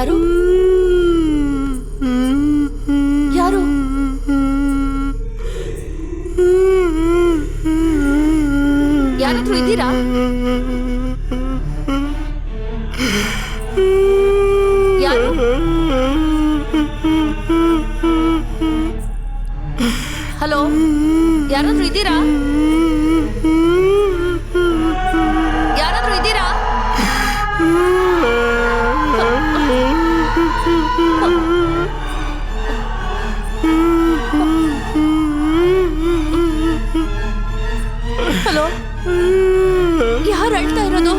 ಯಾರು ಯಾರು? ಯಾರಾದ್ರೂ ಇದ್ದೀರಾ? ಯಾರು? ಹಲೋ, ಯಾರಾದ್ರೂ ಇದ್ದೀರಾ? ಯಾರಾದ್ರೂ ಇದ್ದೀರಾ? ಹಲೋ, ಯಾರು ಅಳ್ತಾ ಇರೋದು?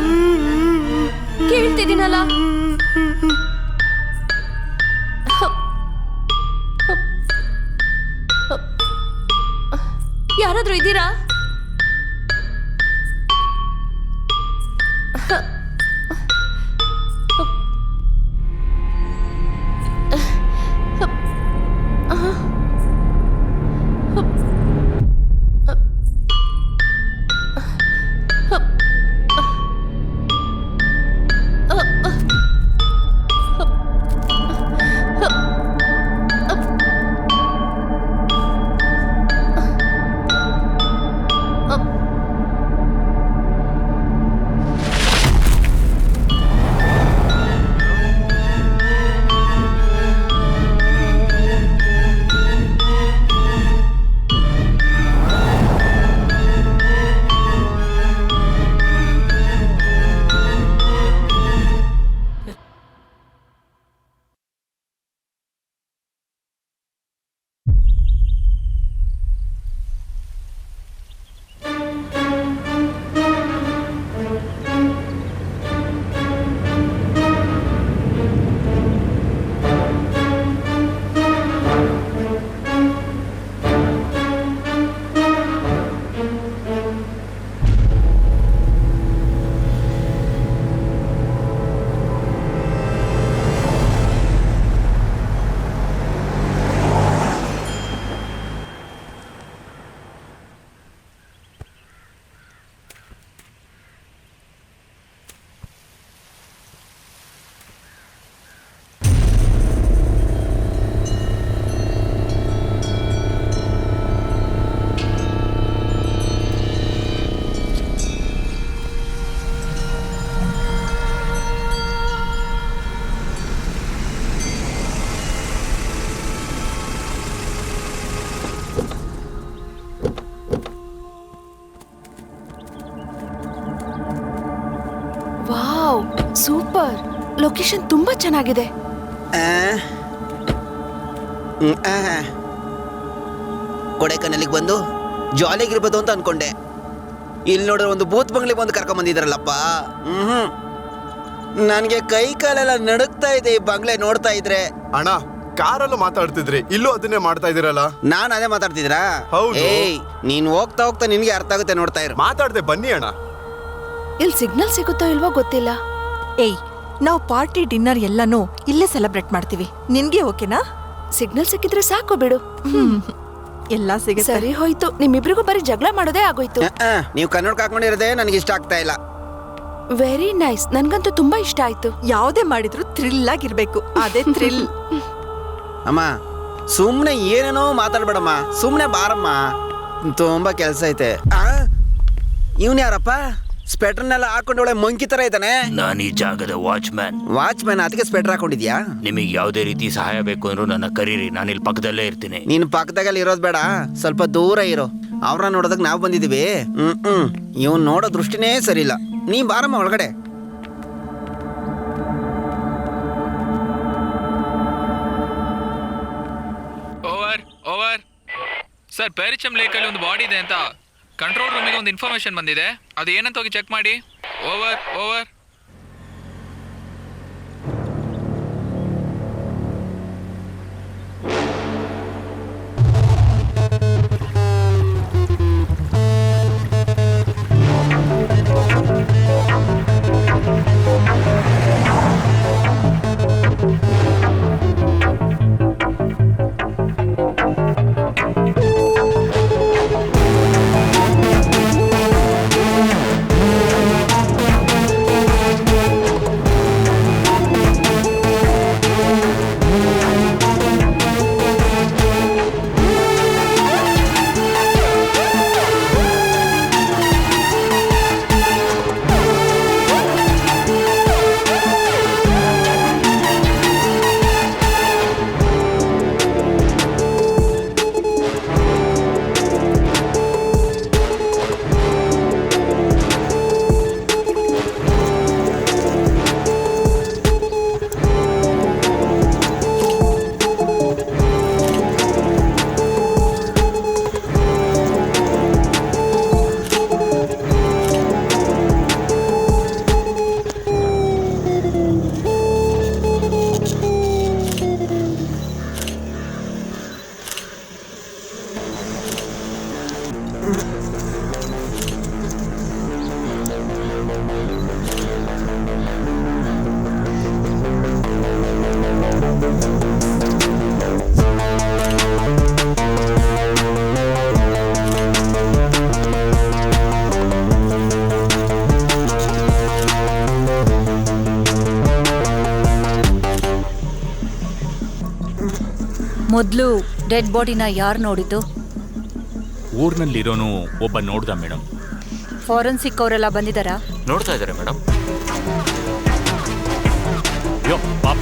ಕೇಳ್ತಿದ್ದೀನಲ್ಲ. ಯಾರಾದ್ರೂ ಇದ್ದೀರಾ? Wow, super. ಲೊಕೇಶನ್ ತುಂಬಾ ಚೆನ್ನಾಗಿದೆ. ಕೊಡೈಕನಲ್ಲಿಗೆ ಬಂದು ಜಾಲಿಯಾಗಿರ್ಬೋದು ಅಂತ ಅನ್ಕೊಂಡೆ. ಇಲ್ಲಿ ನೋಡ್ರೆ ಒಂದು ಬೂತ್ ಬಂಗ್ಲೆ ಬಂದು ಕರ್ಕೊಂಡ್ ಬಂದಿದ್ರಲ್ಲಪ್ಪ. ನನಗೆ ಕೈ ಕಾಲೆಲ್ಲ ನಡುಗ್ತಾ ಇದೆ ಈ ಬಂಗ್ಲೆ ನೋಡ್ತಾ ಇದ್ರೆ. ಅಣ್ಣ, ಕಾರಲ್ಲೂ ಮಾತಾಡ್ತಿದ್ರಿ, ಇಲ್ಲೂ ಅದನ್ನೇ ಮಾಡ್ತಾ ಇದೀರಲ್ಲ. ನಾನು ಅದೇ ಮಾತಾಡ್ತಿದ್ರಾ? ಹೌದು. ಏಯ್, ನೀನ್ ಹೋಗ್ತಾ ಹೋಗ್ತಾ ನಿನ್ಗೆ ಅರ್ಥ ಆಗುತ್ತೆ, ನೋಡ್ತಾ ಇರು. ಮಾತಾಡ್ದೆ ಬನ್ನಿ ಅಣ್ಣ. ಇಲ್ಲಿ ಸಿಗ್ನಲ್ ಸಿಗುತ್ತೋ ಇಲ್ವೋ ಗೊತ್ತಿಲ್ಲ. ಏಯ್, ನಾವು ಪಾರ್ಟಿ ಡಿನ್ನರ್ ಎಲ್ಲಾನು ಇಲ್ಲೇ ಸೆಲೆಬ್ರೇಟ್ ಮಾಡ್ತೀವಿ. ನಿನ್ಗೆ ಓಕೆನಾ? ಸಿಗ್ನಲ್ ಸಿಕ್ಕಿದ್ರೆ ಸಾಕು ಬಿಡು. ಎಲ್ಲ ಸಿಗುತ್ತೆ. ಸರಿ ಹೋಯ್ತು. ನಿಮ್ಮಿಬ್ರಿಗೂ ಬರೀ ಜಗಳ ಮಾಡೋದೇ ಆಗೋಯ್ತು. ನೀವು ಕನ್ನಡ ಹಾಕೊಂಡಿರೋದೇ ನನಗೆ ಇಷ್ಟ ಆಗ್ತಾ ಇಲ್ಲ. Very nice. ನನ್ಗಂತೂ ತುಂಬಾ ಇಷ್ಟ ಆಯ್ತು. ಯಾವುದೇ ಮಾಡಿದ್ರು ಥ್ರಿಲ್ ಆಗಿರ್ಬೇಕು, ಅದೇ ಥ್ರಿಲ್. ಅಮ್ಮ, ಸುಮ್ನೆ ಏನೇನೋ ಮಾತಾಡ್ಬೇಡಮ್ಮ, ಸುಮ್ನೆ ಬಾರಮ್ಮ, ತುಂಬಾ ಕೆಲ್ಸ ಐತೆ. ಇವನ್ ಯಾರಪ್ಪ? ಸ್ವೆಟರ್ನೆಲ್ಲ ಹಾಕೊಂಡು ಒಳ್ಳೆ ಮಂಕಿ ತರ ಇದ್ದಾನೆ. ನಾನು ಈ ಜಾಗದ ವಾಚ್ಮ್ಯಾನ್. ವಾಚ್ಮ್ಯಾನ್? ಅದಕ್ಕೆ ಸ್ವೆಟರ್ ಹಾಕೊಂಡಿದ್ಯಾ? ನಿಮಗೆ ಯಾವುದೇ ರೀತಿ ಸಹಾಯ ಬೇಕು ಅಂದ್ರೂ ನನ್ನ ಕರೀರಿ, ನಾನು ಇಲ್ಲಿ ಪಕ್ಕದಲ್ಲೇ ಇರ್ತೀನಿ. ನೀನ್ ಪಕ್ಕದಾಗಲ್ಲಿ ಇರೋದ್ ಬೇಡ, ಸ್ವಲ್ಪ ದೂರ ಇರೋ. ಅವ್ರನ್ನ ನೋಡೋದಕ್ ನಾವು ಬಂದಿದೀವಿ. ಇವನ್ ನೋಡೋ ದೃಷ್ಟಿನೇ ಸರಿ ಇಲ್ಲ. ನೀ ಬಾರಮ್ಮ ಒಳಗಡೆ. ಓವರ್ ಓವರ್ ಸರ್, ಪೇರಿಚಮ್ ಲೇಕಲ್ಲಿ ಒಂದು ಬಾಡಿ ಇದೆ ಅಂತ ಕಂಟ್ರೋಲ್ ರೂಮಿಗೆ ಒಂದು ಇನ್ಫಾರ್ಮೇಶನ್ ಬಂದಿದೆ. ಅದು ಏನಂತ ಹೋಗಿ ಚೆಕ್ ಮಾಡಿ. Over over. ಮೊದಲು ಡೆಡ್ ಬಾಡಿನ ಯಾರು ನೋಡಿದ್ದು? ಊರ್ನಲ್ಲಿರೋನು ಒಬ್ಬ ನೋಡ್ದ ಮೇಡಮ್. ಫಾರೆನ್ಸಿಕ್ ಅವರೆಲ್ಲ ಬಂದಿದ್ದಾರಾ? ನೋಡ್ತಾ ಇದ್ದಾರೆ ಮೇಡಮ್. ಯೋ ಪಾಪ.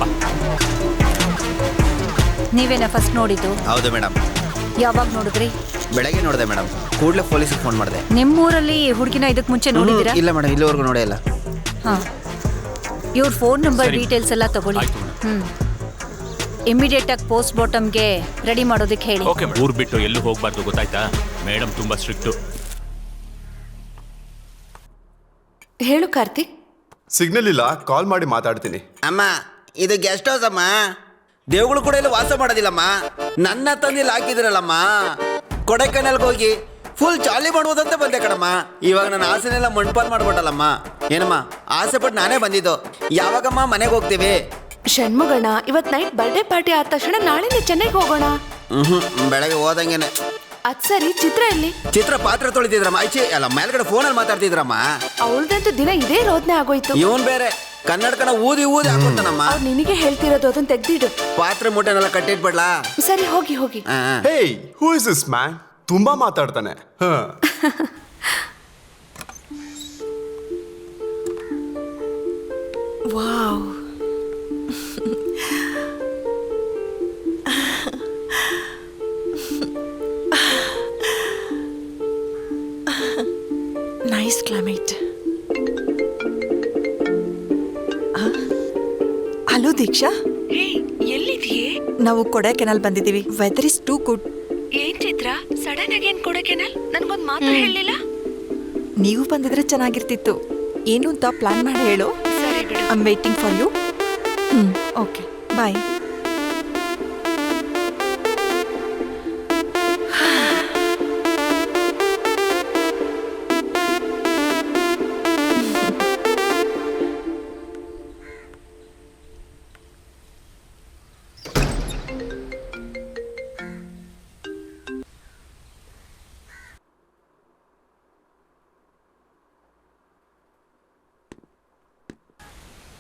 ನೀವೇನ ಫಸ್ಟ್ ನೋಡಿದ್ದು? ಹೌದು ಮೇಡಮ್. ಯಾವಾಗ ನೋಡಿದ್ರಿ? ಬೆಳಗ್ಗೆ ನೋಡಿದೆ ಮೇಡಮ್. ಕೂಡಲೇ ಪೊಲೀಸಿಗೆ ಫೋನ್ ಮಾಡಿದೆ. ನಿಮ್ಮೂರಲ್ಲಿ ಹುಡುಗಿನ ಇದಕ್ಕೆ ಮುಂಚೆ ನೋಡಿದ್ದೀರಾ? ಇಲ್ಲ ಮೇಡಮ್, ಇಲ್ಲಿವರೆಗೂ ನೋಡೇ ಇಲ್ಲ. ಹಾ, ಇವ್ರ ಫೋನ್ ನಂಬರ್ ಸರಿ. ಡೀಟೇಲ್ಸ್ ಎಲ್ಲ ತಗೊಳ್ಳಿ. ಆಯ್ತು ಮೇಡಮ್. ಇಮಿಡಿಯೇಟ್ ಆಗಿ ಪೋಸ್ಟ್ ಮಾರ್ಟಮ್ಗೆ ರೆಡಿ ಮಾಡೋದಕ್ಕೆ ಹೇಳಿ. Okay madam. ಊರ್ ಬಿಟ್ಟು ಎಲ್ಲೂ ಹೋಗ್ಬಾರ್ದು, ಗೊತ್ತಾಯ್ತಾ? ಮೇಡಮ್ ತುಂಬಾ ಸ್ಟ್ರಿಕ್ಟು. ಹೇಳು ಕಾರ್ತಿಕ್. ಸಿಗ್ನಲ್ ಇಲ್ಲ, ಕಾಲ್ ಮಾಡಿ ಮಾತಾಡ್ತೀನಿ. ಅಮ್ಮ, ಇದು ಗೆಸ್ಟ್ ಹೌಸ್ ಅಮ್ಮ. ದೇವುಗಳು ಕೂಡ ಇಲ್ಲಿ ವಾಸ ಮಾಡೋದಿಲ್ಲಮ್ಮ. ನನ್ನ ತಂದಿಲ್ಲಿ ಹಾಕಿದ್ರಲ್ಲಮ್ಮ. ಕೊಡೈಕೆನಾಲ್ಗೆ ಹೋಗಿ ಫುಲ್ ಜಾಲಿ ಮಾಡ್ಬೋದಂತ ಬಂದೆ ಕಣಮ್ಮ. ಇವಾಗ ನನ್ನ ಆಸೆನೆಲ್ಲ ಮಣ್ಪಾಲ್ ಮಾಡ್ಬಿಟ್ಟಲ್ಲಮ್ಮ. ಏನಮ್ಮ, ಆಸೆ ಪಟ್ಟು ನಾನೇ ಬಂದಿದ್ದು. ಯಾವಾಗಮ್ಮ ಮನೆಗೆ ಹೋಗ್ತೀವಿ? ಷಣ್ಮುಗಣ್ಣ, ಇವತ್ ನೈಟ್ ಬರ್ಡೇ ಪಾರ್ಟಿ ಆದ ತಕ್ಷಣ ನಾಳೆನೆ ಚೆನ್ನೈಗೆ ಹೋಗೋಣ. ಬೆಳಗ್ಗೆ ಹೋದಂಗೆನೆ. ಅದ್ ಸರಿ, ಚಿತ್ರ ಎಲ್ಲಿ? ಚಿತ್ರ ಪಾತ್ರ ತೊಳಿತಿದ್ರಮ್ಮ. ಐಚಿ ಅಲ್ಲ, ಮೇಲ್ಗಡೆ ಫೋನಲ್ಲಿ ಮಾತಾಡ್ತಿದ್ರಮ್ಮ. ಅವಳ್ದಂತೂ ದಿನ ಇದೇ ರೋದನೆ ಆಗೋಯ್ತು. ಇವನ್ ಬೇರೆ ಕನ್ನಡಕನ ಊದಿ ಊದಿ ಹಾಕೊಂತಾನಮ್ಮ. ಅವ್ರು ನಿನಗೆ ಹೇಳ್ತಿರೋದು, ಅದನ್ನ ತೆಗ್ದಿಡು. ಪಾತ್ರೆ ಮೂಟೆನೆಲ್ಲ ಕಟ್ಟಿಟ್ಬಿಡ್ಲಾ? ಸರಿ, ಹೋಗಿ ಹೋಗಿ. Hey, who is this man? ತುಂಬಾ ಮಾತಾಡ್ತಾನೆ. Wow, nice climate. Hello Deeksha, ಎಲ್ಲಿದೆಯೇ? ನಾವು ಕೊಡೈಕೆನಾಲ್ ಬಂದಿದ್ದೀವಿ. Weather is too good. ಏನ್ ಚಿತ್ರ, ಸಡನ್ ಆಗಿ ಏನ್ ಕೊಡಕೆನಲ್? ನನ್ಗೊಂದ್ ಮಾತು ಹೇಳಿಲ್ಲ. ನೀವು ಬಂದಿದ್ರೆ ಚೆನ್ನಾಗಿರ್ತಿತ್ತು. ಏನು ಅಂತ ಪ್ಲಾನ್ ಮಾಡಿ ಹೇಳು. ಸರಿ ಬಿಡು. I am waiting for you. Okay, bye.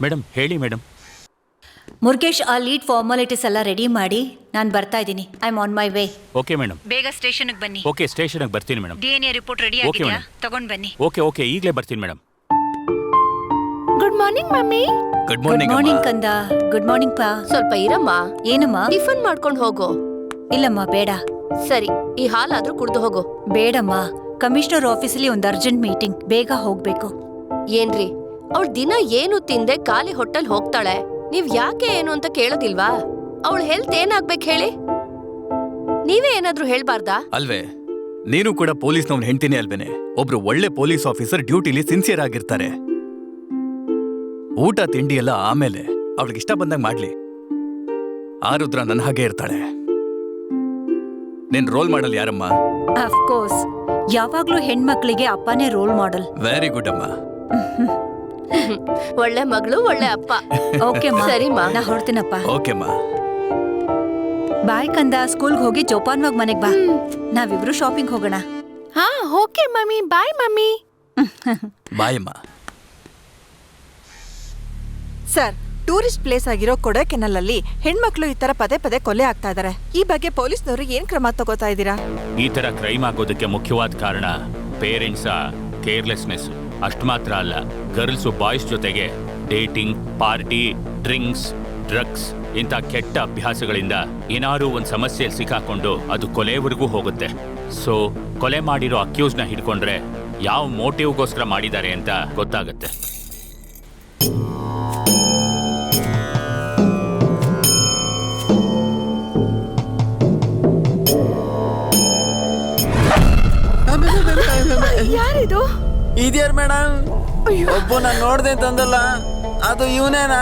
Madam ಹೇಳಿ ಮೇಡಮ್. ಮುರುಗೇಶ್, ಆ ಲೀಡ್ ಫಾರ್ಮಾಲಿಟೀಸ್ ಎಲ್ಲ ರೆಡಿ ಮಾಡಿ. ನಾನು ಬರ್ತಾ ಇದ್ದೀನಿ. I am on my way. Okay madam. ಬೇಗ ಸ್ಟೇಷನ್ಗೆ ಬನ್ನಿ. ಓಕೆ, ಸ್ಟೇಷನ್ಗೆ ಬರ್ತೀನಿ madam. DNA report ready Okay, ಆಗಿದೆಯಾ? madam. ತಗೊಂಡ್ ಬನ್ನಿ. ಓಕೆ, ಈಗಲೇ ಬರ್ತೀನಿ madam. Good morning mummy. Good good morning ಕಂದ. ಗುಡ್ ಮಾರ್ನಿಂಗ್ ಪಾ. ಸ್ವಲ್ಪ ಇರಮ್ಮ, ಏನಮ್ಮ? ಟಿಫನ್ ಮಾಡ್ಕೊಂಡು ಹೋಗು. ಇಲ್ಲಮ್ಮ, ಬೇಡ. ಸರಿ, ಈ ಹಾಲಾದ್ರೂ ಕುಡ್ದು ಹೋಗು. ಬೇಡಮ್ಮ, ಕಮಿಷನರ್ ಆಫೀಸಲ್ಲಿ ಒಂದು ಅರ್ಜೆಂಟ್ ಮೀಟಿಂಗ್, ಬೇಗ ಹೋಗ್ಬೇಕು. ಏನ್ರಿ, ಅವಳ ದಿನ ಏನು ತಿಂದೆ ಖಾಲಿ ಹೊಟ್ಟೆಲ್ ಹೋಗ್ತಾಳೆ. ನೀವ್ ಯಾಕೆ ಏನು ಅಂತ ಕೇಳೋದಿಲ್ವಾ? ಅವಳ ಹೆಲ್ತ್ ಏನಾಗ್ಬೇಕು ಹೇಳಿ? ನೀವೇ ಏನಾದ್ರೂ ಹೇಳ್ಬಾರ್ದಾ? ಅಲ್ವೇ, ನೀನು ಕೂಡ ಪೊಲೀಸ್ನವ್ನ ಹೆಂಡ್ತೀನಿ ಅಲ್ವೇನೆ? ಒಬ್ರು ಒಳ್ಳೆ ಪೊಲೀಸ್ ಆಫೀಸರ್ ಡ್ಯೂಟಿಲಿ ಸಿನ್ಸಿಯರ್ ಆಗಿರ್ತಾರೆ. ಊಟ ತಿಂಡಿ ಎಲ್ಲ ಆಮೇಲೆ ಅವಳಿಗೆ ಇಷ್ಟ ಬಂದಂಗ್ ಮಾಡ್ಲಿ. ಆರುದ್ರ ನನ್ನ ಹಾಗೆ ಇರ್ತಾಳೆ. ನಿನ್ ರೋಲ್ ಮಾಡಲ್ ಯಾರಮ್ಮ? ಅಫ್ಕೋರ್ಸ್, ಯಾವಾಗ್ಲೂ ಹೆಣ್ಮಕ್ಳಿಗೆ ಅಪ್ಪನೇ ರೋಲ್ ಮಾಡಲ್. ವೆರಿ ಗುಡ್ ಅಮ್ಮ. ಒಳ್ಳೆ ಮಗಳು, ಒಳ್ಳೆ ಅಪ್ಪ. ಓಕೆ ಸರಿಮಾ, ನಾ ಹೊರಡ್ತೀನಪ್ಪ. ಓಕೆಮ್ಮ. ಬಾಯ್ ಕಂದ, ಸ್ಕೂಲ್ಗೆ ಹೋಗಿ ಜೋಪಾನ್ವಾಗಿ ಮನೆಗ್ ಬಾ. ನಾವಿಬ್ರು ಶಾಪಿಂಗ್ ಹೋಗೋಣ. ಹಾ, ಓಕೆ ಮಮ್ಮಿ. Bye mummy. ಬಾಯಮ್ಮ. ಸರ್, ಟೂರಿಸ್ಟ್ ಪ್ಲೇಸ್ ಆಗಿರೋ ಕೊಡೈಕೆನಾಲ್ ಅಲ್ಲಿ ಹೆಣ್ಮಕ್ಳು ಈ ತರ ಪದೇ ಪದೇ ಕೊಲೆ ಆಗ್ತಾ ಇದಾರೆ. ಈ ಬಗ್ಗೆ ಪೊಲೀಸ್ನವರು ಏನ್ ಕ್ರಮ ತಗೋತಾ ಇದ್ದೀರಾ? ಈ ತರ ಕ್ರೈಮ್ ಆಗೋದಕ್ಕೆ ಮುಖ್ಯವಾದ ಕಾರಣ ಪೇರೆಂಟ್ಸ ಕೇರ್ಲೆಸ್ನೆಸ್. ಅಷ್ಟು ಮಾತ್ರ ಅಲ್ಲ, ಗರ್ಲ್ಸು ಬಾಯ್ಸ್ ಜೊತೆಗೆ ಡೇಟಿಂಗ್, ಪಾರ್ಟಿ, ಡ್ರಿಂಕ್ಸ್, ಡ್ರಗ್ಸ್ ಇಂಥ ಕೆಟ್ಟ ಅಭ್ಯಾಸಗಳಿಂದ ಏನಾದ್ರು ಒಂದು ಸಮಸ್ಯೆಯಲ್ಲಿ ಸಿಕ್ಕಾಕೊಂಡು ಅದು ಕೊಲೆವರೆಗೂ ಹೋಗುತ್ತೆ. ಸೊ ಕೊಲೆ ಮಾಡಿರೋ ಅಕ್ಯೂಸ್ನ ಹಿಡ್ಕೊಂಡ್ರೆ ಯಾವ ಮೋಟಿವ್ಗೋಸ್ಕರ ಮಾಡಿದ್ದಾರೆ ಅಂತ ಗೊತ್ತಾಗುತ್ತೆ. ಯಾರಿದು? ಇದ್ಯಾರು ಮೇಡಮ್? ಒಬ್ಬ ನಾನು ನೋಡ್ದೆ ಅಂತಂದಲ್ಲ, ಅದು ಇವನೇನಾ?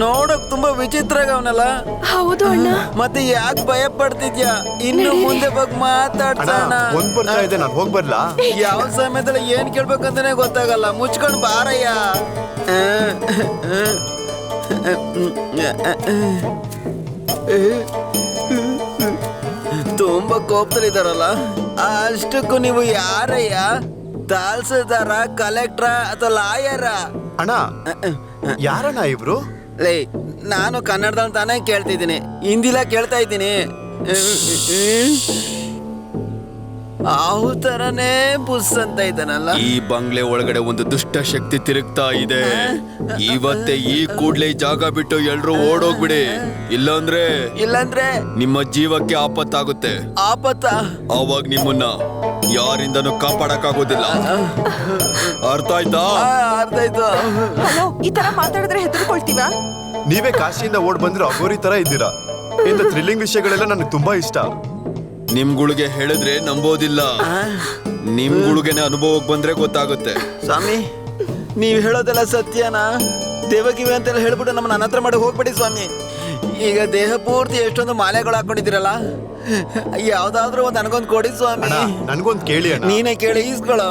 ನೋಡಕ್ ತುಂಬಾ ವಿಚಿತ್ರ ಅವನಲ್ಲ. ಹೌದು ಅಣ್ಣ. ಮತ್ತೆ ಯಾಕೆ ಭಯ ಪಡ್ತಿದ್ಯಾ? ಇನ್ನು ಮುಂದೆ ಬಗ್ಗೆ ಅಣ್ಣ ಮಾತಾಡ್ಸೋಣ. ಒಂದ್ ಬರ್ತಾ ಇದೆ, ನಾನು ಹೋಗ್ ಬರ್ಲಾ? ಯಾವ ಸಮಯದಲ್ಲಿ ಏನ್ ಕೇಳ್ಬೇಕಂತಾನೆ ಗೊತ್ತಾಗಲ್ಲ. ಮುಚ್ಕೊಂಡ್ ಬಾರಯ್ಯ. ತುಂಬಾ ಕೋಪದಲ್ಲಿದ್ದಾರಲ್ಲ. ಅಷ್ಟಕ್ಕೂ ನೀವು ಯಾರಯ್ಯ? ತಾಲ್ಸದಾರ, ಕಲೆಕ್ಟ್ರ ಅಥವಾ ಲಾಯರ? ಅಣ್ಣ ಯಾರಣ್ಣ ಇವ್ರು? ಲೇ, ನಾನು ಕನ್ನಡದಲ್ಲಿ ತಾನೇ ಕೇಳ್ತಿದ್ದೀನಿ, ಹಿಂದಿಲ ಕೇಳ್ತಾ ಇದ್ದೀನಿ. ಅವು ತರನೇ ಬುಸ್ ಅಂತ ಇದ್ದಾನಲ್ಲ. ಈ ಬಂಗ್ಲೆ ಒಳಗಡೆ ಒಂದು ದುಷ್ಟ ಶಕ್ತಿ ತಿರುಗ್ತಾ ಇದೆ. ಇವತ್ತೇ ಈ ಕೂಡ್ಲೆ ಜಾಗ ಬಿಟ್ಟು ಎಲ್ರೂ ಓಡೋಗ್ಬಿಡಿ, ಇಲ್ಲಾಂದ್ರೆ ನಿಮ್ಮ ಜೀವಕ್ಕೆ ಆಪತ್ತಾಗುತ್ತೆ. ಆಪತ್ತ? ಅವಾಗ ನಿಮ್ಮನ್ನ ಯಾರಿಂದನೂ ಕಾಪಾಡಕ್ಕಾಗೋದಿಲ್ಲ. ಅರ್ಥ ಆಯ್ತಾ? ಅರ್ಥ ಆಯ್ತು. ಹಲೋ, ಈ ತರ ಮಾತಾಡಿದ್ರೆ ಹೆದರ್ಕೊಳ್ತೀವಾ? ನೀವೇ ಕಾಶಿಯಿಂದ ಓಡ್ ಬಂದ್ರೆ ಅಗೋರಿ ತರ ಇದ್ದೀರಾ. ಇಂಥ ಥ್ರಿಲ್ಲಿಂಗ್ ವಿಷಯಗಳೆಲ್ಲ ನನಗೆ ತುಂಬಾ ಇಷ್ಟ. ನಿಮ್ಗಳಿಗೆ ಹೇಳಿದ್ರೆ ನಂಬೋದಿಲ್ಲ, ನಿಮ್ಗುಳಿಗೆನೆ ಅನುಭವಕ್ಕೆ ಬಂದ್ರೆ ಗೊತ್ತಾಗುತ್ತೆ. ಸ್ವಾಮಿ, ನೀವ್ ಹೇಳೋದೆಲ್ಲ ಸತ್ಯನಾ? ದೇವಕಿವೆ ಅಂತೆಲ್ಲ ಹೇಳ್ಬಿಟ್ಟು ನಮ್ಮನ್ನ ಅನತ್ರ ಮಾಡಿ ಹೋಗ್ಬೇಡಿ ಸ್ವಾಮಿ. ಈಗ ದೇಹ ಪೂರ್ತಿ ಎಷ್ಟೊಂದು ಮಾಲೆಗಳು ಹಾಕೊಂಡಿದ್ದೀರಲ್ಲ, ಯಾವ್ದಾದ್ರೂ ಒಂದ್ ನನಗೊಂದು ಕೊಡಿ ಸ್ವಾಮಿ. ಅಣ್ಣ ನನ್ಗೊಂದ್ ಕೇಳಿ ಅಣ್ಣ. ನೀನೇ ಕೇಳಿ ಈಸ್ಕೊಳ್ಳೋ.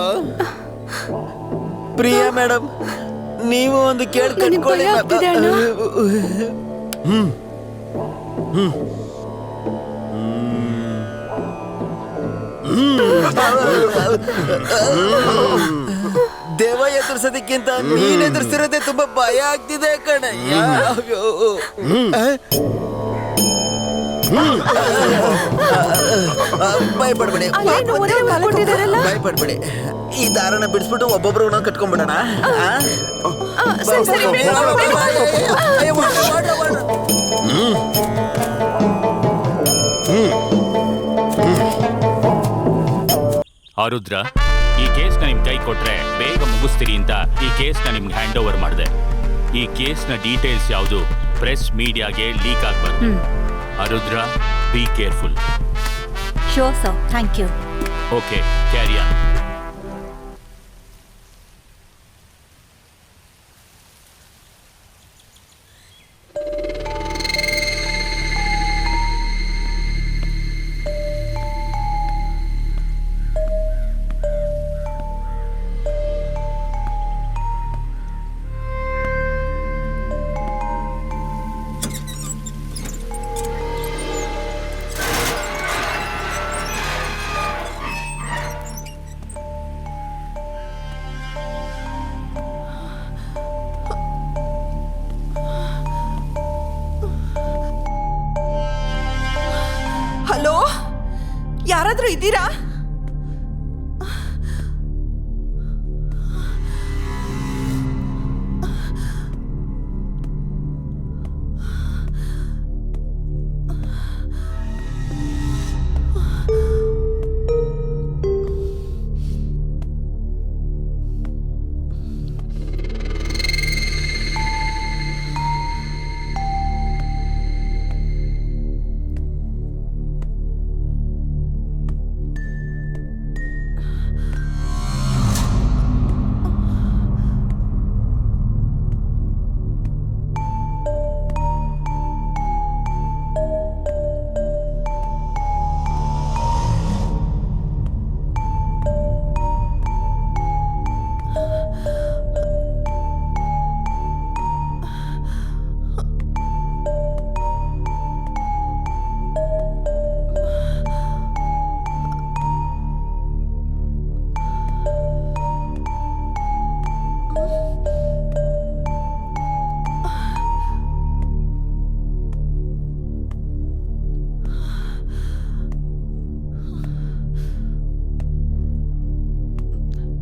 ಪ್ರಿಯಾ ಮೇಡಮ್, ನೀವು ಒಂದು ಕೇಳಿ ನನಗ್ ಭಯ ಆಗ್ತಿದೆ ಅಣ್ಣ. ದೇವ ಎದುರಿಸೋದಕ್ಕಿಂತ ನೀನ್ ಎದುರಿಸಿರೋದೇ ತುಂಬಾ ಭಯ ಆಗ್ತಿದೆ ಕಣಯ್ಯ. ಭಯಪಡ್ಬೇಡಿ, ಅಲ್ಲೇನು ಒಂದೇ ಮಾಡ್ಕೊಂಡಿದಾರಲ್ಲ? ಭಯಪಡ್ಬೇಡಿ. ಈ ದಾರನ ಬಿಡಿಸ್ಬಿಟ್ಟು ಒಬ್ಬೊಬ್ರು ಒಂದೊಂದು ಕಟ್ಕೊಂಡ್ಬಿಡೋಣ. ಸರಿ, ಸರಿ, ಬೇಗ ಮಾಡು, ಬೇಗ ಮಾಡು. ಆರುದ್ರ, ಈ ಕೇಸ್ನ ನಿಮ್ ಕೈ ಕೊಟ್ರೆ ಬೇಗ ಮುಗಿಸ್ತೀರಿ ಅಂತ ಈ ಕೇಸ್ನ ನಿಮ್ಗೆ ಹ್ಯಾಂಡ್ ಓವರ್ ಮಾಡಿದೆ. ಈ ಕೇಸ್ನ ಡೀಟೇಲ್ಸ್ ಯಾವುದು ಪ್ರೆಸ್ ಮೀಡಿಯಾಗೆ ಲೀಕ್ ಆಗ್ಬಾರ್ದು. Arudra, be careful. Sure sir, thank you. Okay, carry on. Hello, ಯಾರಾದ್ರೂ ಇದ್ದೀರಾ?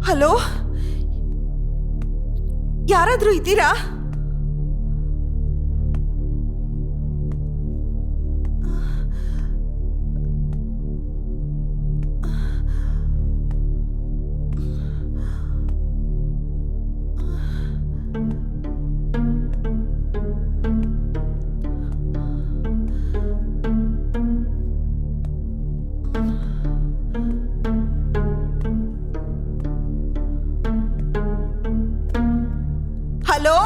ಹಲೋ, ಯಾರಾದ್ರೂ ಇದ್ದೀರಾ? ಹಲೋ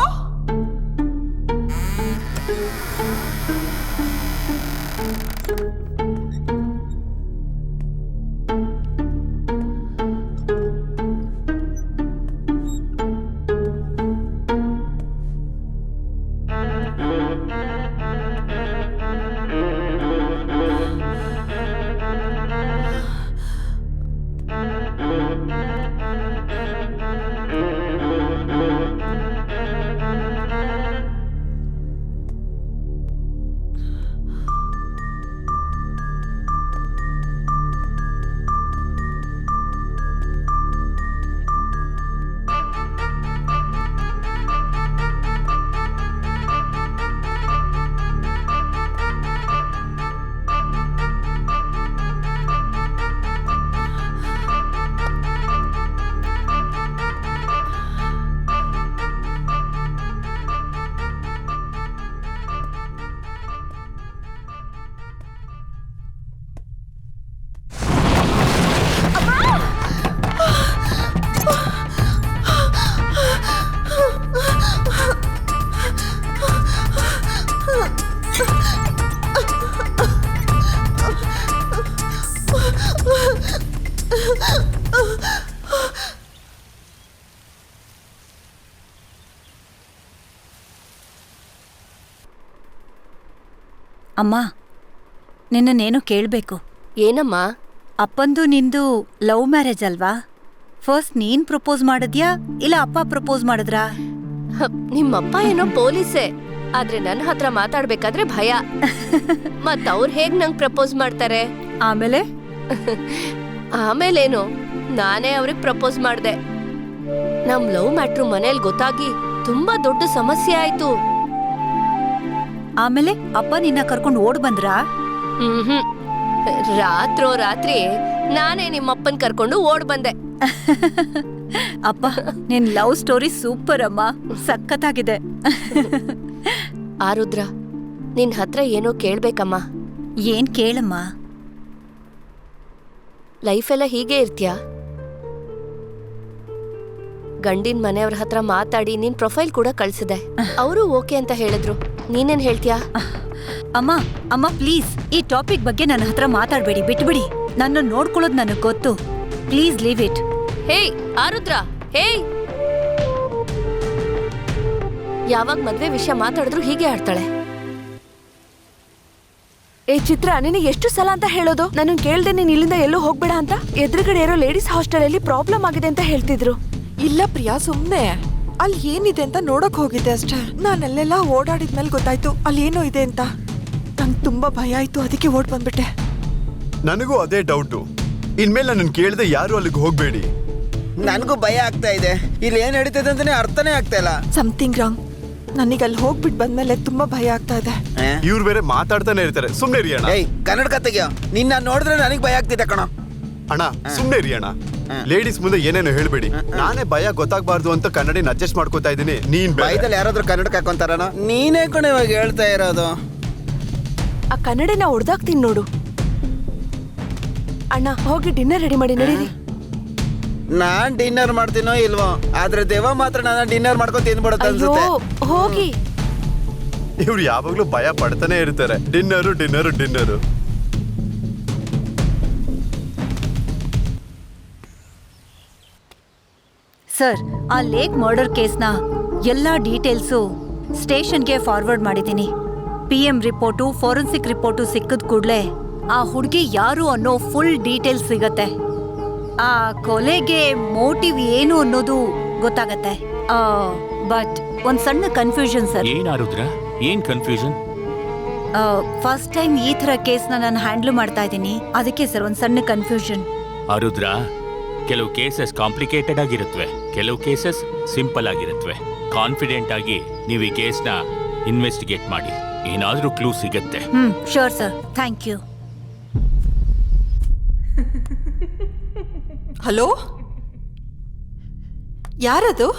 ಅಮ್ಮ ನಿನ್ನನ್ನೇನೋ ಕೇಳಬೇಕು. ಏನಮ್ಮ? ಅಪ್ಪಂದು ನಿಂದು ಲವ್ ಮ್ಯಾರೇಜ್ ಅಲ್ವಾ? ಫಸ್ಟ್ ನೀನ್ ಪ್ರಪೋಸ್ ಮಾಡಿದ್ಯಾ ಇಲ್ಲ ಅಪ್ಪ ಪ್ರಪೋಸ್ ಮಾಡಿದ್ರಾ? ನಿಮ್ಮಪ್ಪ ಏನೋ ಪೊಲೀಸೇ, ಆದ್ರೆ ನನ್ನ ಹತ್ರ ಮಾತಾಡ್ಬೇಕಾದ್ರೆ ಭಯ. ಮತ್ ಅವ್ರು ಹೇಗ್ ನಂಗ್ ಪ್ರಪೋಸ್ ಮಾಡ್ತಾರೆ? ಆಮೇಲೆ ಆಮೇಲೇನು, ನಾನೇ ಅವ್ರಿಗೆ ಪ್ರಪೋಸ್ ಮಾಡ್ದೆ. ನಮ್ ಲವ್ ಮ್ಯಾಟ್ರು ಮನೇಲಿ ಗೊತ್ತಾಗಿ ತುಂಬಾ ದೊಡ್ಡ ಸಮಸ್ಯೆ ಆಯ್ತು. ಆಮೇಲೆ ಅಪ್ಪ ನಿನ್ನ ಕರ್ಕೊಂಡು ಓಡ್ ಬಂದ್ರಾ? ರಾತ್ರಿ ನಾನೇ ನಿಮ್ಮಪ್ಪನ್ ಕರ್ಕೊಂಡು ಓಡ್ ಬಂದೆ. ಅಪ್ಪ ನಿನ್ ಲವ್ ಸ್ಟೋರಿ ಸೂಪರ್ ಅಮ್ಮ, ಸಖತ್ತಾಗಿದೆ. ಆರುದ್ರ, ನಿನ್ ಹತ್ರ ಏನೋ ಕೇಳ್ಬೇಕಮ್ಮ. ಏನ್ ಕೇಳಮ್ಮ? ಲೈಫ್ ಎಲ್ಲ ಹೀಗೆ ಇರ್ತೀಯಾ? ಗಂಡಿನ ಮನೆಯವ್ರ ಹತ್ರ ಮಾತಾಡಿ ನಿನ್ ಪ್ರೊಫೈಲ್ ಕೂಡ ಕಳ್ಸಿದೆ, ಅವರು ಓಕೆ ಅಂತ ಹೇಳಿದ್ರು. ನೀನೇನ್ ಹೇಳ್ತೀಯಾ? ಅಮ್ಮ ಅಮ್ಮ ಪ್ಲೀಸ್ ಈ ಟಾಪಿಕ್ ಬಗ್ಗೆ ನನ್ನ ಹತ್ರ ಮಾತಾಡ್ಬೇಡಿ, ಬಿಟ್ಬಿಡಿ. ನನ್ನ ನೋಡ್ಕೊಳ್ಳೋದು ನನಗ್ ಗೊತ್ತು. Please leave it. Hey Arudra, hey! ಯಾವಾಗ ಮದ್ವೆ ವಿಷಯ ಮಾತಾಡಿದ್ರು ಹೀಗೆ ಆಡ್ತಾಳೆ. ಏ ಚಿತ್ರ, ನಿನಗೆ ಎಷ್ಟು ಸಲ ಅಂತ ಹೇಳೋದು? ನಾನು ಕೇಳ್ದೆ ನೀನ್ ಇಲ್ಲಿಂದ ಎಲ್ಲೂ ಹೋಗ್ಬೇಡ ಅಂತ. ಎದುರುಗಡೆ ಇರೋ ಲೇಡೀಸ್ ಹಾಸ್ಟೆಲ್ ಅಲ್ಲಿ ಪ್ರಾಬ್ಲಮ್ ಆಗಿದೆ ಅಂತ ಹೇಳ್ತಿದ್ರು. ಇಲ್ಲ ಪ್ರಿಯಾ, ಸುಮ್ನೆ ಅಲ್ಲಿ ಏನಿದೆ ಅಂತ ನೋಡಕ್ ಹೋಗಿದ್ದೆ ಅಷ್ಟೇ. ನಾನಲ್ಲೆಲ್ಲ ಓಡಾಡಿದ್ಮೇಲೆ ಗೊತ್ತಾಯ್ತು ಅಲ್ಲಿ ಏನೋ ಇದೆ ಅಂತ. ನಂಗೆ ತುಂಬಾ ಭಯ ಆಯ್ತು, ಅದಕ್ಕೆ ಓಡ್ ಬಂದ್ಬಿಟ್ಟೆ. ನನಗೂ ಅದೇ ಡೌಟು. ಇನ್ಮೇಲೆ ನನ್ನ ಕೇಳ್ದೆ ಯಾರು ಅಲ್ಲಿಗೆ ಹೋಗ್ಬೇಡಿ. ನನಗೂ ಭಯ ಆಗ್ತಾ ಇದೆ. ಇಲ್ಲಿ ಏನ್ ನಡೀತದೆ ಅಂತಾನೆ ಅರ್ಥನೇ ಆಗ್ತಾ ಇಲ್ಲ. Something wrong. ನನಗೆ ಅಲ್ಲಿ ಹೋಗ್ಬಿಟ್ಟು ಬಂದ್ಮೇಲೆ ತುಂಬಾ ಭಯ ಆಗ್ತಾ ಇದೆ. ಇವ್ರು ಬೇರೆ ಮಾತಾಡ್ತಾನೆ ಇರ್ತಾರೆ. ಸುಮ್ನೆ ಇರಿಯಣ್ಣ. ಏಯ್ ಕನ್ನಡ ತೆಗಿಯೋ. ನಿನ್ನ ನೋಡಿದ್ರೆ ನನಗೆ ಭಯ ಆಗ್ತಿದೆ ಕಣ. ಅಣ್ಣ ಸುಮ್ನೆ ಇರಿಯಣ್ಣ. ಲೇಡೀಸ್ ಮುಂದೆ ಏನೇನು ಹೇಳ್ಬೇಡಿ. ನಾನೇ ಭಯ ಗೊತ್ತಾಗ್ಬಾರ್ದು ಅಂತ ಕನ್ನಡಿನ ಅಡ್ಜಸ್ಟ್ ಮಾಡ್ಕೋತಾ ಇದ್ದೀನಿ. ನೀನ್ ಭಯದಲ್ಲಿ ಯಾರಾದ್ರೂ ಕನ್ನಡಕ್ಕೆ ಹಾಕೊಂತಾರಣ? ನೀನೇ ಕಣ ಇವಾಗ ಹೇಳ್ತಾ ಇರೋದು. ಆ ಕನ್ನಡಿನ ಹೊಡ್ದಾಕ್ತೀನಿ ನೋಡು. ಅಣ್ಣ ಹೋಗಿ ಡಿನ್ನರ್ ರೆಡಿ ಮಾಡಿ ನಡೀರಿ. ನಾನ್ ಡಿನ್ನರ್ ಮಾಡ್ತೀನೋ ಇಲ್ವೋ, ಆದ್ರೆ ದೇವ ಮಾತ್ರ ನಾನು ಡಿನ್ನರ್ ಮಾಡ್ಕೊಂಡು ತಿನ್ಬಿಡುತ್ತೆ ಅನ್ಸುತ್ತೆ. ಹೋಗಿ. ಇವ್ರು ಯಾವಾಗ್ಲೂ ಭಯ ಪಡ್ತಾನೆ ಇರ್ತಾರೆ. Dinner dinner dinner. ಸರ್, ಆ ಲೇಕ್ ಮರ್ಡರ್ ಕೇಸ್ನ ಎಲ್ಲಾ ಡೀಟೇಲ್ಸು ಸ್ಟೇಷನ್ಗೆ ಫಾರ್ವರ್ಡ್ ಮಾಡಿದ್ದೀನಿ. PM ರಿಪೋರ್ಟು, ಫೋರೆನ್ಸಿಕ್ ರಿಪೋರ್ಟು ಸಿಕ್ಕಿದ ಕೂಡಲೇ ಆ ಹುಡುಗಿ ಯಾರು ಅನ್ನೋ ಫುಲ್ ಡೀಟೇಲ್ಸ್ ಸಿಗತ್ತೆ. ಆ ಕೊಲೆಗೆ ಮೋಟಿವ್ ಏನು ಅನ್ನೋದು ಗೊತ್ತಾಗತ್ತೆ. ಬಟ್ ಒಂದ್ ಸಣ್ಣ ಕನ್ಫ್ಯೂಷನ್ ಸರ್. ಏನಾರುದ್ರ? ಏನ್ ಕನ್ಫ್ಯೂಷನ್? ಫಸ್ಟ್ ಟೈಮ್ ಈ ತರ ಕೇಸ್ನ ನಾನು ಹ್ಯಾಂಡಲ್ ಮಾಡ್ತಾ ಇದ್ದೀನಿ, ಅದಕ್ಕೆ ಸರ್ ಒಂದ್ ಸಣ್ಣ ಕನ್ಫ್ಯೂಷನ್. ಆರುದ್ರ, ಕೆಲವು ಕೇಸಸ್ ಕಾಂಪ್ಲಿಕೇಟೆಡ್ ಆಗಿರುತ್ತವೆ, ಕೆಲವು ಕೇಸಸ್ ಸಿಂಪಲ್ ಆಗಿರುತ್ತವೆ. ಕಾನ್ಫಿಡೆಂಟ್ ಆಗಿ ನೀವು ಈ ಕೇಸ್ನ ಇನ್ವೆಸ್ಟಿಗೇಟ್ ಮಾಡಿ, ಏನಾದ್ರೂ ಕ್ಲೂ ಸಿಗತ್ತೆ. Sure sir, thank you. Hello, ಯಾರದು?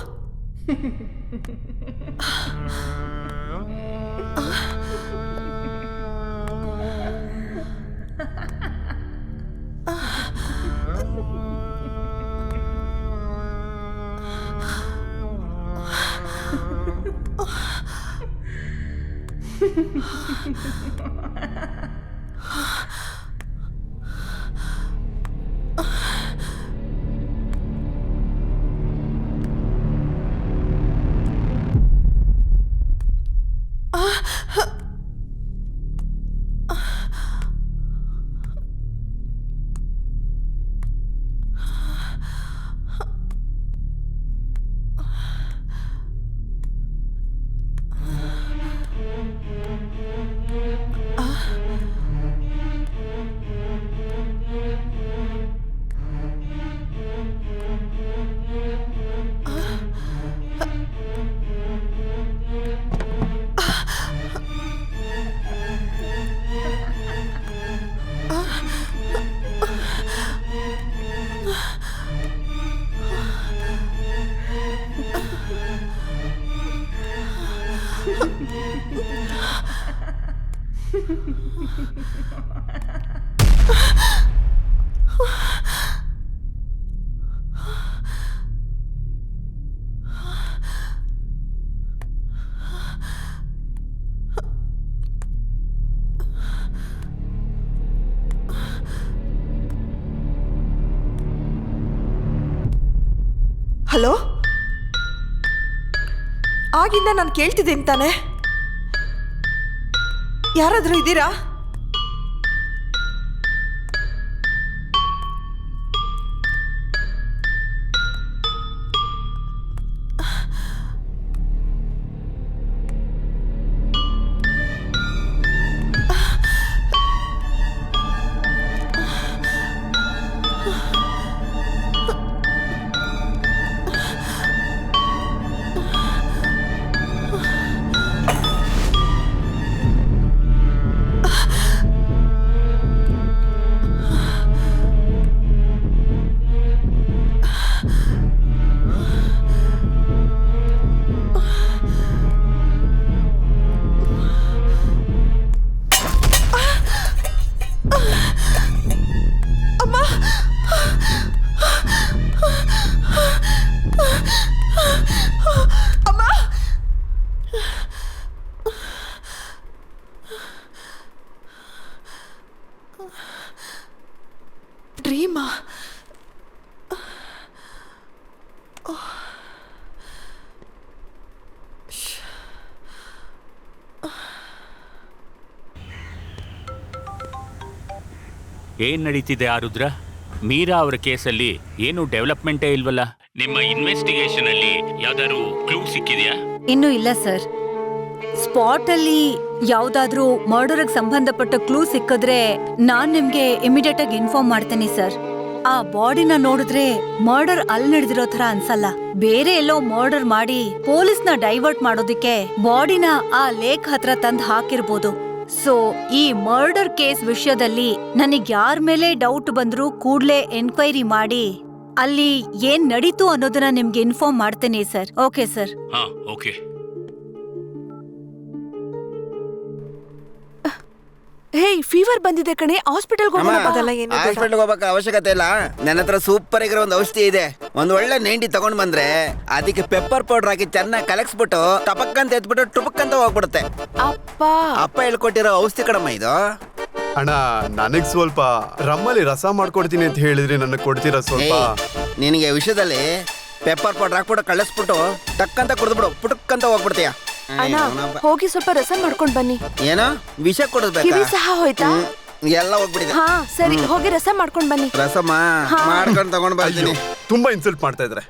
ಹಲೋ, ಆಗಿಂದ ನಾನು ಕೇಳ್ತಿದ್ದೀನಿ ತಾನೆ. ಯಾರಾದ್ರೂ ಇದ್ದೀರಾ? ಡ್ರೀಮಾ? ಏನ್ ನಡೀತಿದೆ ಆರುದ್ರ? ಮೀರಾ ಅವರ ಕೇಸಲ್ಲಿ ಏನು ಡೆವಲಪ್ಮೆಂಟೇ ಇಲ್ವಲ್ಲ? ನಿಮ್ಮ ಇನ್ವೆಸ್ಟಿಗೇಷನ್ ಅಲ್ಲಿ ಯಾವ್ದಾದ್ರು ಕ್ಲೂ ಸಿಕ್ಕಿದ್ಯಾ? ಇನ್ನೂ ಇಲ್ಲ ಸರ್. ಸ್ಪಾಟ್ ಅಲ್ಲಿ ಯಾವ್ದಾದ್ರೂ ಮರ್ಡರ್ಗೆ ಸಂಬಂಧಪಟ್ಟ ಕ್ಲೂ ಸಿಕ್ಕಿದ್ರೆ ನಾನ್ ನಿಮ್ಗೆ ಇಮಿಡಿಯೇಟ್ ಆಗಿ ಇನ್ಫಾರ್ಮ್ ಮಾಡ್ತೀನಿ ಸರ್. ಆ ಬಾಡಿನ ನೋಡಿದ್ರೆ ಮರ್ಡರ್ ಅಲ್ಲಿ ನಡೆದಿರೋ ತರ ಅನ್ಸಲ್ಲ. ಬೇರೆ ಎಲ್ಲೋ ಮರ್ಡರ್ ಮಾಡಿ ಪೊಲೀಸ್ನ ಡೈವರ್ಟ್ ಮಾಡೋದಿಕ್ಕೆ ಬಾಡಿನ ಆ ಲೇಕ್ ಹತ್ರ ತಂದ್ ಹಾಕಿರ್ಬೋದು. ಸೊ ಈ ಮರ್ಡರ್ ಕೇಸ್ ವಿಷಯದಲ್ಲಿ ನನಗ್ ಯಾರ ಮೇಲೆ ಡೌಟ್ ಬಂದ್ರೂ ಕೂಡ್ಲೇ ಎನ್ಕ್ವೈರಿ ಮಾಡಿ ಅಲ್ಲಿ ಏನ್ ನಡೀತು ಅನ್ನೋದನ್ನ ನಿಮ್ಗೆ ಇನ್ಫಾರ್ಮ್ ಮಾಡ್ತೇನೆ ಸರ್. Okay sir? ಹಾ, ಓಕೆ. ಹೇ, ಫೀವರ್ ಬಂದಿದೆ ಕಣೆ, ಹಾಸ್ಪಿಟಲ್ಗೆ ಹೋಗೋಣ. ಹಾಸ್ಪಿಟಲ್ಗೆ ಹೋಗಕ್ಕೆ ಅವಶ್ಯಕತೆ ಇಲ್ಲ. ನನ್ನ ಹತ್ರ ಸೂಪರ್ ಆಗಿರೋ ಒಂದು ಔಷಧಿ ಇದೆ. ಒಂದ್ ಒಳ್ಳೆ 90 ತಗೊಂಡ್ ಬಂದ್ರೆ ಅದಕ್ಕೆ ಪೆಪ್ಪರ್ ಪೌಡರ್ ಹಾಕಿ ಚೆನ್ನಾಗಿ ಕಲಕ್ಸ್ಬಿಟ್ಟು ಟಪಕ್ಕಂತ ಎತ್ಬಿಟ್ಟು ಟುಪಕ್ಕಂತ ಹೋಗ್ಬಿಡುತ್ತೆ. ಅಪ್ಪ ಹೇಳ್ಕೊಟ್ಟಿರೋ ಔಷಧಿ ಕಣಮ್ಮ ಇದು. ಅಣ್ಣ, ನನಗ್ ಸ್ವಲ್ಪ ರಮ್ಮಲ್ಲಿ ರಸ ಮಾಡ್ಕೊಡ್ತೀನಿ ಅಂತ ಹೇಳಿದ್ರಿ, ನನಗೆ ಕೊಡ್ತೀರಾ ಸ್ವಲ್ಪ? ನಿನಗೆ ವಿಷಯದಲ್ಲಿ ಪೆಪ್ಪರ್ ಪೌಡರ್ ಹಾಕ್ಬಿಟ್ಟು ಕಳಿಸ್ಬಿಟ್ಟು ಟಕ್ಕಂತ ಕುಡಿದ್ಬಿಡು, ಪುಟಕ್ಕಂತ ಹೋಗ್ಬಿಡ್ತೀಯ. ಅಣ್ಣ, ಹೋಗಿ ಸ್ವಲ್ಪ ರಸ ಮಾಡ್ಕೊಂಡ್ ಬನ್ನಿ. ಏನೋ ವಿಷ ಕೊಡಬೇಕು? ಕಿವಿ ಸಹ ಹೋಯ್ತಾ? ಎಲ್ಲ ಹೋಗ್ಬಿಟ್ಟಿದೆ. ಹಾ ಸರಿ, ಹೋಗಿ ರಸ ಮಾಡ್ಕೊಂಡ್ ಬನ್ನಿ. ರಸಮ್ಮ ಮಾಡ್ಕೊಂಡು ತಗೊಂಡ್ ಬರ್ತೀನಿ. ತುಂಬಾ ಇನ್ಸಲ್ಟ್ ಮಾಡ್ತಾ ಇದ್ರೆ.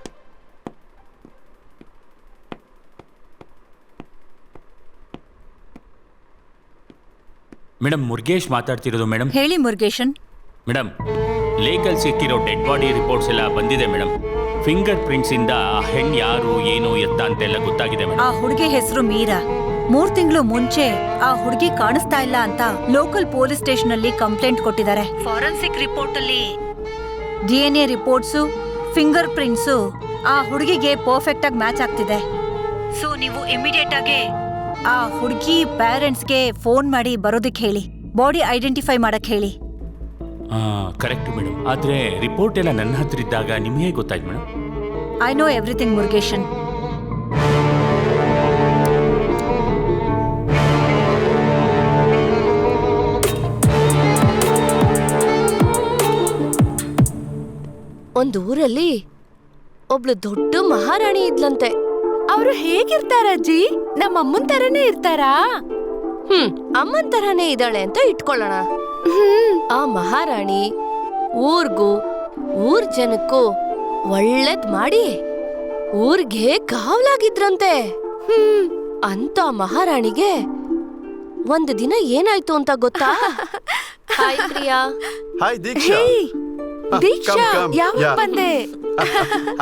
ಮೇಡಮ್, ಮುರುಗೇಶ್ ಮಾತಾಡ್ತಿರೋದು ಮೇಡಮ್. ಹೇಳಿ ಮುರುಗೇಶನ್. ಮೇಡಮ್, ಲೇಕಲ್ ಸಿಕ್ಕಿರೋ ಡೆಡ್ ಬಾಡಿ ರಿಪೋರ್ಟ್ಸ್ ಎಲ್ಲ ಬಂದಿದೆ ಮೇಡಮ್. ಫಿಂಗರ್ ಪ್ರಿಂಟ್ಸ್ ಇಂದ ಆ ಹೆಣ್ ಯಾರು ಏನು ಎತ್ತ ಅಂತೆಲ್ಲ ಗೊತ್ತಾಗಿದೆ ಮೇಡಮ್. ಆ ಹುಡುಗಿ ಹೆಸರು ಮೀರಾ. 3 ತಿಂಗಳು ಮುಂಚೆ ಆ ಹುಡುಗಿ ಕಾಣಿಸ್ತಾ ಇಲ್ಲ ಅಂತ ಲೋಕಲ್ ಪೊಲೀಸ್ ಸ್ಟೇಷನ್ ಅಲ್ಲಿ ಕಂಪ್ಲೇಂಟ್ ಕೊಟ್ಟಿದ್ದಾರೆ. ಫಾರೆನ್ಸಿಕ್ ರಿಪೋರ್ಟ್ ಅಲ್ಲಿ DNA ರಿಪೋರ್ಟ್ಸು, ಫಿಂಗರ್ ಪ್ರಿಂಟ್ಸು ಆ ಹುಡುಗಿಗೆ ಪರ್ಫೆಕ್ಟ್ ಆಗಿ ಮ್ಯಾಚ್ ಆಗ್ತಿದೆ. ಸೊ ನೀವು ಇಮಿಡಿಯೇಟ್ ಆಗಿ ಆ ಹುಡುಗಿ ಪೇರೆಂಟ್ಸ್ಗೆ ಫೋನ್ ಮಾಡಿ ಬರೋದಕ್ಕೆ ಹೇಳಿ, ಬಾಡಿ ಐಡೆಂಟಿಫೈ ಮಾಡಕ್ ಹೇಳಿ. Correct madam. ಆದ್ರೆ ರಿಪೋರ್ಟ್ ಎಲ್ಲ ನನ್ನ ಹತ್ರ ಇದ್ದಾಗ ನಿಮಗೆ ಗೊತ್ತಾಯ್ತು madam. I know everything Murugesan. ಒಂದ್ ಊರಲ್ಲಿ ಒಬ್ಳು ದೊಡ್ಡ ಮಹಾರಾಣಿ ಇದ್ಲಂತೆ. ಅವರು ಹೇಗಿರ್ತಾರ ಅಜ್ಜಿ? ನಮ್ಮ ಅಮ್ಮನ್ ತರನೇ ಇರ್ತಾರಾ? ಅಮ್ಮನ್ ತರಾನೇ ಇದ್ದಾಳೆ ಅಂತ ಇಟ್ಕೊಳ್ಳೋಣ. ಆ ಮಹಾರಾಣಿ ಊರ್ಗೂ ಊರ್ ಜನಕ್ಕೂ ಒಳ್ಳೇದ್ ಮಾಡಿ ಊರ್ಗೆ ಕಾವಲಾಗಿದ್ರಂತೆ. ಅಂತ ಮಹಾರಾಣಿಗೆ ಒಂದು ದಿನ ಏನಾಯ್ತು ಅಂತ ಗೊತ್ತಾ? ಹಾಯ್ ಪ್ರಿಯಾ. ಹಾಯ್ ದೀಕ್ಷಾ. ದೀಕ್ಷಾ, ಯಾವಾಗ ಬಂದೆ?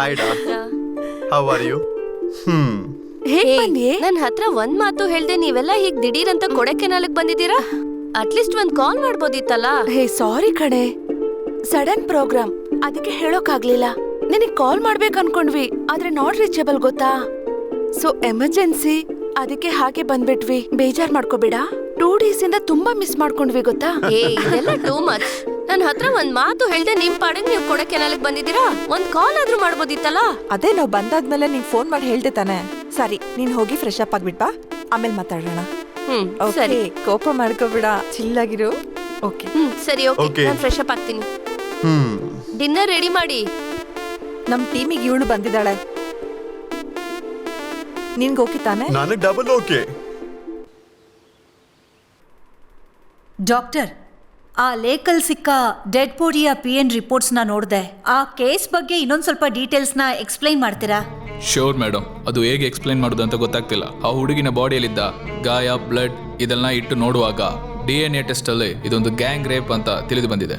ಹಾಯ್ ಡಾ. How are you? ನನ್ ಹತ್ರ ಒಂದ್ ಮಾತು ಹೇಳ್ದೆ ನೀವೆಲ್ಲ ಹೀಗ್ ದಿಢೀರ್ ಅಂತ ಕೊಡೆಕೆನಾಲ್ಗೆ ಬಂದಿದ್ದೀರಾ? ಅಟ್ಲೀಸ್ಟ್ ಒಂದ್ ಕಾಲ್ ಮಾಡ್ಬೋದಿತ್ತಲ್ಲ. ಹೇ ಸಾರಿ ಕಣೆ, ಸಡನ್ ಪ್ರೋಗ್ರಾಮ್, ಅದಕ್ಕೆ ಹೇಳೋಕಾಗ್ಲಿಲ್ಲ. ನಿನಗ್ ಕಾಲ್ ಮಾಡ್ಬೇಕು ಅನ್ಕೊಂಡ್ವಿ, ಆದ್ರೆ ನಾಟ್ ರೀಚಬಲ್ ಗೊತ್ತಾ. ಸೊ ಎಮರ್ಜೆನ್ಸಿ, ಅದಕ್ಕೆ ಹಾಗೆ ಬಂದ್ಬಿಟ್ವಿ. ಬೇಜಾರ್ ಮಾಡ್ಕೋಬೇಡ. 2 ಡೇಸ್ ಇಂದ ತುಂಬಾ ಮಿಸ್ ಮಾಡ್ಕೊಂಡ್ವಿ ಗೊತ್ತಾ. ಇದೆಲ್ಲ ಟೂ ಮಚ್. ನನ್ ಹತ್ರ ಒಂದ್ ಮಾತು ಹೇಳ್ದೆ ನಿಮ್ ಪಾಡಿಗೆ ನೀವು ಕೊಡೆಕೆನಾಲ್ಗೆ ಬಂದಿದ್ದೀರಾ. ಒಂದ್ ಕಾಲ್ ಆದ್ರೂ ಮಾಡ್ಬೋದಿತ್ತಲ್ಲ. ಅದೇ ನಾವು ಬಂದಾದ್ಮೇಲೆ ನಿಂಗೆ ಫೋನ್ ಮಾಡಿ ಹೇಳ್ದೆ ತಾನೆ. ಸರಿ, ನೀನ್ ಹೋಗಿ ಫ್ರೆಶ್ ಅಪ್ ಆಗ್ಬಿಟ್ ಬಾ, ಆಮೇಲೆ ಮಾತಾಡೋಣ. ಸರಿ, ಕೋಪ ಮಾಡ್ಕೋಬೇಡ, ಚಿಲ್ಲಾಗಿರು. ಓಕೆ ಸರಿ, ಓಕೆ. ನಾನು ಫ್ರೆಶ್ ಅಪ್ ಆಗ್ತೀನಿ. ಡಿನ್ನರ್ ರೆಡಿ ಮಾಡಿ. ನಮ್ ಟೀಮಿಗೆ ಇವಳು ಬಂದಿದ್ದಾಳೆ. ನಿನ್ಗೆ ಓಕೆ ತಾನೆ? ನನಗೆ ಡಬಲ್ ಓಕೆ. ಡಾಕ್ಟರ್, ಆ ಲೇಕಲ್ ಸಿಕ್ಕ ಡೆಡ್ ಬಾಡಿಯ PN ರಿಪೋರ್ಟ್ಸ್ನ ನೋಡಿದೆ. ಆ ಕೇಸ್ ಬಗ್ಗೆ ಇನ್ನೊಂದು ಸ್ವಲ್ಪ ಡೀಟೇಲ್ಸ್ನ ಎಕ್ಸ್ಪ್ಲೈನ್ ಮಾಡ್ತೀರಾ? ಶೋರ್ ಮೇಡಮ್, ಅದು ಹೇಗೆ ಎಕ್ಸ್ಪ್ಲೈನ್ ಮಾಡೋದು ಅಂತ ಗೊತ್ತಾಗ್ತಿಲ್ಲ. ಆ ಹುಡುಗಿನ ಬಾಡಿಯಲ್ಲಿದ್ದ ಗಾಯ, ಬ್ಲಡ್ ಇದೆಲ್ಲ ಇಟ್ಟು ನೋಡುವಾಗ DNA ಟೆಸ್ಟಲ್ಲಿ ಇದೊಂದು ಗ್ಯಾಂಗ್ ರೇಪ್ ಅಂತ ತಿಳಿದು ಬಂದಿದೆ.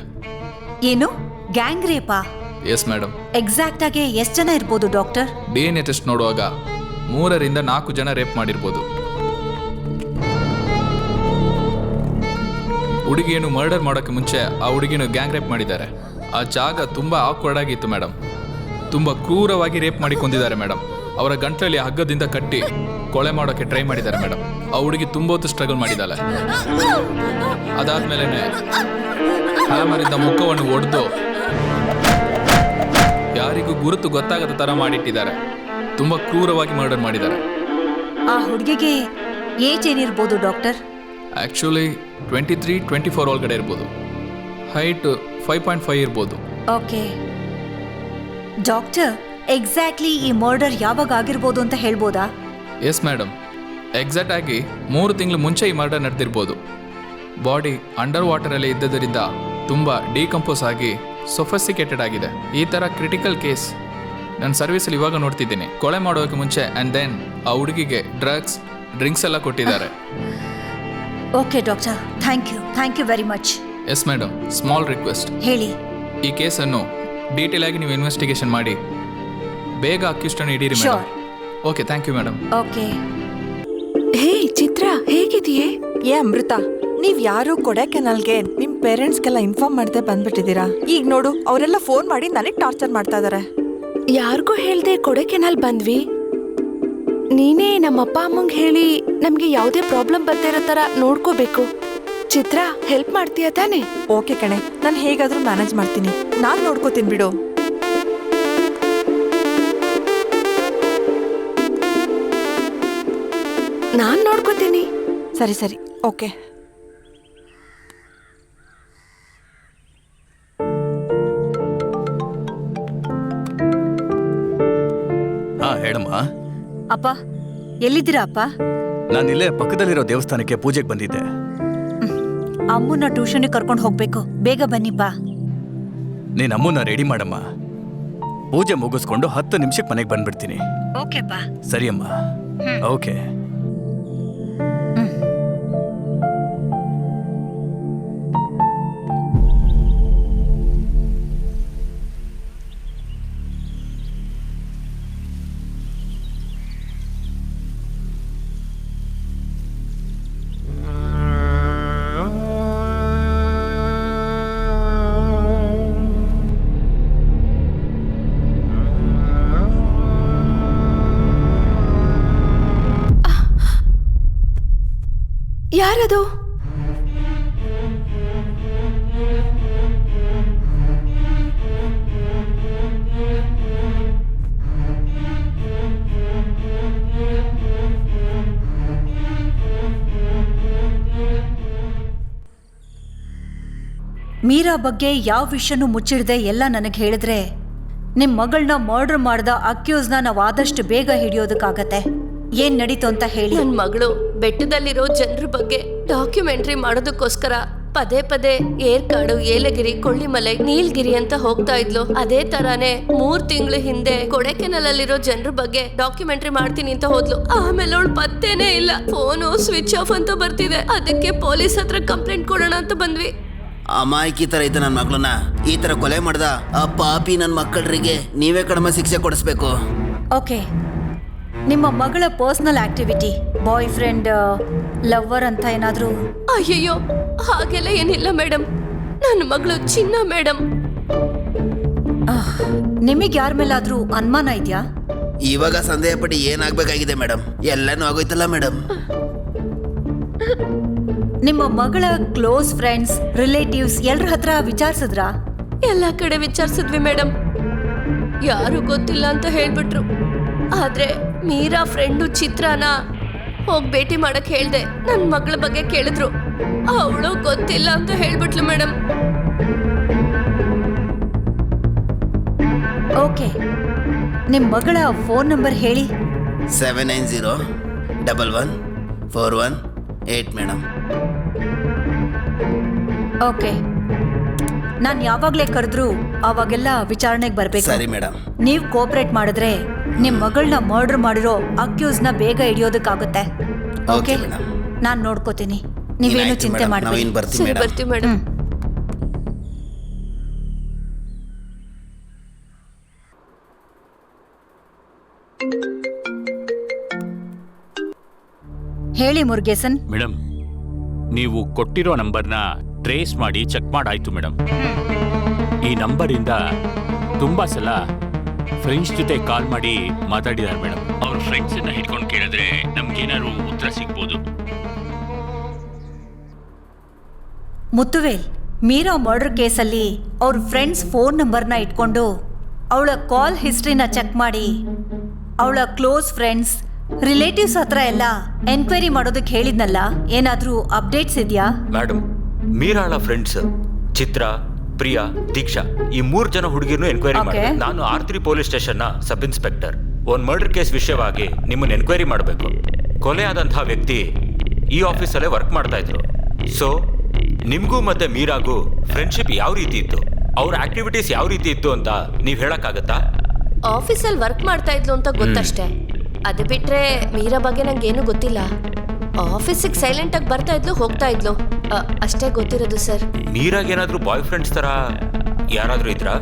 ಏನು, ಗ್ಯಾಂಗ್ ರೇಪಾ? Yes madam. ಎಕ್ಸಾಕ್ಟ್ ಆಗಿ ಎಷ್ಟು ಜನ ಇರ್ಬೋದು ಡಾಕ್ಟರ್? DNA ಟೆಸ್ಟ್ ನೋಡುವಾಗ 3 ರಿಂದ 4 ಜನ ರೇಪ್ ಮಾಡಿರ್ಬೋದು. ಹುಡುಗಿಯನ್ನು ಮರ್ಡರ್ ಮಾಡೋಕ್ಕೆ ಮುಂಚೆ ಆ ಹುಡುಗಿನ ಗ್ಯಾಂಗ್ ರೇಪ್ ಮಾಡಿದ್ದಾರೆ. ಆ ಜಾಗ ತುಂಬ ಆಕ್ವರ್ಡ್ ಆಗಿತ್ತು ಮೇಡಮ್. ತುಂಬ ಕ್ರೂರವಾಗಿ ರೇಪ್ ಮಾಡಿ ಕೊಂದಿದ್ದಾರೆ ಮೇಡಮ್. ಅವರ ಗಂಟಲಲ್ಲಿ ಹಗ್ಗದಿಂದ ಕಟ್ಟಿ ಕೊಲೆ ಮಾಡೋಕ್ಕೆ ಟ್ರೈ ಮಾಡಿದ್ದಾರೆ ಮೇಡಮ್. ಆ ಹುಡುಗಿ ತುಂಬ ಹೊತ್ತು ಸ್ಟ್ರಗಲ್ ಮಾಡಿದ್ದಾಳೆ. ಅದಾದ್ಮೇಲೆ ಹ್ಯಾಮರಿಂದ ಮುಖವನ್ನು ಒಡೆದು ಯಾರಿಗೂ ಗುರುತು ಗೊತ್ತಾಗದ ಥರ ಮಾಡಿಟ್ಟಿದ್ದಾರೆ. ತುಂಬ ಕ್ರೂರವಾಗಿ ಮರ್ಡರ್ ಮಾಡಿದ್ದಾರೆ. ಆ ಹುಡುಗಿಗೆ ಏಜ್ ಏನಿರ್ಬೋದು ಡಾಕ್ಟರ್? ಆ್ಯಕ್ಚುಲಿ 23-24 ಒಳಗಡೆ ಇರ್ಬೋದು. ಹೈಟ್ 5.5 ಇರ್ಬೋದು. ಓಕೆ ಡಾಕ್ಟರ್, ಎಕ್ಸಾಕ್ಟ್ಲಿ ಈ ಮರ್ಡರ್ ಯಾವಾಗ ಆಗಿರ್ಬೋದು ಅಂತ ಹೇಳ್ಬೋದಾ? ಎಸ್ ಮೇಡಮ್, ಎಕ್ಸಾಕ್ಟ್ ಆಗಿ 3 ತಿಂಗಳು ಮುಂಚೆ ಈ ಮರ್ಡರ್ ನಡೆದಿರ್ಬೋದು. ಬಾಡಿ ಅಂಡರ್ ವಾಟರಲ್ಲಿ ಇದ್ದದರಿಂದ ತುಂಬ ಡಿಕಂಪೋಸ್ ಆಗಿ ಸೊಫಿಸ್ಟಿಕೇಟೆಡ್ ಆಗಿದೆ. ಈ ಥರ ಕ್ರಿಟಿಕಲ್ ಕೇಸ್ ನನ್ನ ಸರ್ವಿಸಲ್ಲಿ ಇವಾಗ ನೋಡ್ತಿದ್ದೀನಿ. ಕೊಲೆ ಮಾಡೋಕ್ಕೆ ಮುಂಚೆ ಆ್ಯಂಡ್ ದೆನ್ ಆ ಹುಡುಗಿಗೆ ಡ್ರಿಂಕ್ಸ್ ಎಲ್ಲ ಕೊಟ್ಟಿದ್ದಾರೆ. Okay doctor, thank you very much. Yes madam, small request. ಹೇಳಿ. ಈ ಕೇಸನ್ನು ಡೀಟೇಲ್ ಆಗಿ ನೀವು ಇನ್ವೆಸ್ಟಿಗೇಷನ್ ಮಾಡಿ ಬೇಗ ಅಕ್ಯೂಸ್ಟನ್ನು ಹಿಡೀರಿ madam. Okay, thank you madam. Okay. Hey Chitra, ಹೇಗಿದೆಯೇ? ಏ ಅಮೃತ, ನೀವ್ ಯಾರು ಕೊಡೈಕೆನಾಲ್ಗೆ ನಿಮ್ ಪೇರೆಂಟ್ಸ್ಗೆಲ್ಲ ಇನ್ಫಾರ್ಮ್ ಮಾಡದೆ ಬಂದ್ಬಿಟ್ಟಿದ್ದೀರಾ. ಈಗ ನೋಡು, ಅವರೆಲ್ಲ ಫೋನ್ ಮಾಡಿ ನನಗೆ ಟಾರ್ಚರ್ ಮಾಡ್ತಾ ಇದಾರೆ. ಯಾರಿಗೂ ಹೇಳ್ದೆ ಕೊಡೈಕೆನಾಲ್ ಬಂದ್ವಿ. ನೀನೇ ನಮ್ಮ ಅಪ್ಪ ಅಮ್ಮಂಗೆ ಹೇಳಿ ನಮ್ಗೆ ಯಾವುದೇ ಪ್ರಾಬ್ಲಮ್ ಬರ್ತಾ ಇರೋ ತರ ನೋಡ್ಕೋಬೇಕು. ಚಿತ್ರ, ಹೆಲ್ಪ್ ಮಾಡ್ತೀಯ ತಾನೆ? ಓಕೆ ಕಣೆ, ನಾನು ಹೇಗಾದ್ರೂ ಮ್ಯಾನೇಜ್ ಮಾಡ್ತೀನಿ. ನಾನ್ ನೋಡ್ಕೋತೀನಿ ಬಿಡು. ನಾನ್ ನೋಡ್ಕೋತೀನಿ. ಸರಿ ಓಕೆ. ಹಾ ಹೇಳಮ್ಮ. ಅಪ್ಪ, ಎಲ್ಲಿದ್ದೀರಾ ಅಪ್ಪ? ನಾನಿಲ್ಲೇ ಪಕ್ಕದಲ್ಲಿರೋ ದೇವಸ್ಥಾನಕ್ಕೆ ಪೂಜೆಗೆ ಬಂದಿದ್ದೆ. ಅಮ್ಮನ ಟ್ಯೂಷನ್ಗೆ ಕರ್ಕೊಂಡು ಹೋಗ್ಬೇಕು, ಬೇಗ ಬನ್ನಿಪ್ಪ. ನೀನ್ ಅಮ್ಮನ್ನ ರೆಡಿ ಮಾಡಮ್ಮ. ಪೂಜೆ ಮುಗಿಸ್ಕೊಂಡು 10 ನಿಮಿಷಕ್ಕೆ ಮನೆಗೆ ಬಂದ್ಬಿಡ್ತೀನಿ. ಓಕೆಪ್ಪ. ಸರಿ ಅಮ್ಮ. ಓಕೆ. ಯಾರದು? ಮೀರಾ ಬಗ್ಗೆ ಯಾವ ವಿಷಯನೂ ಮುಚ್ಚಿಡದೆ ಎಲ್ಲ ನನಗೆ ಹೇಳಿದ್ರೆ ನಿಮ್ಮ ಮಗಳನ್ನ ಮರ್ಡರ್ ಮಾಡ್ದ ಅಕ್ಯೂಸ್ನ ನಾವು ಆದಷ್ಟು ಬೇಗ ಹಿಡಿಯೋದಕ್ಕಾಗತ್ತೆ. ಏನ್ ನಡೀತು ಅಂತ ಹೇಳಿ. ನನ್ ಮಗಳು ಬೆಟ್ಟದಲ್ಲಿರೋ ಜನರ ಬಗ್ಗೆ ಡಾಕ್ಯುಮೆಂಟ್ರಿ ಮಾಡೋದಕ್ಕೋಸ್ಕರ ಪದೇ ಪದೇ ಏರ್ಕಾಡು, ಏಲಗಿರಿ, ಕೊಳ್ಳಿಮಲೈ, ನೀಲ್ಗಿರಿ ಅಂತ ಹೋಗ್ತಾ ಇದ್ಲು. ಅದೇ ತರಾನೇ 3 ತಿಂಗಳ ಹಿಂದೆ ಕೊಡೈಕೆನಾಲಲ್ಲಿರೋ ಜನರ ಬಗ್ಗೆ ಡಾಕ್ಯುಮೆಂಟ್ರಿ ಮಾಡ್ತೀನಿ ಅಂತ ಹೋದ್ಲು. ಆಮೇಲೆ ಅವಳು ಪತ್ತೇನೇ ಇಲ್ಲ. ಫೋನು ಸ್ವಿಚ್ ಆಫ್ ಅಂತ ಬರ್ತಿದೆ. ಅದಕ್ಕೆ ಪೊಲೀಸ್ ಹತ್ರ ಕಂಪ್ಲೇಂಟ್ ಕೊಡೋಣ ಅಂತ ಬಂದ್ವಿ. ಅಮಾಯಕಿ ತರ ಐತೆ ನನ್ನ ಮಗಳನ್ನ ಈ ತರ ಕೊಲೆ ಮಾಡ್ದ ಆ ಪಾಪಿ ನನ್ನ ಮಕ್ಕಳರಿಗೆ ನೀವೇ ಕಡಿಮೆ ಶಿಕ್ಷೆ ಕೊಡಿಸ್ಬೇಕು. ಓಕೆ, ನಿಮ್ಮ ಮಗಳ personal activity, boy friend, lover ಅಂತ ಏನಾದರೂ? ಅಯ್ಯಯ್ಯೋ, ಹಾಗೆಲ್ಲ ಏನಿಲ್ಲ ಮೇಡಮ್. ನನ್ನ ಮಗಳು ಚಿನ್ನ ಮೇಡಮ್. ನಿಮಗೆ ಯಾರ ಮೇಲಾದ್ರೂ ಅನುಮಾನ ಇದೆಯಾ? ಇವಾಗ ಸಂದೇಹ ಪಟ್ಟು ಏನಾಗಬೇಕಾಗಿದೆ ಮೇಡಮ್? ಎಲ್ಲನೂ ಆಗೋಯ್ತಲ್ಲ ಮೇಡಮ್. ನಿಮ್ಮ ಮಗಳ ಕ್ಲೋಸ್ ಫ್ರೆಂಡ್ಸ್, ರಿಲೇಟಿವ್ಸ್ ಎಲ್ಲರ ಹತ್ರ ವಿಚಾರಿಸಿದ್ರಾ? ಎಲ್ಲ ಕಡೆ ವಿಚಾರಿಸಿದ್ವಿ ಮೇಡಮ್. ಯಾರು ಗೊತ್ತಿಲ್ಲ ಅಂತ ಹೇಳ್ಬಿಟ್ರು. ಆದ್ರೆ ಮೀರಾ ಫ್ರೆಂಡು ಚಿತ್ರಾನ ಹೋಗಿ ಭೇಟಿ ಮಾಡಕ್ ಹೇಳ್ದೆ. ನನ್ನ ಮಗಳ ಬಗ್ಗೆ ಕೇಳಿದ್ರು. ಅವಳು ಗೊತ್ತಿಲ್ಲ ಅಂತ ಹೇಳ್ಬಿಟ್ಲು ಮೇಡಮ್. ಓಕೆ, ನಿಮ್ಮ ಮಗಳ ಫೋನ್ ನಂಬರ್ ಹೇಳಿ. 79011418 ಮೇಡಮ್. ಓಕೆ. ನಾನು ಯಾವಾಗ್ಲೇ ಕರೆದ್ರು ಅವಾಗೆಲ್ಲ ವಿಚಾರಣೆಗೆ ಬರ್ಬೇಕು. ಸರಿ ಮೇಡಮ್. ನೀವ್ ಕೋಆಪರೇಟ್ ಮಾಡಿದ್ರೆ ನಿಮ್ ಮಗಳನ್ನ ಮರ್ಡರ್ ಮಾಡಿರೋ ಅಕ್ಯೂಸ್ನ ಬೇಗ ಹಿಡಿಯೋದಕ್ಕಾಗುತ್ತೆ. Okay, madam. ನಾನ್ ನೋಡ್ಕೋತೀನಿ, ನೀವೇನು ಚಿಂತೆ ಮಾಡಬೇಡಿ. ಸರಿ, ಬರ್ತೀವಿ ಮೇಡಮ್. ಹೇಳಿ ಮುರುಗೇಸನ್. ಮೇಡಮ್, ನೀವು ಕೊಟ್ಟಿರೋ ನಂಬರ್ನ ಟ್ರೇಸ್ ಮಾಡಿ ಚೆಕ್ ಮಾಡಾಯ್ತು ಮೇಡಮ್. ಈ ನಂಬರಿಂದ ತುಂಬಾ ಸಲ ಫ್ರೆಂಡ್ಸ್ ಜೊತೆ ಕಾಲ್ ಮಾಡಿ ಮಾತಾಡಿದ್ದಾರೆ ಮೇಡಮ್. ಅವ್ರ ಫ್ರೆಂಡ್ಸನ್ನ ಹಿಡ್ಕೊಂಡು ಕೇಳಿದ್ರೆ ನಮ್ಗೇನಾದ್ರು ಉತ್ತರ ಸಿಗ್ಬೋದು. ಮುತ್ತುವೇಲ್, ಮೀರಾ ಮರ್ಡರ್ ಕೇಸಲ್ಲಿ ಅವ್ರ ಫ್ರೆಂಡ್ಸ್ ಫೋನ್ ನಂಬರ್ನ ಇಟ್ಕೊಂಡು ಅವಳ ಕಾಲ್ ಹಿಸ್ಟ್ರಿನ ಚೆಕ್ ಮಾಡಿ ಅವಳ ಕ್ಲೋಸ್ ಫ್ರೆಂಡ್ಸ್ ರಿಲೇಟಿವ್ಸ್ ಹತ್ರ ಎಲ್ಲ ಎನ್ಕ್ವೈರಿ ಮಾಡೋದಕ್ಕೆ ಹೇಳಿದ್ನಲ್ಲ, ಏನಾದ್ರೂ ಅಪ್ಡೇಟ್ಸ್ ಇದೆಯಾ? ಮೇಡಮ್, ಮೀರಾಳ ಫ್ರೆಂಡ್ಸ್ ಚಿತ್ರ, ಪ್ರಿಯಾ, ದೀಕ್ಷಾ ಈ 3 ಜನ ಹುಡುಗಿರ್ನು ಎನ್ಕ್ವೈರಿ ಮಾಡಿದೆ. ನಾನು R3 ಪೊಲೀಸ್ ಸ್ಟೇಷನ್ನ ಸಬ್ ಇನ್ಸ್ಪೆಕ್ಟರ್. ಒಂದು ಮರ್ಡರ್ ಕೇಸ್ ವಿಷಯವಾಗಿ ನಿಮ್ಮನ್ನು ಎನ್ಕ್ವೈರಿ ಮಾಡಬೇಕು. ಕೊಲೆಯಾದಂತಹ ವ್ಯಕ್ತಿ ಈ ಆಫೀಸಲ್ಲೇ ವರ್ಕ್ ಮಾಡ್ತಾ ಇದ್ರು. ಸೊ ನಿಮಗೂ ಮತ್ತೆ ಮೀರಾಗೂ ಫ್ರೆಂಡ್ಶಿಪ್ ಯಾವ ರೀತಿ ಇತ್ತು, ಅವ್ರ ಆಕ್ಟಿವಿಟೀಸ್ ಯಾವ ರೀತಿ ಇತ್ತು ಅಂತ ನೀವು ಹೇಳಕ್ಕಾಗತ್ತಾ? ಆಫೀಸಲ್ಲಿ ವರ್ಕ್ ಮಾಡ್ತಾ ಇದ್ಲು ಅಂತ ಗೊತ್ತಷ್ಟೇ. ಅದು ಬಿಟ್ರೆ ಮೀರಾ ಬಗ್ಗೆ ನಂಗೇನು ಗೊತ್ತಿಲ್ಲ. ಆಫೀಸಿಗೆ ಸೈಲೆಂಟ್ ಆಗಿ ಬರ್ತಾ ಇದ್ಲು, ಹೋಗ್ತಾ ಇದ್ಲು, ಅಷ್ಟೇ ಗೊತ್ತಿರೋದು ಸರ್. ಮೀರಾಗೇನಾದ್ರೂ ಬಾಯ್ ಫ್ರೆಂಡ್ಸ್ ತರ ಯಾರಾದ್ರೂ ಇದ್ರಾ?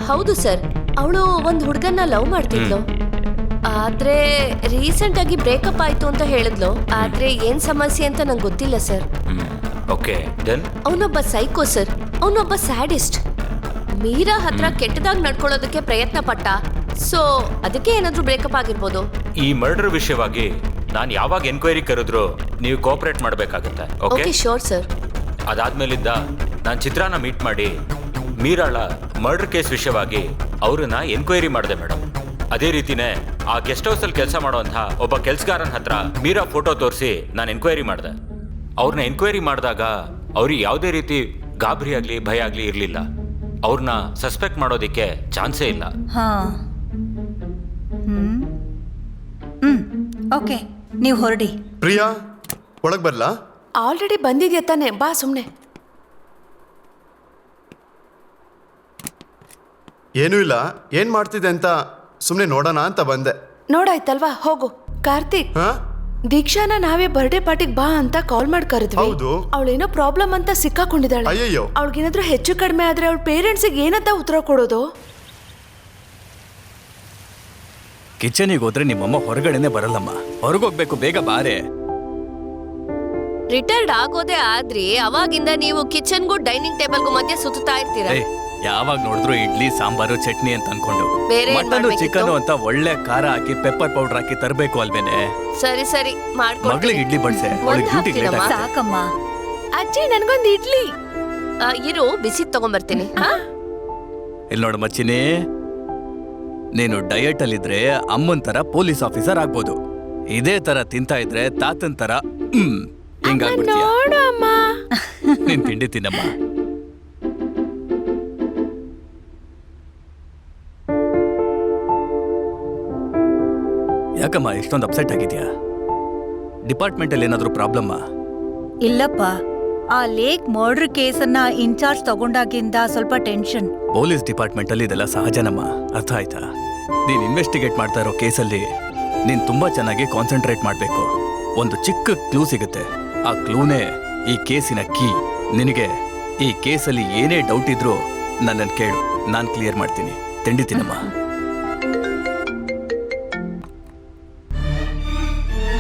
ಹೌದು ಸರ್, ಅವಳು ಒಂದು ಹುಡುಗನ್ನ ಲವ್ ಮಾಡ್ತಿದ್ಲು. ಆದ್ರೆ ರೀಸೆಂಟ್ ಆಗಿ ಬ್ರೇಕಪ್ ಆಯ್ತು ಅಂತ ಹೇಳಿದ್ಲು. ಆದ್ರೆ ಏನ್ ಸಮಸ್ಯೆ ಅಂತ ನಂಗೆ ಗೊತ್ತಿಲ್ಲ ಸರ್. ಓಕೆ, ದೆನ್ ಅವನೊಬ್ಬ ಸೈಕೋ ಸರ್, ಅವನೊಬ್ಬ ಸ್ಯಾಡಿಸ್ಟ್. ಮೀರಾ ಹತ್ರ ಕೆಟ್ಟದಾಗಿ ನಡ್ಕೊಳ್ಳೋದಕ್ಕೆ ಪ್ರಯತ್ನ ಪಟ್ಟ. ಸೊ ಅದಕ್ಕೆ ಏನಾದ್ರೂ ಬ್ರೇಕಪ್ ಆಗಿರ್ಬೋದು. ಈ ಮರ್ಡರ್ ವಿಷಯವಾಗಿ ನಾನು ಯಾವಾಗ ಎನ್ಕ್ವೈರಿ ಕರೆದ್ರು ನೀವು ಕೋಆಪರೇಟ್ ಮಾಡಬೇಕಾಗುತ್ತೆ. Okay, sure sir. ಅದಾದ್ಮೇಲಿಂದ ನಾನು ಚಿತ್ರಾನ ಮೀಟ್ ಮಾಡಿ ಮೀರಾಳ ಮರ್ಡರ್ ಕೇಸ್ ವಿಷಯವಾಗಿ ಅವ್ರನ್ನ ಎನ್ಕ್ವೈರಿ ಮಾಡಿದೆ ಮೇಡಮ್. ಅದೇ ರೀತಿನೇ ಆ ಗೆಸ್ಟ್ ಹೌಸಲ್ಲಿ ಕೆಲಸ ಮಾಡುವಂಥ ಒಬ್ಬ ಕೆಲಸಗಾರನ ಹತ್ರ ಮೀರಾ ಫೋಟೋ ತೋರಿಸಿ ನಾನು ಎನ್ಕ್ವೈರಿ ಮಾಡಿದೆ. ಅವ್ರನ್ನ ಎನ್ಕ್ವೈರಿ ಮಾಡಿದಾಗ ಅವ್ರಿಗೆ ಯಾವುದೇ ರೀತಿ ಗಾಬರಿ ಆಗಲಿ ಭಯ ಆಗಲಿ ಇರಲಿಲ್ಲ. ಅವ್ರನ್ನ ಸಸ್ಪೆಕ್ಟ್ ಮಾಡೋದಕ್ಕೆ ಚಾನ್ಸೇ ಇಲ್ಲ. ಓಕೆ, ನೀವು ಹೊರಡಿ. ಪ್ರಿಯಾ, ಒಳಗ್ ಬರ್ಲಾ? ಆಲ್ರೆಡಿ ಬಂದಿದ್ಯಾ ತಾನೆ, ಬಾ ಸುಮ್ನೆ. ಏನೂ ಇಲ್ಲ, ಏನ್ ಮಾಡ್ತಿದೆ ಅಂತ ಸುಮ್ನೆ ನೋಡೋಣ ಅಂತ ಬಂದೆ. ನೋಡಾಯ್ತಲ್ವಾ, ಹೋಗು. ಕಾರ್ತಿಕ್, ಹಾ? ದೀಕ್ಷಾನ ನಾವೇ ಬರ್ಡೇ ಪಾರ್ಟಿಗೆ ಬಾ ಅಂತ ಕಾಲ್ ಮಾಡಿ ಕರೆದ್ವಿ. ಹೌದು. ಅವಳೇನೋ ಪ್ರಾಬ್ಲಮ್ ಅಂತ ಸಿಕ್ಕಾಕೊಂಡಿದ್ದಾಳೆ. ಅಯ್ಯಯ್ಯೋ. ಅವಳಿಗೇನಾದ್ರೂ ಹೆಚ್ಚು ಕಡಿಮೆ ಆದ್ರೆ ಅವಳ ಪೇರೆಂಟ್ಸಿಗೆ ಏನಂತ ಉತ್ತರ ಕೊಡೋದು? ಕಿಚನಿಗೆ ಹೋದ್ರೆ ನಿಮ್ಮಮ್ಮ ಹೊರಗಡೆನೆ ಬರಲ್ಲಮ್ಮ. ಹೊರಗೋಗ್ಬೇಕು, ಬೇಗ ಬಾರೆ. ರಿಟೈರ್ಡ್ ಆಗೋದೇ ಆದ್ರಿ ಅವಾಗಿಂದ ನೀವು ಕಿಚನ್ಗೂ ಡೈನಿಂಗ್ ಟೇಬಲ್ಗೂ ಮಧ್ಯೆ ಸುತ್ತಾ ಇರ್ತೀರಾ. ಯಾವಾಗ ನೋಡಿದ್ರು ಇಡ್ಲಿ ಸಾಂಬಾರು ಚಟ್ನಿ ಅಂತ ಅನ್ಕೊಂಡು ಬೇರೆ ಮಟನ್ ಚಿಕನ್ ಅಂತ ಒಳ್ಳೆ ಖಾರ ಹಾಕಿ ಪೆಪ್ಪರ್ ಪೌಡರ್ ಹಾಕಿ ತರಬೇಕು ಅಲ್ವೇನೆ. ಸರಿ ಸರಿ ಮಾಡ್ಕೊಡ್ತೀನಿ. ಮಗಳಿಗೆ ಇಡ್ಲಿ ಬಡ್ಸೆ, ಅವಳಿಗೆ ಡ್ಯೂಟಿಗೆ ಲೇಟ್ ಆಗುತ್ತೆ. ಸಾಕಮ್ಮ. ಅಜ್ಜಿ, ನನ್ಗೊಂದು ಇಡ್ಲಿ. ಇರು, ಬಿಸಿ ತಗೊಂಡ್ಬರ್ತೀನಿ. ಇಲ್ಲಿ ನೋಡು ಮಚ್ಚಿನಿ, ನೀನು ಡಯಟ್ ಅಲ್ಲಿದ್ರೆ ಅಮ್ಮನ್ ತರ ಪೊಲೀಸ್ ಆಫೀಸರ್ ಆಗ್ಬೋದು. ಇದೇ ತರ ತಿಂತಾ ಇದ್ರೆ ತಾತನ್ ತರ ಹಿಂಗಾಗ್ಬಿಡ್ತೀಯ. ನೋಡು ಅಮ್ಮ, ನೀನ್ ತಿಂಡಿ ತಿನ್ನಮ್ಮ. ಯಾಕಮ್ಮ ಇಷ್ಟೊಂದು ಅಪ್ಸೆಟ್ ಆಗಿದ್ಯಾ? ಡಿಪಾರ್ಟ್ಮೆಂಟ್ ಅಲ್ಲಿ ಏನಾದ್ರೂ ಪ್ರಾಬ್ಲಮ್ಮಾ? ಇಲ್ಲಪ್ಪ, ಆ ಲೇಕ್ ಮರ್ಡರ್ ಕೇಸನ್ನ ಇನ್ಚಾರ್ಜ್ ತಗೊಂಡಾಗಿಂದ ಸ್ವಲ್ಪ ಟೆನ್ಷನ್. ಪೊಲೀಸ್ ಡಿಪಾರ್ಟ್ಮೆಂಟ್ ಅಲ್ಲಿ ಇದೆಲ್ಲ ಸಹಜನಮ್ಮ, ಅರ್ಥ ಆಯ್ತಾ? ನೀನ್ ಇನ್ವೆಸ್ಟಿಗೇಟ್ ಮಾಡ್ತಾ ಇರೋ ಕೇಸಲ್ಲಿ ನೀನ್ ತುಂಬಾ ಚೆನ್ನಾಗಿ ಕಾನ್ಸಂಟ್ರೇಟ್ ಮಾಡ್ಬೇಕು. ಒಂದು ಚಿಕ್ಕ ಕ್ಲೂ ಸಿಗುತ್ತೆ, ಆ ಕ್ಲೂನೇ ಈ ಕೇಸಿನ ಕೀ. ನಿನಗೆ ಈ ಕೇಸಲ್ಲಿ ಏನೇ ಡೌಟ್ ಇದ್ರೂ ನನ್ನನ್ನು ಕೇಳು, ನಾನು ಕ್ಲಿಯರ್ ಮಾಡ್ತೀನಿ. ತಿಂಡಿ ತಿನ್ನಮ್ಮ.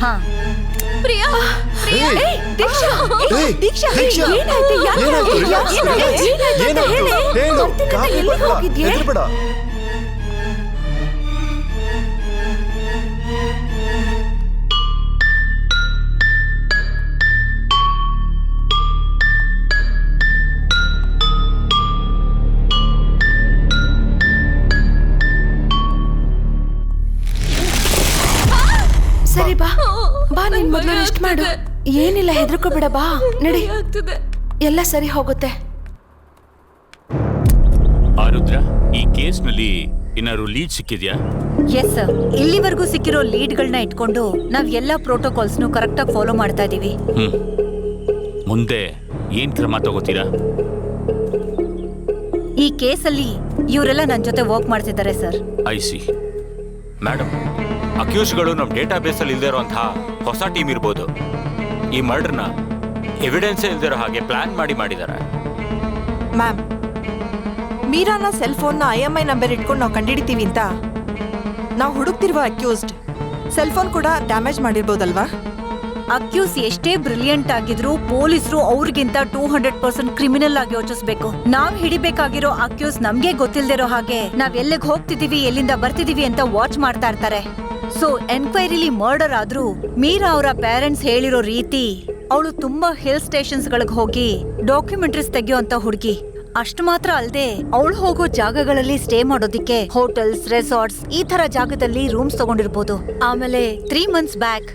ಹಾ, ಪ್ರಿಯಾ, ದೀಕ್ಷಾ, ದೀಕ್ಷಾ, ಏನಾಯ್ತು? ಯಾಕೆ ಎಲ್ಲಿ ಹೋಗಿದ್ಯೆ? ಹೆದರ್ಬೇಡ. ಸರಿ ಬಾ ಬಾ, ನೀನ್ ಮೊದಲು ರೆಸ್ಟ್ ಮಾಡು. ಏನಿಲ್ಲ, ಹೆದರ್ಕೋಬೇಡ, ಬಾ ನಡಿ, ಎಲ್ಲ ಸರಿ ಹೋಗುತ್ತೆ. ಆರುದ್ರ, ಈ ಕೇಸ್ನಲ್ಲಿ ಏನಾದ್ರು ಲೀಡ್ ಸಿಕ್ಕಿದ್ಯಾ? ಎಸ್ ಸರ್, ಇಲ್ಲಿವರೆಗೂ ಸಿಕ್ಕಿರೋ ಲೀಡ್ಗಳನ್ನ ಇಟ್ಕೊಂಡು ನಾವ್ ಎಲ್ಲಾ ಪ್ರೋಟೋಕಾಲ್ಸ್ನು ಕರೆಕ್ಟಾಗಿ ಫಾಲೋ ಮಾಡ್ತಾ ಇದೀವಿ. ಮುಂದೆ ಏನ್ ಕ್ರಮ ತಗೋತೀರಾ? ಈ ಕೇಸಲ್ಲಿ ಇವರೆಲ್ಲ ನನ್ನ ಜೊತೆ ವರ್ಕ್ ಮಾಡ್ತಿದ್ದಾರೆ ಸರ್. I see. ಮೇಡಮ್, ಅಕ್ಯೂಸ್ಗಳು ನಮ್ಮ ಡೇಟಾ ಬೇಸಲ್ಲಿ ಇಲ್ದೇ ಇರುವಂತಹ ಹೊಸ ಟೀಮ್ ಇರ್ಬೋದು. ಈ ಮರ್ಡರ್ನ ಎವಿಡೆನ್ಸೇ ಇಲ್ದಿರೋ ಹಾಗೆ ಪ್ಲಾನ್ ಮಾಡಿದ್ದಾರೆ. ಮ್ಯಾಮ್, ಮೀರಾನ ಸೆಲ್ ಫೋನ್ನ IMI ನಂಬರ್ ಇಟ್ಕೊಂಡು ನಾವು ಕಂಡಿಡಿತೀವಿ ಅಂತ ನಾವು ಹುಡುಕ್ತಿರುವ ಅಕ್ಯೂಸ್ಡ್ ಸೆಲ್ ಫೋನ್ ಕೂಡ ಡ್ಯಾಮೇಜ್ ಮಾಡಿರ್ಬೋದಲ್ವಾ? ಅಕ್ಯೂಸ್ ಎಷ್ಟೇ ಬ್ರಿಲಿಯಂಟ್ ಆಗಿದ್ರು ಪೊಲೀಸರು ಅವ್ರಿಗಿಂತ 200% ಕ್ರಿಮಿನಲ್ ಆಗಿ ಯೋಚಿಸ್ಬೇಕು. ನಾವ್ ಹಿಡಿಬೇಕಾಗಿರೋ ಅಕ್ಯೂಸ್ ನಮ್ಗೆ ಗೊತ್ತಿಲ್ದಿರೋ ಹಾಗೆ ನಾವ್ ಎಲ್ಲಿಗೆ ಹೋಗ್ತಿದೀವಿ, ಎಲ್ಲಿಂದ ಬರ್ತಿದೀವಿ ಅಂತ ವಾಚ್ ಮಾಡ್ತಾ ಇರ್ತಾರೆ. ಸೊ ಎನ್ಕ್ವೈರಿಲಿ ಮರ್ಡರ್ ಆದ್ರೂ ಮೀರಾ ಅವರ ಪೇರೆಂಟ್ಸ್ ಹೇಳಿರೋ ರೀತಿ ಅವಳು ತುಂಬಾ ಹಿಲ್ ಸ್ಟೇಷನ್ಸ್ ಗಳಿಗೆ ಹೋಗಿ ಡಾಕ್ಯುಮೆಂಟ್ರೀಸ್ ತೆಗೆಯುವಂತ ಹುಡುಗಿ. ಅಷ್ಟು ಮಾತ್ರ ಅಲ್ಲದೆ ಅವಳು ಹೋಗೋ ಜಾಗಗಳಲ್ಲಿ ಸ್ಟೇ ಮಾಡೋದಿಕ್ಕೆ ಹೋಟೆಲ್ಸ್, ರೆಸಾರ್ಟ್ಸ್ ಈ ತರ ಜಾಗದಲ್ಲಿ ರೂಮ್ಸ್ ತಗೊಂಡಿರ್ಬೋದು. ಆಮೇಲೆ 3 months ಬ್ಯಾಕ್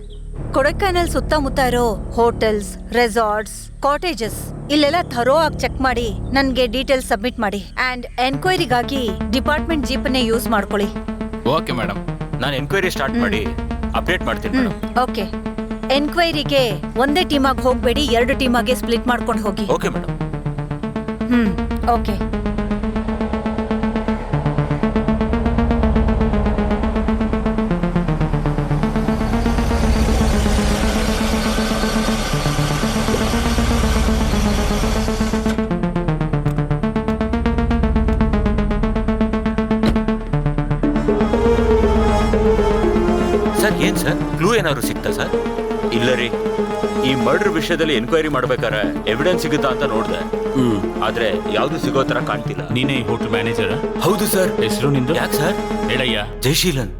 ಕೊಡೈಕೆನಾಲ್ ಸುತ್ತಮುತ್ತ ಇರೋ ಹೋಟೆಲ್ಸ್, ರೆಸಾರ್ಟ್ಸ್, ಕಾಟೇಜಸ್ ಇಲ್ಲೆಲ್ಲ ಥರೋ ಆಗಿ ಚೆಕ್ ಮಾಡಿ ನನ್ಗೆ ಡೀಟೇಲ್ಸ್ ಸಬ್ಮಿಟ್ ಮಾಡಿ. ಅಂಡ್ ಎನ್ಕ್ವೈರಿಗಾಗಿ ಡಿಪಾರ್ಟ್ಮೆಂಟ್ ಜೀಪನ್ನೇ ಯೂಸ್ ಮಾಡ್ಕೊಳ್ಳಿ. ಓಕೆ ಮೇಡಮ್, ನಾನು ಎನ್ಕ್ವೈರಿ ಸ್ಟಾರ್ಟ್ ಮಾಡಿ ಅಪ್ಡೇಟ್ ಮಾಡ್ತೀನಿ ಮೇಡಮ್. ಓಕೆ, ಎನ್ಕ್ವೈರಿಗೆ ಒಂದೇ ಟೀಮ್ ಆಗಿ ಹೋಗ್ಬೇಡಿ, 2 ಟೀಮ್ ಆಗಿ ಸ್ಪ್ಲಿಟ್ ಮಾಡ್ಕೊಂಡು ಹೋಗಿ. Okay madam. ಓಕೆ. ಸರ್, ಏನ್ ಸರ್ ಕ್ಲೂ ಏನಾದ್ರು ಸಿಗ್ತಾ ಸರ್? ಇಲ್ಲ ರೀ, ಈ ಮರ್ಡರ್ ವಿಷಯದಲ್ಲಿ ಎನ್ಕ್ವೈರಿ ಮಾಡ್ಬೇಕಾದ್ರೆ ಎವಿಡೆನ್ಸ್ ಸಿಗುತ್ತಾ ಅಂತ ನೋಡಿದೆ. ಆದ್ರೆ ಯಾವ್ದು ಸಿಗೋ ತರ ಕಾಣ್ತಿಲ್ಲ. ನೀನೇ ಹೋಟೆಲ್ ಮ್ಯಾನೇಜರ್? ಹೌದು ಸರ್. ಹೆಸರು ನಿಂದು? ಯಾಕೆ ಸರ್? ಹೇಳಯ್ಯ. ಜಯಶೀಲನ್.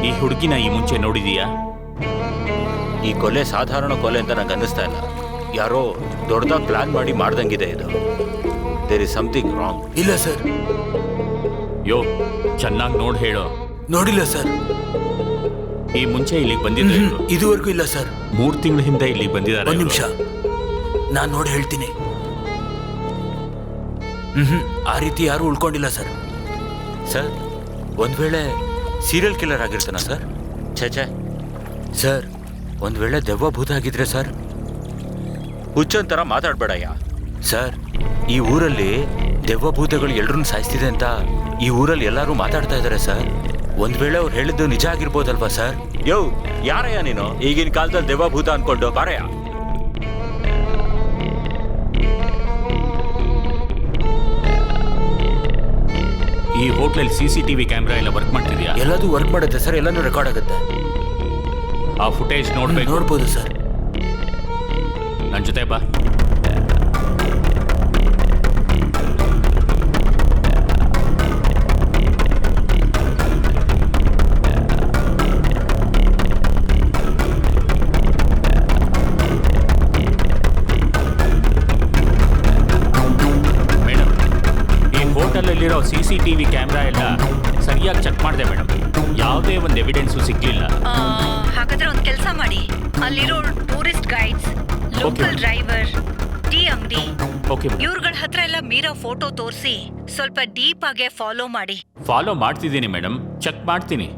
ಈ ಹುಡುಗಿನ ಈ ಮುಂಚೆ ನೋಡಿದೀಯಾ? ಈ ಕೊಲೆ ಸಾಧಾರಣ ಕೊಲೆ ಅಂತ ನಂಗೆ ಅನ್ನಿಸ್ತಾ ಇಲ್ಲ. ಯಾರೋ ದೊಡ್ಡದಾಗಿ ಪ್ಲಾನ್ ಮಾಡಿ ಮಾಡ್ದಂಗಿದೆ ಇದು. There is something wrong. ಇಲ್ಲ ಸರ್. ಯೋ, ಚೆನ್ನಾಗಿ ನೋಡಿ ಹೇಳೋ. ನೋಡಿಲ್ಲ ಸರ್. ಈ ಮುಂಚೆ ಇಲ್ಲಿಗೆ ಬಂದಿದ್ರೆ? ಇದುವರೆಗೂ ಇಲ್ಲ ಸರ್. 3 ತಿಂಗಳ ಹಿಂದೆ ಇಲ್ಲಿಗೆ ಬಂದಿದ್ದಾರೆ. ಒಂದು ನಿಮಿಷ, ನಾನು ನೋಡಿ ಹೇಳ್ತೀನಿ. ಆ ರೀತಿ ಯಾರು ಉಳ್ಕೊಂಡಿಲ್ಲ ಸರ್. ಸರ್, ಒಂದ್ ವೇಳೆ ಸೀರಿಯಲ್ ಕಿಲ್ಲರ್ ಆಗಿರ್ತಾನ ಸರ್? ಛೇ ಸರ್, ಒಂದ್ ವೇಳೆ ದೆವ್ವ ಭೂತ ಆಗಿದ್ರೆ ಸರ್? ಹುಚ್ಚೊಂಥರ ಮಾತಾಡ್ಬೇಡಯ್ಯ. ಸರ್, ಈ ಊರಲ್ಲಿ ದೆವ್ವ ಭೂತಗಳು ಎಲ್ರನ್ನೂ ಸಾಯಿಸ್ತಿದೆ ಅಂತ ಈ ಊರಲ್ಲಿ ಎಲ್ಲರೂ ಮಾತಾಡ್ತಾ ಇದ್ದಾರೆ ಸರ್. ಒಂದ್ ವೇಳೆ ಅವ್ರು ಹೇಳಿದ್ದು ನಿಜ ಆಗಿರ್ಬೋದಲ್ವಾ ಸರ್? ಯೋ, ಯಾರಯ್ಯ ನೀನು? ಈಗಿನ ಕಾಲದಲ್ಲಿ ದೆವ್ವ ಭೂತ ಅನ್ಕೊಂಡು ಬಾರಯ್ಯ. ಈ ಹೋಟ್ಲಲ್ಲಿ CCTV ಕ್ಯಾಮ್ರಾ ಎಲ್ಲ ವರ್ಕ್ ಮಾಡ್ತಿದ್ಯಾ? ಎಲ್ಲದೂ ವರ್ಕ್ ಮಾಡುತ್ತೆ ಸರ್, ಎಲ್ಲನೂ ರೆಕಾರ್ಡ್ ಆಗುತ್ತೆ. ಆ ಫುಟೇಜ್ ನೋಡ್ಬೇಕು. ನೋಡ್ಬೋದು ಸರ್. ನನ್ನ ಜೊತೆ ಬಾ. ಹೋಟೆಲಲ್ಲಿರೋ CCTV ಕ್ಯಾಮ್ರಾ ಎಲ್ಲ ಸರಿಯಾಗಿ ಚೆಕ್ ಮಾಡಿದೆ ಮೇಡಮ್. ಯಾವುದೇ ಒಂದು ಎವಿಡೆನ್ಸು ಸಿಗ್ಲಿಲ್ಲ. ಹಾಗಾದ್ರೆ ಒಂದು ಕೆಲಸ ಮಾಡಿ, ಅಲ್ಲಿರೋ tourist guides, local driver, tea ಅಂಗಡಿ ಇವ್ರಗಳ ಹತ್ರ ಎಲ್ಲ ಮೀರಾ ಫೋಟೋ ತೋರಿಸಿ ಸ್ವಲ್ಪ ಡೀಪ್ ಆಗಿ ಫಾಲೋ ಮಾಡಿ. ಫಾಲೋ ಮಾಡ್ತಿದ್ದೀನಿ ಮೇಡಮ್, ಚೆಕ್ ಮಾಡ್ತೀನಿ.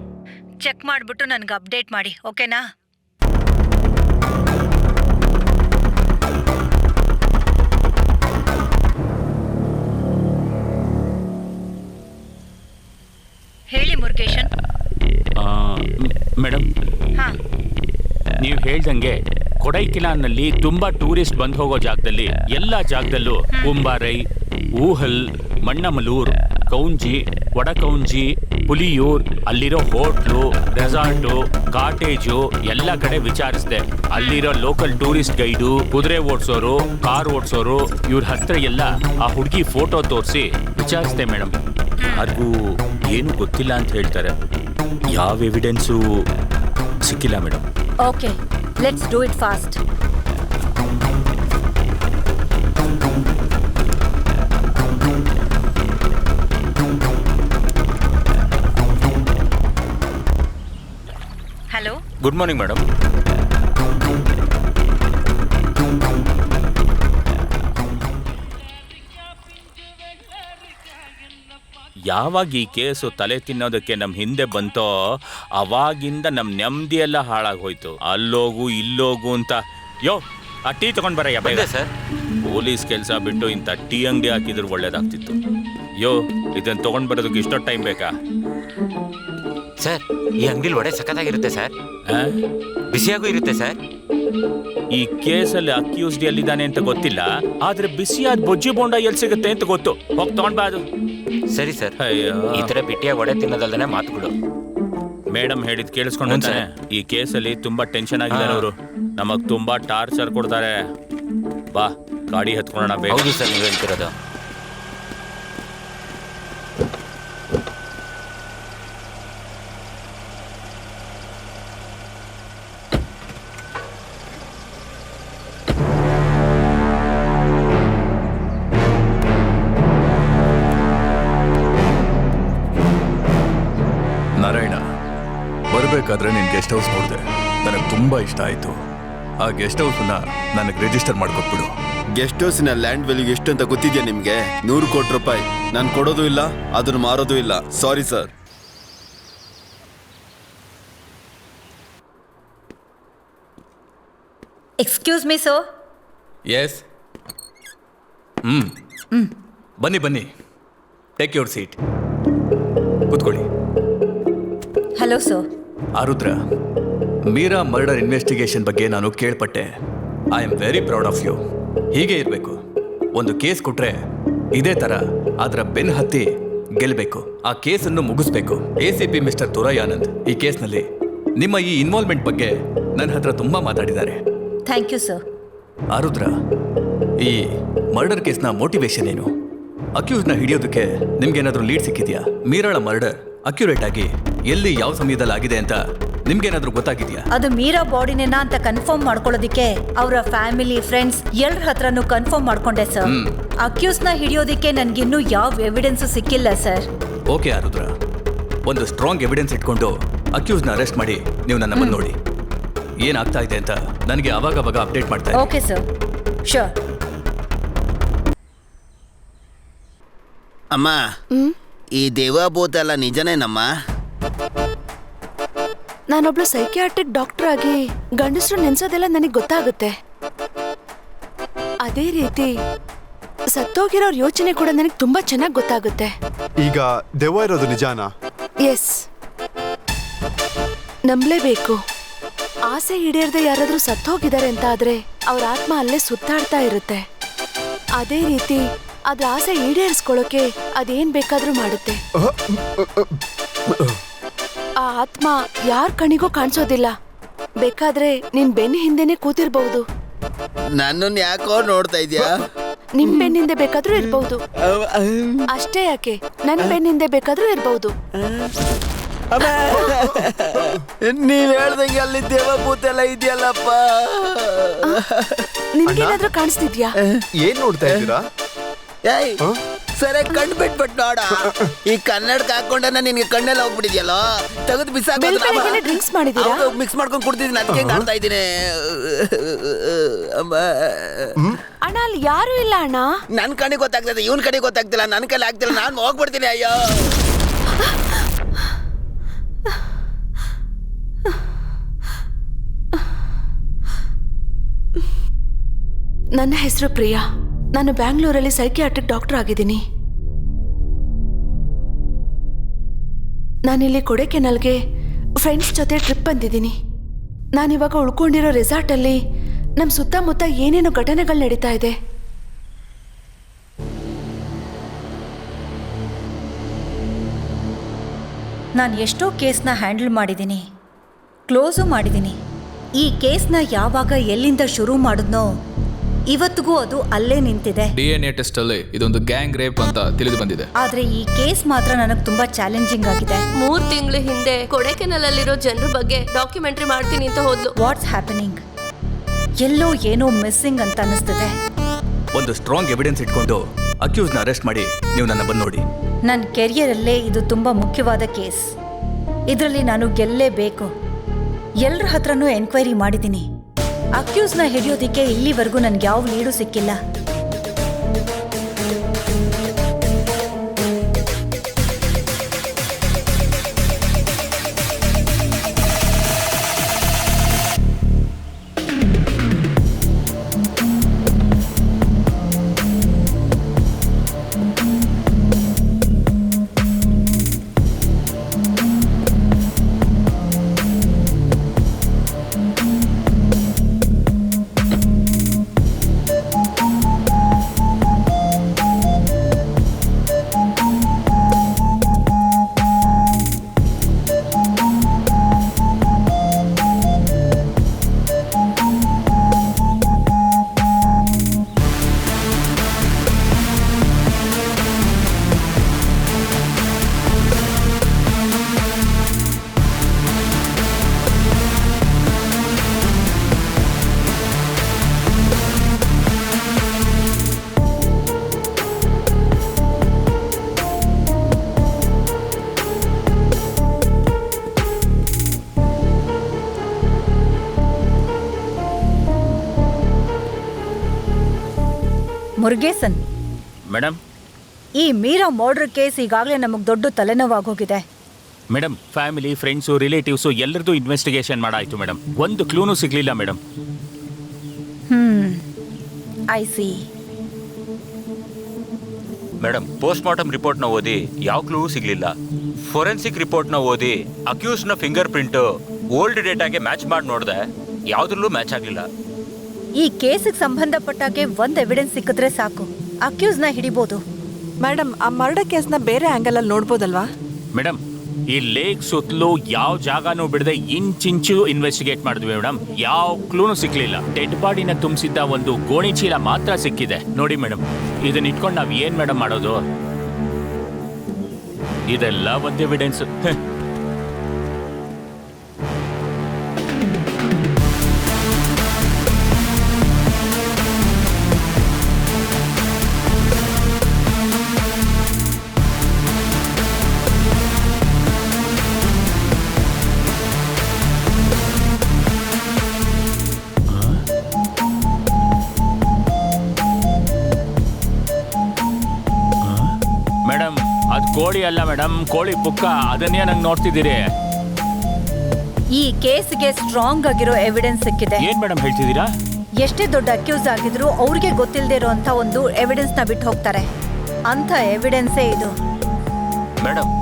ಚೆಕ್ ಮಾಡ್ಬಿಟ್ಟು ನನ್ಗೆ ಅಪ್ಡೇಟ್ ಮಾಡಿ, ಓಕೆನಾ? ಹೇಳಿ ಮುರುಗೇಶನ್. ಮೇಡಮ್, ನೀವು ಹೇಳ್ದಂಗೆ ಕೊಡೈಕೆನಾಲ್ನಲ್ಲಿ ತುಂಬಾ ಟೂರಿಸ್ಟ್ ಬಂದು ಹೋಗೋ ಜಾಗದಲ್ಲಿ ಎಲ್ಲ ಜಾಗದಲ್ಲೂ ಕುಂಬಾರೈ, ಊಹಲ್, ಮಣ್ಣಮಲೂರ್, ಕೌಂಜಿ, ವಡಕೌಂಜಿ, ಪುಲಿಯೂರ್, ಅಲ್ಲಿರೋ ಹೋಟ್ಲು, ರೆಸಾರ್ಟು, ಕಾಟೇಜು ಎಲ್ಲ ಕಡೆ ವಿಚಾರಿಸಿದೆ. ಅಲ್ಲಿರೋ ಲೋಕಲ್ ಟೂರಿಸ್ಟ್ ಗೈಡು, ಕುದುರೆ ಓಡಿಸೋರು, ಕಾರ್ ಓಡಿಸೋರು ಇವ್ರ ಹತ್ರ ಎಲ್ಲ ಆ ಹುಡುಗಿ ಫೋಟೋ ತೋರಿಸಿ ವಿಚಾರಿಸಿದೆ ಮೇಡಮ್. ಯಾರಿಗೂ ಏನು ಗೊತ್ತಿಲ್ಲ ಅಂತ ಹೇಳ್ತಾರೆ. ಯಾವ ಎವಿಡೆನ್ಸು ಸಿಕ್ಕಿಲ್ಲ madam. Okay, let's do it fast. Hello, good morning madam. ಯಾವಾಗ ಈ ಕೇಸು ತಲೆ ತಿನ್ನೋದಕ್ಕೆ ನಮ್ಮ ಹಿಂದೆ ಬಂತೋ ಅವಾಗಿಂದ ನಮ್ಮ ನೆಮ್ಮದಿ ಎಲ್ಲ ಹಾಳಾಗೋಯ್ತು. ಅಲ್ಲೋಗು ಇಲ್ಲೋಗು ಅಂತ ಯೋ ಆ ಟೀ ತಗೊಂಡ್ ಬರಯ್ಯ ಬೇಗ. ಬಂದೆ ಸರ್. ಪೊಲೀಸ್ ಕೆಲಸ ಬಿಟ್ಟು ಇಂಥ ಟೀ ಅಂಗಡಿ ಹಾಕಿದ್ರೆ ಒಳ್ಳೇದಾಗ್ತಿತ್ತು. ಯೋ ಇದನ್ನ ತಗೊಂಡ್ ಬರೋದಕ್ಕೆ ಇಷ್ಟೊತ್ತು ಟೈಮ್ ಬೇಕಾ? ಸರ್ ಈ ಅಂಗಡಿಲಿ ವಡೆ ಸಖತ್ತಾಗಿರುತ್ತೆ ಸರ್, ಆ? ಬಿಸಿಯಾಗೂ ಇರುತ್ತೆ ಸರ್. ಈ ಕೇಸಲ್ಲಿ ಅಕ್ಯೂಸ್ಡ್ ಎಲ್ಲಿದ್ದಾನೆ ಅಂತ ಗೊತ್ತಿಲ್ಲ, ಆದ್ರೆ ಬಿಸಿಯಾದ ಬೊಜ್ಜಿ ಬೋಂಡ ಎಲ್ಲಿ ಸಿಗುತ್ತೆ ಅಂತ ಗೊತ್ತು. ಹೋಗಿ ತಗೊಂಡ್ ಬಾ ಅದು. ಸರಿ ಸರ್. ಅಯ್ಯೋ. ಈ ತರ ಬಿಟ್ಟಿಯಾಗಿ ವಡೆ ತಿನ್ನೋದಲ್ದೇ ಮಾತುಗಳು. ಮೇಡಮ್ ಹೇಳಿದ್ ಕೇಳಿಸ್ಕೊಂಡು ಈ ಕೇಸಲ್ಲಿ ತುಂಬಾ ಟೆನ್ಷನ್ ಆಗಿದ್ದಾರೆ ಅವರು. ನಮಗ್ ತುಂಬಾ ಟಾರ್ಚರ್ ಕೊಡ್ತಾರೆ. ಬಾ ಗಾಡಿ ಹತ್ಕೊಳ್ಳೋಣ ಬೇಗ. ಹೌದು ಸರ್, ನೀವು ಹೇಳ್ತಿರೋದು. ನಾರಾಯಣ, ಬರಬೇಕಾದ್ರೆ ನಿನ್ ಗೆಸ್ಟ್ ಹೌಸ್ ನೋಡಿದೆ, ನನಗೆ ತುಂಬಾ ಇಷ್ಟ ಆಯ್ತು. ಆ ಗೆಸ್ಟ್ ಹೌಸ್ನ ನನಗೆ ರಿಜಿಸ್ಟರ್ ಮಾಡ್ಕೊಟ್ಬಿಡು. ಗೆಸ್ಟ್ ಹೌಸಿನ ಲ್ಯಾಂಡ್ ವ್ಯಾಲ್ಯೂ ಎಷ್ಟು ಅಂತ ಗೊತ್ತಿದ್ಯಾ ನಿಮ್ಗೆ? 100 ಕೋಟಿ ರೂಪಾಯಿ. ನಾನು ಕೊಡೋದು ಇಲ್ಲ, ಅದನ್ನು ಮಾರೋದು ಇಲ್ಲ. Sorry sir. Excuse me sir. Yes. ಬನ್ನಿ ಬನ್ನಿ, ಟೇಕ್ ಯುವರ್ ಸೀಟ್, ಕೂತ್ಕೊಳ್ಳಿ. Hello sir. Arudra, Meera murder investigation ಬಗ್ಗೆ ನಾನು ಕೇಳ್ಪಟ್ಟೆ. I am very proud of you. ಹೀಗೆ ಇರಬೇಕು. ಒಂದು ಕೇಸ್ ಕೊಟ್ರೆ ಇದೇ ಥರ ಅದರ ಬೆನ್ ಹತ್ತಿ ಗೆಲ್ಲಬೇಕು, ಆ ಕೇಸನ್ನು ಮುಗಿಸ್ಬೇಕು. ACP ಮಿಸ್ಟರ್ ತುರೈಯಾನಂದ್ ಈ ಕೇಸ್ನಲ್ಲಿ ನಿಮ್ಮ ಈ ಇನ್ವಾಲ್ವ್ಮೆಂಟ್ ಬಗ್ಗೆ ನನ್ನ ಹತ್ರ ತುಂಬ ಮಾತಾಡಿದ್ದಾರೆ. Thank you sir. ಆರುದ್ರ, ಈ ಮರ್ಡರ್ ಕೇಸ್ನ ಮೋಟಿವೇಶನ್ ಏನು? ಅಕ್ಯೂಸ್ನ ಹಿಡಿಯೋದಕ್ಕೆ ನಿಮ್ಗೇನಾದರೂ ಲೀಡ್ ಸಿಕ್ಕಿದ್ಯಾ? ಮೀರಾಳ ಮರ್ಡರ್ ಅಕ್ಯುರೇಟ್ ಆಗಿ ಎಲ್ಲಿ ಯಾವ ಸಮಯದಲ್ಲಿ ಆಗಿದೆ ಅಂತ ನಿಮ್ಗೇನಾದ್ರೂ ಗೊತ್ತಾಗಿದ್ಯಾ? ಅದು ಮೀರಾ ಬಾಡಿನೇನ ಅಂತ ಕನ್ಫರ್ಮ್ ಮಾಡ್ಕೊಳ್ಳೋದಿಕ್ಕೆ ಅವರ ಫ್ಯಾಮಿಲಿ, ಫ್ರೆಂಡ್ಸ್ ಎಲ್ಲರ ಹತ್ರನೂ ಕನ್ಫರ್ಮ್ ಮಾಡ್ಕೊಂಡೆ ಸರ್. ಅಕ್ಯೂಸ್ನ ಹಿಡಿಯೋದಿಕ್ಕೆ ನನ್ಗಿನ್ನೂ ಯಾವ ಎವಿಡೆನ್ಸ್ ಸಿಕ್ಕಿಲ್ಲ ಸರ್. ಓಕೆ ಆರುದ್ರ, ಒಂದು ಸ್ಟ್ರಾಂಗ್ ಎವಿಡೆನ್ಸ್ ಇಟ್ಕೊಂಡು ಅಕ್ಯೂಸ್ನ ಅರೆಸ್ಟ್ ಮಾಡಿ ನೀವು ನನ್ನ ಬಂದು ನೋಡಿ. ಏನಾಗ್ತಾ ಇದೆ ಅಂತ ನನಗೆ ಅವಾಗ ಅಪ್ಡೇಟ್ ಮಾಡ್ತಾ ಇರಿ. Okay sir, sure. ಅಮ್ಮ, ಈ ದೇವಭೂತ ಎಲ್ಲ ನಿಜನೇನಮ್ಮ? ನಾನೊಬ್ಳು ಸೈಕಿಯಾಟ್ರಿಕ್ ಡಾಕ್ಟರ್ ಆಗಿ ಗಂಡಸರು ನೆನ್ಸೋದೆಲ್ಲ ನನಗೆ ಗೊತ್ತಾಗುತ್ತೆ. ಅದೇ ರೀತಿ ಸತ್ತೋಗಿರೋರ್ ಯೋಚನೆ ಕೂಡ ನನಗೆ ತುಂಬಾ ಚೆನ್ನಾಗಿ ಗೊತ್ತಾಗುತ್ತೆ. ಈಗ ದೆವ್ವ ಇರೋದು ನಿಜಾನಾ? ಎಸ್, ನಂಬಲೇಬೇಕು. ಆಸೆ ಈಡೇರದೆ ಯಾರಾದ್ರೂ ಸತ್ತೋಗಿದ್ದಾರೆ ಅಂತ ಆದ್ರೆ ಅವ್ರ ಆತ್ಮ ಅಲ್ಲೇ ಸುತ್ತಾಡ್ತಾ ಇರುತ್ತೆ. ಅದೇ ರೀತಿ ಅದ್ರ ಆಸೆ ಈಡೇರಿಸ್ಕೊಳ್ಳೋಕೆ ಅದೇನ್ ಬೇಕಾದ್ರೂ ಮಾಡುತ್ತೆ. ಆ ಆತ್ಮ ಯಾರ ಕಣಿಗೂ ಕಾಣಿಸೋದಿಲ್ಲ. ಬೇಕಾದ್ರೆ ನಿನ್ ಬೆನ್ನ ಹಿಂದೆನೆ ಕೂತಿರ್ಬಹುದು. ನನ್ನನ್ನು ಯಾಕೋ ನೋಡ್ತಾ ಇದ್ಯಾ? ನಿಮ್ ಬೆನ್ನಿಂದೆ ಬೇಕಾದ್ರೂ ಇರ್ಬಹುದು. ಅಷ್ಟೇ ಯಾಕೆ, ನನ್ ಬೆನ್ನಿಂದೆ ಬೇಕಾದ್ರೂ ಇರ್ಬಹುದು. ನೀವ್ ಹೇಳ್ದಂಗೆ ಅಲ್ಲಿ ದೇವಭೂತ ಎಲ್ಲ ಇದೆಯಲ್ಲಪ್ಪ. ನಿನ್ಗೇನಾದ್ರೂ ಕಾಣಿಸ್ತಿದ್ಯಾ? ಏನ್ ನೋಡ್ತಾ ಇದ್ದೀರಾ? ಏಯ್, ಸರಿ ಕಣ್ ಬಿಟ್ಬಿಟ್ಟು ನೋಡ. ಈ ಕನ್ನಡಕ ಹಾಕೊಂಡ ನಿನ್ಗೆ ಕಣ್ಣೆಲ್ಲ ಹೋಗ್ಬಿಟ್ಟಿದ್ಯಲ್ಲ, ತೆಗೆದು ಬೆಳಗ್ಗೆ ಡ್ರಿಂಕ್ಸ್ ಮಾಡಿದೀರಾ? ಮಿಕ್ಸ್ ಮಾಡ್ಕೊಂಡು ಕುಡ್ತಿದ್ದೀನಿ, ಅದಕ್ಕೆ ಮಾಡ್ತಾ ಇದ್ದೀನಿ. ಅಣ್ಣ, ಅಲ್ಲಿ ಯಾರು ಇಲ್ಲ ಅಣ್ಣ. ನನ್ ಕಣಿಗೆ ಗೊತ್ತಾಗ್ತದೆ, ಇವನ್ ಕಣಿಗೆ ಗೊತ್ತಾಗ್ತಿಲ್ಲ, ನನ್ ಕೈಲಿ ಆಗ್ತಿಲ್ಲ, ನಾನು ಹೋಗ್ಬಿಡ್ತೀನಿ. ಅಯ್ಯೋ, ನನ್ನ ಹೆಸರು ಪ್ರಿಯಾ. ನಾನು ಬ್ಯಾಂಗ್ಳೂರಲ್ಲಿ ಸೈಕಿಯಾಟ್ರಿಕ್ ಡಾಕ್ಟರ್ ಆಗಿದ್ದೀನಿ. ನಾನಿಲ್ಲಿ ಕೊಡೆಕೆನಲ್ಗೆ ಫ್ರೆಂಡ್ಸ್ ಜೊತೆ ಟ್ರಿಪ್ ಬಂದಿದ್ದೀನಿ. ನಾನಿವಾಗ ಉಳ್ಕೊಂಡಿರೋ ರೆಸಾರ್ಟಲ್ಲಿ ನಮ್ಮ ಸುತ್ತಮುತ್ತ ಏನೇನೋ ಘಟನೆಗಳು ನಡೀತಾ ಇದೆ. ನಾನು ಎಷ್ಟೋ ಕೇಸ್ನ ಹ್ಯಾಂಡಲ್ ಮಾಡಿದ್ದೀನಿ, ಕ್ಲೋಸು ಮಾಡಿದ್ದೀನಿ. ಈ ಕೇಸ್ನ ಯಾವಾಗ ಎಲ್ಲಿಂದ ಶುರು ಮಾಡಿದ್ನೋ ಇವತ್ತಿಗೂ ಅದು ಅಲ್ಲೇ ನಿಂತಿದೆ. DNA ಟೆಸ್ಟ್ ಅಲ್ಲಿ ಇದೊಂದು ಗ್ಯಾಂಗ್ ರೇಪ್ ಅಂತ ತಿಳಿದು ಬಂದಿದೆ. ಆದ್ರೆ ಈ ಕೇಸ್ ಮಾತ್ರ ನನಗೆ ತುಂಬಾ ಚಾಲೆಂಜಿಂಗ್ ಆಗಿದೆ. 3 ತಿಂಗಳ ಹಿಂದೆ ಕೊಡೆಕೆನಲಲ್ಲಿರೋ ಜನರ ಬಗ್ಗೆ ಡಾಕ್ಯುಮೆಂಟ್ರಿ ಮಾಡ್ತೀನಿ ಅಂತ ಹೋದ್ಲು. What's happening? ಎಲ್ಲೋ ಏನೋ ಮಿಸ್ಸಿಂಗ್ ಅಂತ ಅನಿಸ್ತಿದೆ. ಒಂದು ಸ್ಟ್ರಾಂಗ್ ಎವಿಡೆನ್ಸ್ ಇಟ್ಕೊಂಡು ಅಕ್ಯೂಸ್ನ ಅರೆಸ್ಟ್ ಮಾಡಿ ನೀವು ನನ್ನ ಬಂದು ನೋಡಿ. ನನ್ನ ಕೆರಿಯರಲ್ಲೇ ಇದು ತುಂಬಾ ಮುಖ್ಯವಾದ ಕೇಸ್. ಇದರಲ್ಲಿ ನಾನು ಗೆಲ್ಲೇಬೇಕು. ಎಲ್ಲರ ಹತ್ರನೂ ಎನ್ಕ್ವೈರಿ ಮಾಡಿದ್ದೀನಿ. ಅಕ್ಯೂಸ್ನ ಹಿಡಿಯೋದಿಕ್ಕೆ ಇಲ್ಲಿವರೆಗೂ ನನ್ಗೆ ಯಾವ ಲೀಡು ಸಿಕ್ಕಿಲ್ಲ. ಮುರುಗೇಸನ್, ಮೇಡಮ್ ಈ ಮೀರಾ ಮರ್ಡರ್ ಕೇಸ್ ಈಗಾಗಲೇ ನಮಗೆ ದೊಡ್ಡ ತಲೆನೋವಾಗೋಗಿದೆ. ಮೇಡಮ್, ಫ್ಯಾಮಿಲಿ, ಫ್ರೆಂಡ್ಸು, ರಿಲೇಟಿವ್ಸು ಎಲ್ಲರದ್ದು ಇನ್ವೆಸ್ಟಿಗೇಷನ್ ಮಾಡಾಯ್ತು ಮೇಡಮ್. ಒಂದು ಕ್ಲೂನು ಸಿಗ್ಲಿಲ್ಲ madam. I see. Madam, post mortem ರಿಪೋರ್ಟ್ನ ಓದಿ ಯಾವ ಕ್ಲೂ ಸಿಗ್ಲಿಲ್ಲ. ಫೋರೆನ್ಸಿಕ್ ರಿಪೋರ್ಟ್ನ ಓದಿ ಅಕ್ಯೂಸ್ನ ಫಿಂಗರ್ ಪ್ರಿಂಟ್ ಓಲ್ಡ್ ಡೇಟಾಗೆ ಮ್ಯಾಚ್ ಮಾಡಿ ನೋಡಿದೆ, ಯಾವುದ್ರಲ್ಲೂ ಮ್ಯಾಚ್ ಆಗಲಿಲ್ಲ. ಈ ಕೇಸಿಗೆ ಸಂಬಂಧಪಟ್ಟಾಗೆ ಒಂದು ಎವಿಡೆನ್ಸ್ ಸಿಕ್ಕಿದ್ರೆ ಸಾಕು, ಅಕ್ಯೂಸ್ನ ಹಿಡಿಬೋದು. ಮೇಡಮ್, ಆ ಮರ್ಡರ್ ಕೇಸ್ನ ಬೇರೆ ಆ್ಯಂಗಲಲ್ಲಿ ನೋಡ್ಬೋದಲ್ವಾ? ಮೇಡಮ್, ಈ ಲೇಕ್ ಸುತ್ತಲೂ ಯಾವ ಜಾಗನೂ ಬಿಡದೆ ಇಂಚಿಂಚು ಇನ್ವೆಸ್ಟಿಗೇಟ್ ಮಾಡಿದ್ವಿ ಮೇಡಮ್. ಯಾವ ಕ್ಲೂನು ಸಿಕ್ಲಿಲ್ಲ. ಡೆಡ್ ಬಾಡಿನ ತುಂಬಿಸಿದ್ದ ಒಂದು ಗೋಣಿ ಚೀಲ ಮಾತ್ರ ಸಿಕ್ಕಿದೆ. ನೋಡಿ ಮೇಡಮ್, ಇದನ್ನ ಇಟ್ಕೊಂಡು ನಾವು ಏನ್ ಮೇಡಮ್ ಮಾಡೋದು? ಇದೆಲ್ಲ ಒಂದು ಎವಿಡೆನ್ಸ್. ಮೇಡಮ್, ಅದು ಕೋಳಿ ಅಲ್ಲ ಮೇಡಮ್, ಕೋಳಿ ಪುಕ್ಕ. ಅದನ್ನೇ ನಂಗೆ ನೋಡ್ತಿದ್ದೀರಿ. ಈ ಕೇಸ್ಗೆ ಸ್ಟ್ರಾಂಗ್ ಆಗಿರೋ ಎವಿಡೆನ್ಸ್ ಸಿಕ್ಕಿದೆ. ಏನ್ ಮೇಡಮ್ ಹೇಳ್ತಿದ್ದೀರಾ? ಎಷ್ಟೇ ದೊಡ್ಡ ಅಕ್ಯೂಸ್ ಆಗಿದ್ರು ಅವ್ರಿಗೆ ಗೊತ್ತಿಲ್ಲದೆ ಇರೋಂಥ ಒಂದು ಎವಿಡೆನ್ಸ್ ನ ಬಿಟ್ಟು ಹೋಗ್ತಾರೆ. ಅಂಥ ಎವಿಡೆನ್ಸೇ ಇದು. ಮೇಡಮ್,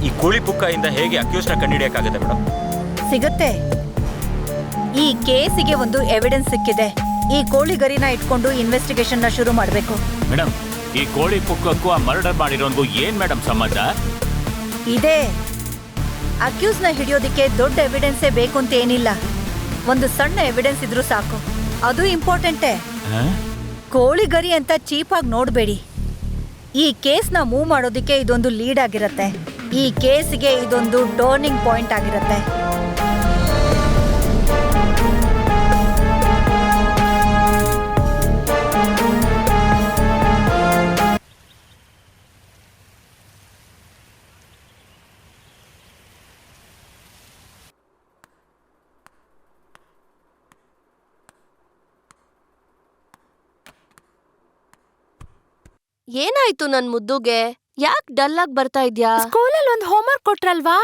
ಈ ಕೋಳಿ ಪುಕ್ಕದಿಂದ ಹೇಗೆ ಅಕ್ಯೂಸ್ನ ಕಂಡುಹಿಡಿಯಕ್ಕಾಗುತ್ತೆ ಮೇಡಮ್? ಸಿಗುತ್ತೆ. ಈ ಕೇಸಿಗೆ ಒಂದು ಎವಿಡೆನ್ಸ್ ಸಿಕ್ಕಿದೆ. ಈ ಕೋಳಿ ಗರಿನ ಇಟ್ಕೊಂಡು ಇನ್ವೆಸ್ಟಿಗೇಷನ್ ನ ಶುರು ಮಾಡಬೇಕು. ಮೇಡಮ್, ಈ ಕೋಳಿ ಪುಕ್ಕಕ್ಕೂ ಆ ಮರ್ಡರ್ ಮಾಡಿರೋನ್ಗೂ ಏನ್ ಮೇಡಮ್ ಸಂಬಂಧ? ಇದೆ. ಅಕ್ಯೂಸ್ ನ ಹಿಡಿಯೋದಿಕ್ಕೆ ದೊಡ್ಡ ಎವಿಡೆನ್ಸೇ ಬೇಕು ಅಂತ ಏನಿಲ್ಲ. ಒಂದು ಸಣ್ಣ ಎವಿಡೆನ್ಸ್ ಇದ್ರೂ ಸಾಕು. ಅದು ಇಂಪಾರ್ಟೆಂಟೇ. ಕೋಳಿ ಗರಿ ಅಂತ ಚೀಪಾಗಿ ನೋಡಬೇಡಿ. ಈ ಕೇಸ್ನ ಮೂವ್ ಮಾಡೋದಿಕ್ಕೆ ಇದೊಂದು ಲೀಡ್ ಆಗಿರುತ್ತೆ. ಈ ಕೇಸ್ಗೆ ಇದೊಂದು ಟರ್ನಿಂಗ್ ಪಾಯಿಂಟ್ ಆಗಿರುತ್ತೆ. ಏನಾಯ್ತು ನನ್ ಮುದ್ದುಗೆ? ಯಾಕ್ ಡಲ್ ಆಗಿ ಬರ್ತಾ ಇದ್ಯಾ? ಸ್ಕೂಲಲ್ಲಿ ಒಂದು ಹೋಮ್ವರ್ಕ್ ಕೊಟ್ರಲ್ವಾ,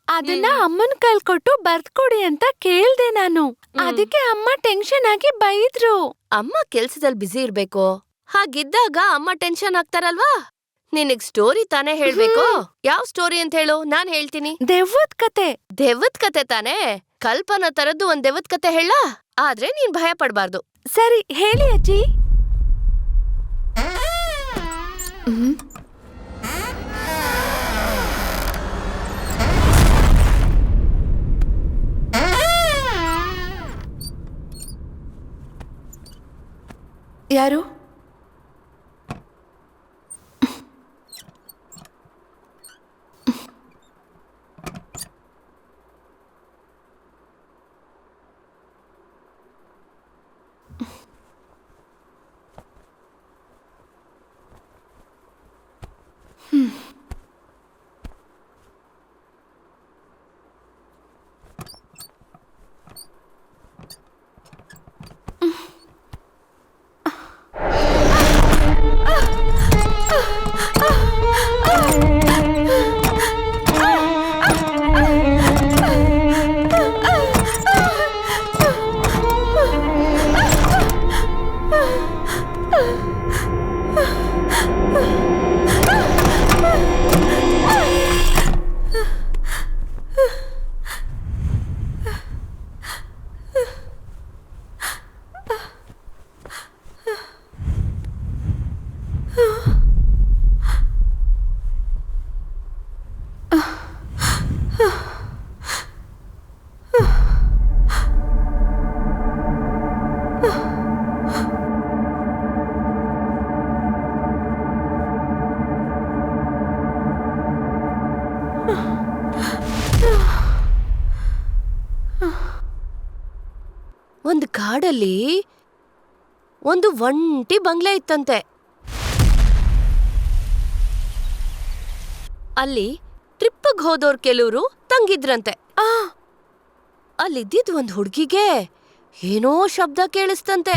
ಅದನ್ನ ಅಮ್ಮನ ಕೈಲ್ ಕೊಟ್ಟು ಬರ್ದ್ಕೊಡಿ ಅಂತ ಕೇಳ್ದೆ ನಾನು. ಅದಕ್ಕೆ ಅಮ್ಮ ಟೆನ್ಷನ್ ಆಗಿ ಬೈದ್ರು. ಅಮ್ಮ ಕೆಲ್ಸದಲ್ಲಿ ಬ್ಯುಸಿ ಇರ್ಬೇಕು. ಹಾಗಿದ್ದಾಗ ಅಮ್ಮ ಟೆನ್ಷನ್ ಆಗ್ತಾರಲ್ವಾ? ನಿನಗ್ ಸ್ಟೋರಿ ತಾನೇ ಹೇಳ್ಬೇಕು. ಯಾವ ಸ್ಟೋರಿ ಅಂತ ಹೇಳು, ನಾನ್ ಹೇಳ್ತೀನಿ. ದೆವ್ವದ್ ಕತೆ. ದೆವ್ವದ್ ಕತೆ ತಾನೇ? ಕಲ್ಪನಾ ತರದ್ದು ಒಂದ್ ದೆವ್ವದ್ ಕತೆ ಹೇಳ. ಆದ್ರೆ ನೀನ್ ಭಯ ಪಡ್ಬಾರ್ದು. ಸರಿ ಹೇಳಿ ಅಜ್ಜಿ. ಯಾರು? ಒಂದ್ ಕಾಡಲ್ಲಿ ಒಂದು ಒಂಟಿ ಬಂಗ್ಲೆ ಇತ್ತಂತೆ. ಅಲ್ಲಿ ಟ್ರಿಪ್ಪಿಗೆ ಹೋದೋರ್ ಕೆಲವರು ತಂಗಿದ್ರಂತೆ. ಅಲ್ಲಿದ್ದಿದ್ ಒಂದ್ ಹುಡ್ಗಿಗೆ ಏನೋ ಶಬ್ದ ಕೇಳಿಸ್ತಂತೆ.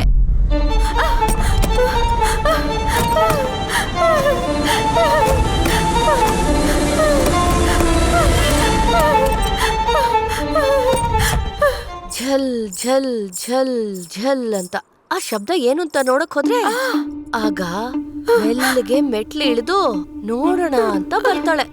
ಝಲ್ ಝಲ್ ಝಲ್ ಝಲ್ ಅಂತ ಆ ಶಬ್ದ ಏನು ಅಂತ ನೋಡಕ್ ಹೋದ್ರೆ ಆಗ ಮೆಲ್ಲಿಗೆ ಮೆಟ್ಲು ಇಳಿದು ನೋಡೋಣ ಅಂತ ಬರ್ತಾಳೆ.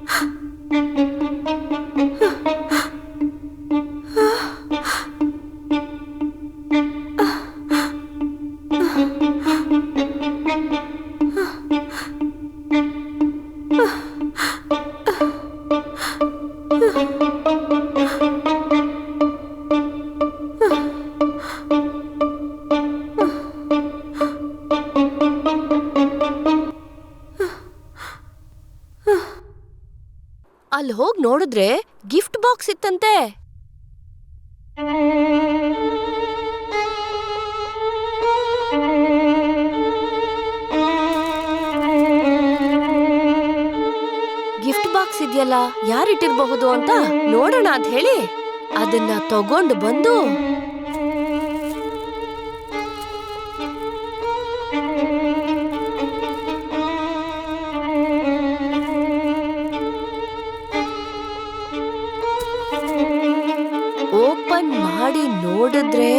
ಅಲ್ಲಿ ಹೋಗಿ ನೋಡಿದ್ರೆ ಗಿಫ್ಟ್ ಬಾಕ್ಸ್ ಇತ್ತಂತೆ. ಗಿಫ್ಟ್ ಬಾಕ್ಸ್ ಇದೆಯಲ್ಲ, ಯಾರಿಟ್ಟಿರಬಹುದು ಅಂತ ನೋಡೋಣ ಅಂತ ಹೇಳಿ ಅದನ್ನ ತಗೊಂಡು ಬಂದು ಓಪನ್ ಮಾಡಿ ನೋಡಿದ್ರೆ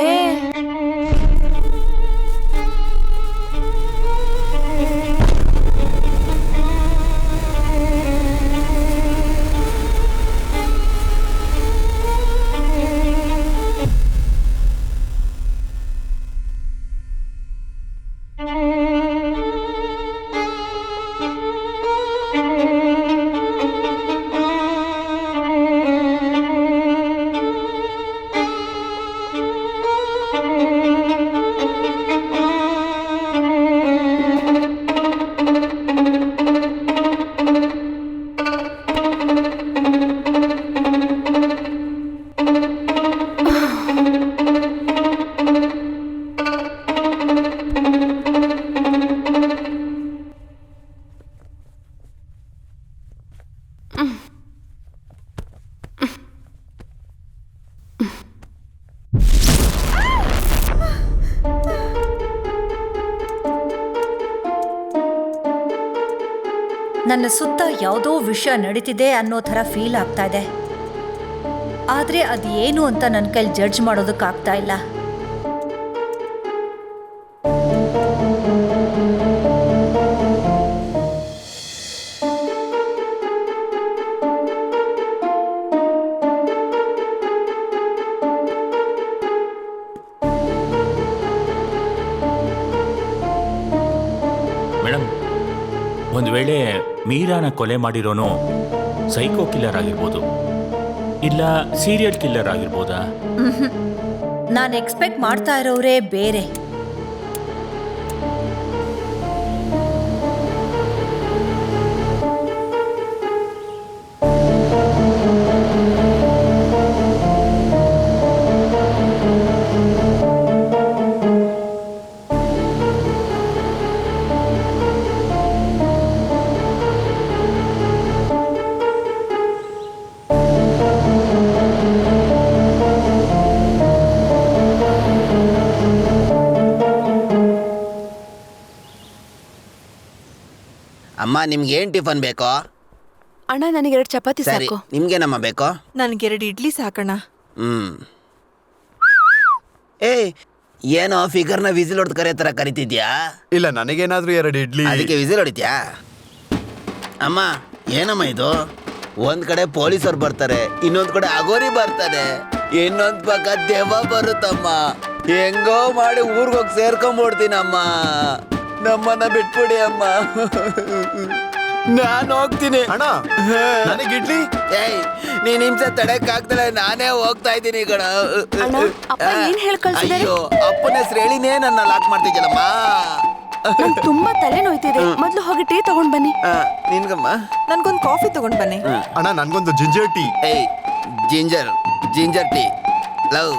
ನನ್ನ ಸುತ್ತ ಯಾವುದೋ ವಿಷಯ ನಡೀತಿದೆ ಅನ್ನೋ ಥರ ಫೀಲ್ ಆಗ್ತಾ ಇದೆ. ಆದರೆ ಅದು ಏನು ಅಂತ ನನ್ನ ಕೈಲಿ ಜಡ್ಜ್ ಮಾಡೋದಕ್ಕಾಗ್ತಾ ಇಲ್ಲ. ಮೇಡಮ್, ಒಂದು ವೇಳೆ ಮೀರಾನ ಕೊಲೆ ಮಾಡಿರೋನು ಸೈಕೋ ಕಿಲ್ಲರ್ ಆಗಿರ್ಬೋದು, ಇಲ್ಲ ಸೀರಿಯಲ್ ಕಿಲ್ಲರ್ ಆಗಿರ್ಬೋದಾ? ನಾನು ಎಕ್ಸ್ಪೆಕ್ಟ್ ಮಾಡ್ತಾ ಇರೋರೇ ಬೇರೆ. ಅಮ್ಮ, ನಿಮ್ಗೆ ಏನ್ ಟಿಫನ್ ಬೇಕೋ? ಅಣ್ಣ, ನನಗೆ 2 ಚಪಾತಿ ಸರಿ, ಸಾಕು. ನಿಮ್ಗೇನಮ್ಮ ಬೇಕೋ? ನನಗೆ 2 ಇಡ್ಲಿ ಸಾಕಣ್ಣ. ಏನೋ ಫಿಗರ್ನ ವಿಸಿಲ್ ಹೊಡೆದು ಕರೆ ತರ ಕರಿತಿದ್ಯಾ? ಇಲ್ಲ, ನನಗೇನಾದ್ರೂ 2 ಇಡ್ಲಿ. ಅದಕ್ಕೆ ವಿಸಿಲ್ ಹೊಡಿತ್ಯಾ? ಅಮ್ಮ, ಏನಮ್ಮ ಇದು? ಒಂದ್ ಕಡೆ ಪೊಲೀಸರು ಬರ್ತಾರೆ, ಇನ್ನೊಂದ್ ಕಡೆ ಅಗೋರಿ ಬರ್ತಾರೆ, ಇನ್ನೊಂದ್ ಪಕ್ಕ ದೆವ್ವ ಬರುತ್ತಮ್ಮ. ಹೆಂಗೋ ಮಾಡಿ ಊರ್ಗೋಗಿ ಸೇರ್ಕೊಂಡ್ಬಿಡ್ತೀನಮ್ಮ. ನಮ್ಮನ್ನ ಬಿಟ್ಬಿಡಿ ಅಮ್ಮ. ನಾನು ಹೋಗ್ತೀನಿ. ಅಣ್ಣ, ನನಗೆ ಇಡ್ಲಿ. ನೀನ್ ಹಿಂಸೆ ತಡಕ್ ಆಗ್ತಲ್ಲ, ನಾನೇ ಹೋಗ್ತಾ ಇದ್ದೀನಿ ಕಣ. ಅಣ್ಣ, ಅಪ್ಪ ಏನ್ ಹೇಳ್ ಕಳ್ಸಿದಾರೆ? ಅಯ್ಯೋ, ಅಪ್ಪನ ಹೆಸರು ಹೇಳಿನೇ ನನ್ನ ಲಾಕ್ ಮಾಡ್ತಿದ್ಯಲ್ಲಮ್ಮ. ನಂಗೆ ತುಂಬಾ ತಲೆ ನೋಯ್ತಿದೆ. ಮೊದ್ಲು ಹೋಗಿ ಟೀ ತಗೊಂಡ್ ಬನ್ನಿ. ನಿನ್ಗಮ್ಮ? ನನ್ಗೊಂದು ಕಾಫಿ ತಗೊಂಡ್ ಬನ್ನಿ. ಅಣ್ಣ, ನನ್ಗೊಂದು ginger tea. Ginger tea love.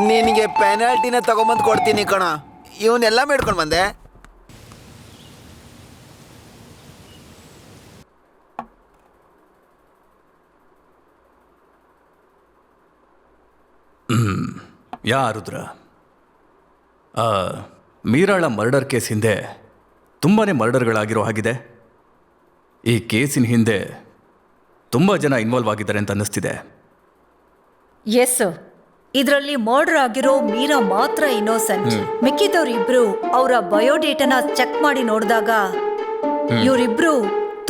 ನಿನಗೆ ಪೆನಾಲ್ಟಿನ ತಗೊಂಬಂದು ಕೊಡ್ತೀನಿ ಕಣ. ಇವನ್ನೆಲ್ಲ ಮೇಡ್ಕೊಂಡ್ ಬಂದೆ. ಯಾ ರುದ್ರ, ಮೀರಾಳ ಮರ್ಡರ್ ಕೇಸ್ ಹಿಂದೆ ತುಂಬಾ ಮರ್ಡರ್ಗಳಾಗಿರೋ ಹಾಗಿದೆ. ಈ ಕೇಸಿನ ಹಿಂದೆ ತುಂಬ ಜನ ಇನ್ವಾಲ್ವ್ ಆಗಿದ್ದಾರೆ ಅಂತ ಅನ್ನಿಸ್ತಿದೆ. ಎಸ್, ಇದರಲ್ಲಿ ಮರ್ಡರ್ ಆಗಿರೋ ಮೀರಾ ಮಾತ್ರ ಇನ್ನೋಸೆಂಟ್. ಮಿಕ್ಕಿದವ್ರಿಬ್ರು ಅವರ ಬಯೋಡೇಟಾನ ಚೆಕ್ ಮಾಡಿ ನೋಡಿದಾಗ ಇವರಿಬ್ರು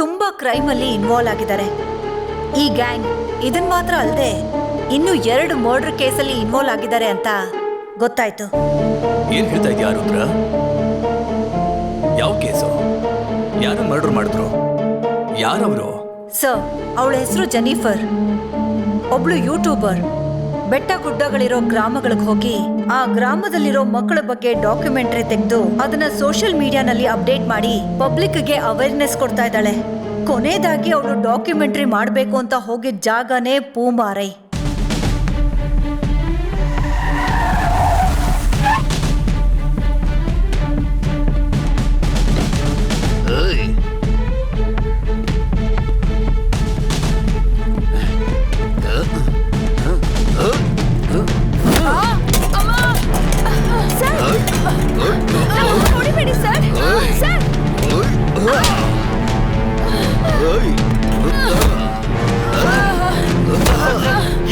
ತುಂಬಾ ಕ್ರೈಮ್ ಅಲ್ಲಿ ಇನ್ವಾಲ್ವ್ ಆಗಿದ್ದಾರೆ. ಈ ಗ್ಯಾಂಗ್ ಇದನ್ ಮಾತ್ರ ಅಲ್ಲದೆ ಇನ್ನು 2 ಮರ್ಡರ್ ಕೇಸಲ್ಲಿ ಇನ್ವಾಲ್ವ್ ಆಗಿದ್ದಾರೆ ಅಂತ ಗೊತ್ತಾಯ್ತು. ಏನ್ ಹೇಳ್ತಾ ಇದೆಯಾ ರುದ್ರ? ಯಾವ ಕೇಸು? ಯಾರು ಮರ್ಡರ್ ಮಾಡಿದ್ರು? ಯಾರವರು? ಸರ್, ಅವಳ ಹೆಸರು ಜೆನಿಫರ್. ಒಬ್ಳು ಯೂಟ್ಯೂಬರ್. ಬೆಟ್ಟ ಗುಡ್ಡಗಳಿರೋ ಗ್ರಾಮಗಳಿಗೆ ಹೋಗಿ ಆ ಗ್ರಾಮದಲ್ಲಿರೋ ಮಕ್ಕಳ ಬಗ್ಗೆ ಡಾಕ್ಯುಮೆಂಟರಿ ತೆಗೆದು ಅದನ್ನ ಸೋಷಿಯಲ್ ಮೀಡಿಯಾನಲ್ಲಿ ಅಪ್ಡೇಟ್ ಮಾಡಿ ಪಬ್ಲಿಕ್ಗೆ ಅವೇರ್ನೆಸ್ ಕೊಡ್ತಾ ಇದ್ದಾಳೆ. ಕೊನೆಯದಾಗಿ ಅವಳು ಡಾಕ್ಯುಮೆಂಟರಿ ಮಾಡಬೇಕು ಅಂತ ಹೋಗಿದ್ದ ಜಾಗನೇ ಪೂಮಾರೈ.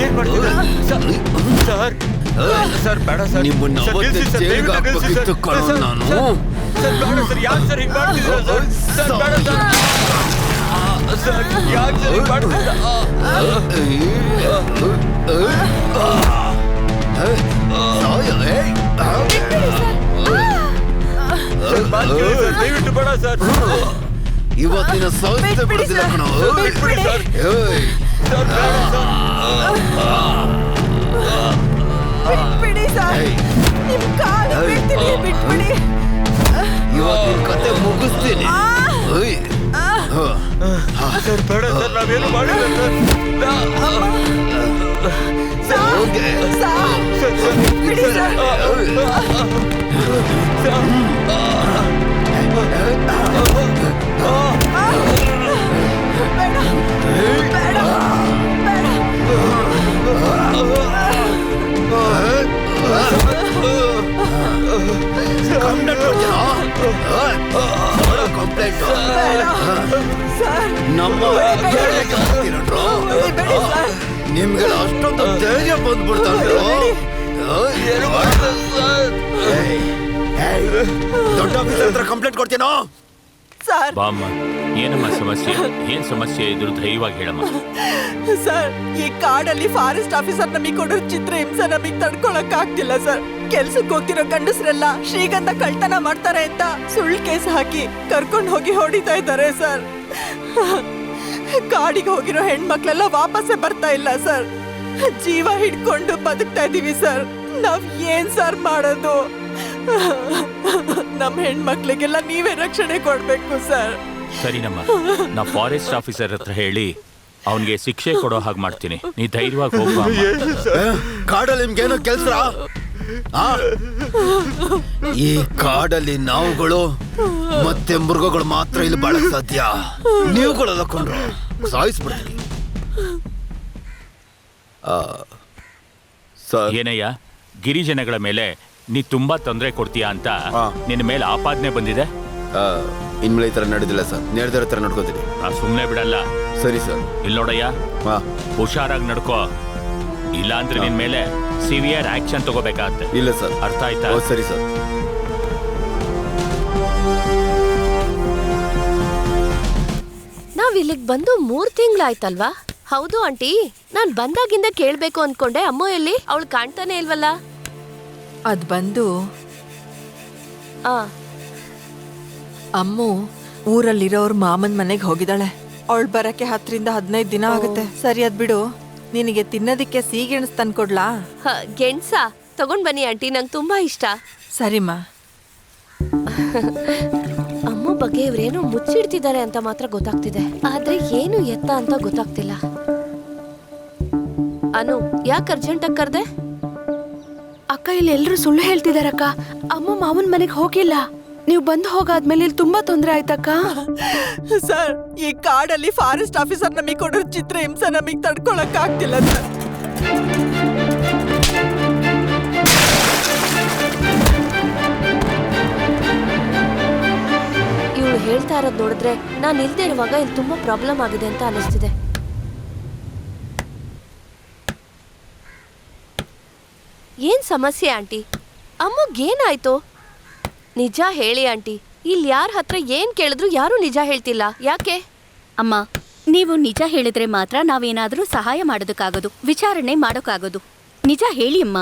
ಏನ್ ಮಾಡ್ತಿದ್ದೀರಾ ಸರ್? ಸರ್ ಬೇಡ ಸರ್, ನಿಮ್ಮನ್ನ ಅವತ್ತೇ ಜೈಲಿಗೆ ಹಾಕ್ಬೇಕಿತ್ತು ಕಣೋ ನಾನು. ಸರ್ ಬೇಡ ಸರ್, ಯಾಕೆ ಸರ್ ಹಿಂಗ್ ಮಾಡ್ತಿದ್ದೀರಾ ಸರ್? ಸರ್ ಬೇಡ ಸರ್, ಸರ್ ಯಾಕೆ ಸರ್ ಹಿಂಗ್ ಮಾಡ್ತಿದ್ದೀರಾ? ದಯವಿಟ್ಟು ಬೇಡ ಸರ್. ಇವತ್ತಿನ ಸಂಸ್ಥೆ ಬಿಡಿಸಿಲ್ಲ ಕಣೋ. ಬಿಟ್ಬಿಡಿ ಸರ್. ಸರ್ ಬೇಡ ಸರ್. ಬಿಟ್ಬಿಡಿ ಸರ್, ನಿಮ್ ಕಾಲು ಬೀಳ್ತೀನಿ, ಬಿಟ್ಬಿಡಿ. ಇವತ್ತಿನ ಕತೆ ಮುಗಿಸ್ತೀನಿ. ಸರ್ ಬೇಡ ಸರ್, ನಾವೇನು ಮಾಡಿಲ್ಲ ಸರ್. ಬಿಡಿ ಸರ್. ನಿಮ್ಗೆ ಅಷ್ಟೊಂದು ಧೈರ್ಯ ಬಂದ್ಬಿಡ್ತಾರೆ. ದೊಡ್ಡ ಆಫೀಸರ್ ಹತ್ರ ಕಂಪ್ಲೇಂಟ್ ಕೊಡ್ತೀನೋ? ಬಾಮ್ಮ, ಏನಮ್ಮ ಸಮಸ್ಯೆ? ಏನ್ ಸಮಸ್ಯೆ ಇದ್ರು ಧೈರ್ಯವಾಗಿ ಹೇಳಮ್ಮ. ಸರ್, ಈ ಕಾಡಲ್ಲಿ ಫಾರೆಸ್ಟ್ ಆಫೀಸರ್ ನಮಗೆ ಕೊಡೋ ಚಿತ್ರ ಹಿಂಸೆ ನಮಗೆ ತಡ್ಕೊಳಕ್ ಆಗ್ತಿಲ್ಲ ಸರ್. ಕೆಲ್ಸಕ್ಕೆ ಹೋಗ್ತಿರೋ ಗಂಡಸರೆಲ್ಲ ಶ್ರೀಗಂಧ ಕಳ್ತನ ಮಾಡ್ತಾರೆ ಅಂತ ಸುಳ್ಳು ಕೇಸ್ ಹಾಕಿ ಕರ್ಕೊಂಡು ಹೋಗಿ ಹೊಡಿತಾ ಇದ್ದಾರೆ ಸರ್. ಕಾಡಿಗೆ ಹೋಗಿರೋ ಹೆಣ್ಮಕ್ಳೆಲ್ಲ ವಾಪಸ್ಸೇ ಬರ್ತಾ ಇಲ್ಲ ಸರ್. ಜೀವ ಹಿಡ್ಕೊಂಡು ಬದುಕ್ತಾ ಇದೀವಿ ಸರ್. ನಾವ್ ಏನ್ ಸರ್ ಮಾಡೋದು? ನಮ್ ಹೆಣ್ಮಕ್ಳಿಗೆಲ್ಲ ನೀವೇ ರಕ್ಷಣೆ ಕೊಡ್ಬೇಕು ಸರ್. ಸರಿನಮ್ಮ, ನಾ ಫಾರೆಸ್ಟ್ ಆಫೀಸರ್ ಹತ್ರ ಹೇಳಿ ಅವನಿಗೆ ಶಿಕ್ಷೆ ಕೊಡೋ ಹಾಗೆ ಮಾಡ್ತೀನಿ. ನೀ ಧೈರ್ಯವಾಗಿ ಹೋಗ್ಬಾ. ಕಾಡಲ್ಲಿ ನಿಮ್ಗೇನೋ ಕೆಲ್ಸ? ಈ ಕಾಡಲ್ಲಿ ನಾವುಗಳು ಮತ್ತೆ ಮೃಗಗಳು ಮಾತ್ರ ಇಲ್ಲಿ ಬಾಳಕ್ ಸಾಧ್ಯ. ನೀವುಗಳೆಲ್ಲ ಕೊಂಡ್ರು ಸಾಯಿಸ್ಬಿಡ್ತೀನಿ. ಏನಯ್ಯ, ಗಿರಿಜನಗಳ ಮೇಲೆ ನೀ ತುಂಬಾ ತೊಂದರೆ ಕೊಡ್ತೀಯಾ ಅಂತ ನಿನ್ನ ಮೇಲೆ ಆಪಾದನೆ ಬಂದಿದೆ. ಇನ್ಮೇಲೆ ಈ ತರ ನಡೆದಿಲ್ಲ ಸರ್. ನಡೆದಿರೋ ತರ ನಡ್ಕೋತೀನಿ. ನಾ ಸುಮ್ಮನೆ ಬಿಡಲ್ಲ. ಸರಿ ಸರ್. ಇಲ್ಲಿ ನೋಡಯ್ಯ, ಹುಷಾರಾಗಿ ನಡ್ಕೋ, ಇಲ್ಲ ಅಂದ್ರೆ ನಿನ್ ಮೇಲೆ ಸಿವಿಯರ್ ಆಕ್ಷನ್ ತಗೋಬೇಕಾಗತ್ತೆ. ಇಲ್ಲ ಸರ್. ಅರ್ಥ ಆಯ್ತಾ? ಸರಿ ಸರ್. ನಾವ್ ಇಲ್ಲಿಗೆ ಬಂದು 3 ತಿಂಗಳಾಯ್ತಲ್ವಾ? ಹೌದು ಆಂಟಿ, ನಾನ್ ಬಂದಾಗಿಂದ ಕೇಳ್ಬೇಕು ಅನ್ಕೊಂಡೆ. ಅಮ್ಮ ಎಲ್ಲಿ? ಅವಳು ಕಾಣ್ತಾನೆ ಇಲ್ವಲ್ಲ. ಅದ್ ಬಂದು ಅಮ್ಮು ಊರಲ್ಲಿರೋರ್ ಮಾಮನ್ ಮನೆಗೆ ಹೋಗಿದ್ದಾಳೆ. ಅವಳು ಬರಕ್ಕೆ 10 ರಿಂದ 15 ದಿನ ಆಗುತ್ತೆ. ಸರಿ, ಅದ್ ಬಿಡು. ನಿನಗೆ ತಿನ್ನೋದಿಕ್ಕೆ ಸೀಗೆಣಸ್ ತಂದ್ಕೊಡ್ಲಾ? ಗೆಣಸ ತಗೊಂಡ್ ಬನ್ನಿ ಆಂಟಿ, ನಂಗೆ ತುಂಬಾ ಇಷ್ಟ. ಸರಿಮ್ಮ. ಅಮ್ಮ ಬಗ್ಗೆ ಇವ್ರೇನು ಮುಚ್ಚಿಡ್ತಿದ್ದಾರೆ ಅಂತ ಮಾತ್ರ ಗೊತ್ತಾಗ್ತಿದೆ, ಆದ್ರೆ ಏನು ಎತ್ತ ಅಂತ ಗೊತ್ತಾಗ್ತಿಲ್ಲ. ಅನು, ಯಾಕೆ ಅರ್ಜೆಂಟಾಗಿ ಕರ್ದೆ? ಅಕ್ಕ, ಇಲ್ಲಿ ಎಲ್ರು ಸುಳ್ಳು ಹೇಳ್ತಿದಾರಕ್ಕ. ಅಮ್ಮ ಮಾವನ್ ಮನೆಗೆ ಹೋಗಿಲ್ಲ. ನೀವು ಬಂದು ಹೋಗಾದ್ಮೇಲೆ ಇಲ್ಲಿ ತುಂಬಾ ತೊಂದರೆ ಆಯ್ತಕ್ಕ. ಸರ್, ಈ ಕಾಡಲ್ಲಿ ಫಾರೆಸ್ಟ್ ಆಫೀಸರ್ ನಮಗೆ ಕೊಡೋ ಚಿತ್ರ ಹಿಂಸೆ ನಮಗೆ ತಡ್ಕೊಳಕ್ ಆಗ್ತಿಲ್ಲ ಸರ್. ಹೇಳ್ತಾ ಇರೋದ್ ನೋಡಿದ್ರೆ ನಾನು ಇಲ್ದೇ ಇರುವಾಗ ಇಲ್ಲಿ ತುಂಬಾ ಪ್ರಾಬ್ಲಮ್ ಆಗಿದೆ ಅಂತ ಅನಿಸ್ತಿದೆ. ಏನ್ ಸಮಸ್ಯೆ ಆಂಟಿ? ಅಮ್ಮಗೇನಾಯ್ತು? ನಿಜ ಹೇಳಿ ಆಂಟಿ. ಇಲ್ಲಿ ಯಾರ ಹತ್ರ ಏನ್ ಕೇಳಿದ್ರು ಯಾರು ನಿಜ ಹೇಳ್ತಿಲ್ಲ, ಯಾಕೆ? ಅಮ್ಮ, ನೀವು ನಿಜ ಹೇಳಿದ್ರೆ ಮಾತ್ರ ನಾವೇನಾದ್ರೂ ಸಹಾಯ ಮಾಡೋದಕ್ಕಾಗೋದು, ವಿಚಾರಣೆ ಮಾಡೋಕ್ಕಾಗೋದು. ನಿಜ ಹೇಳಿ ಅಮ್ಮ.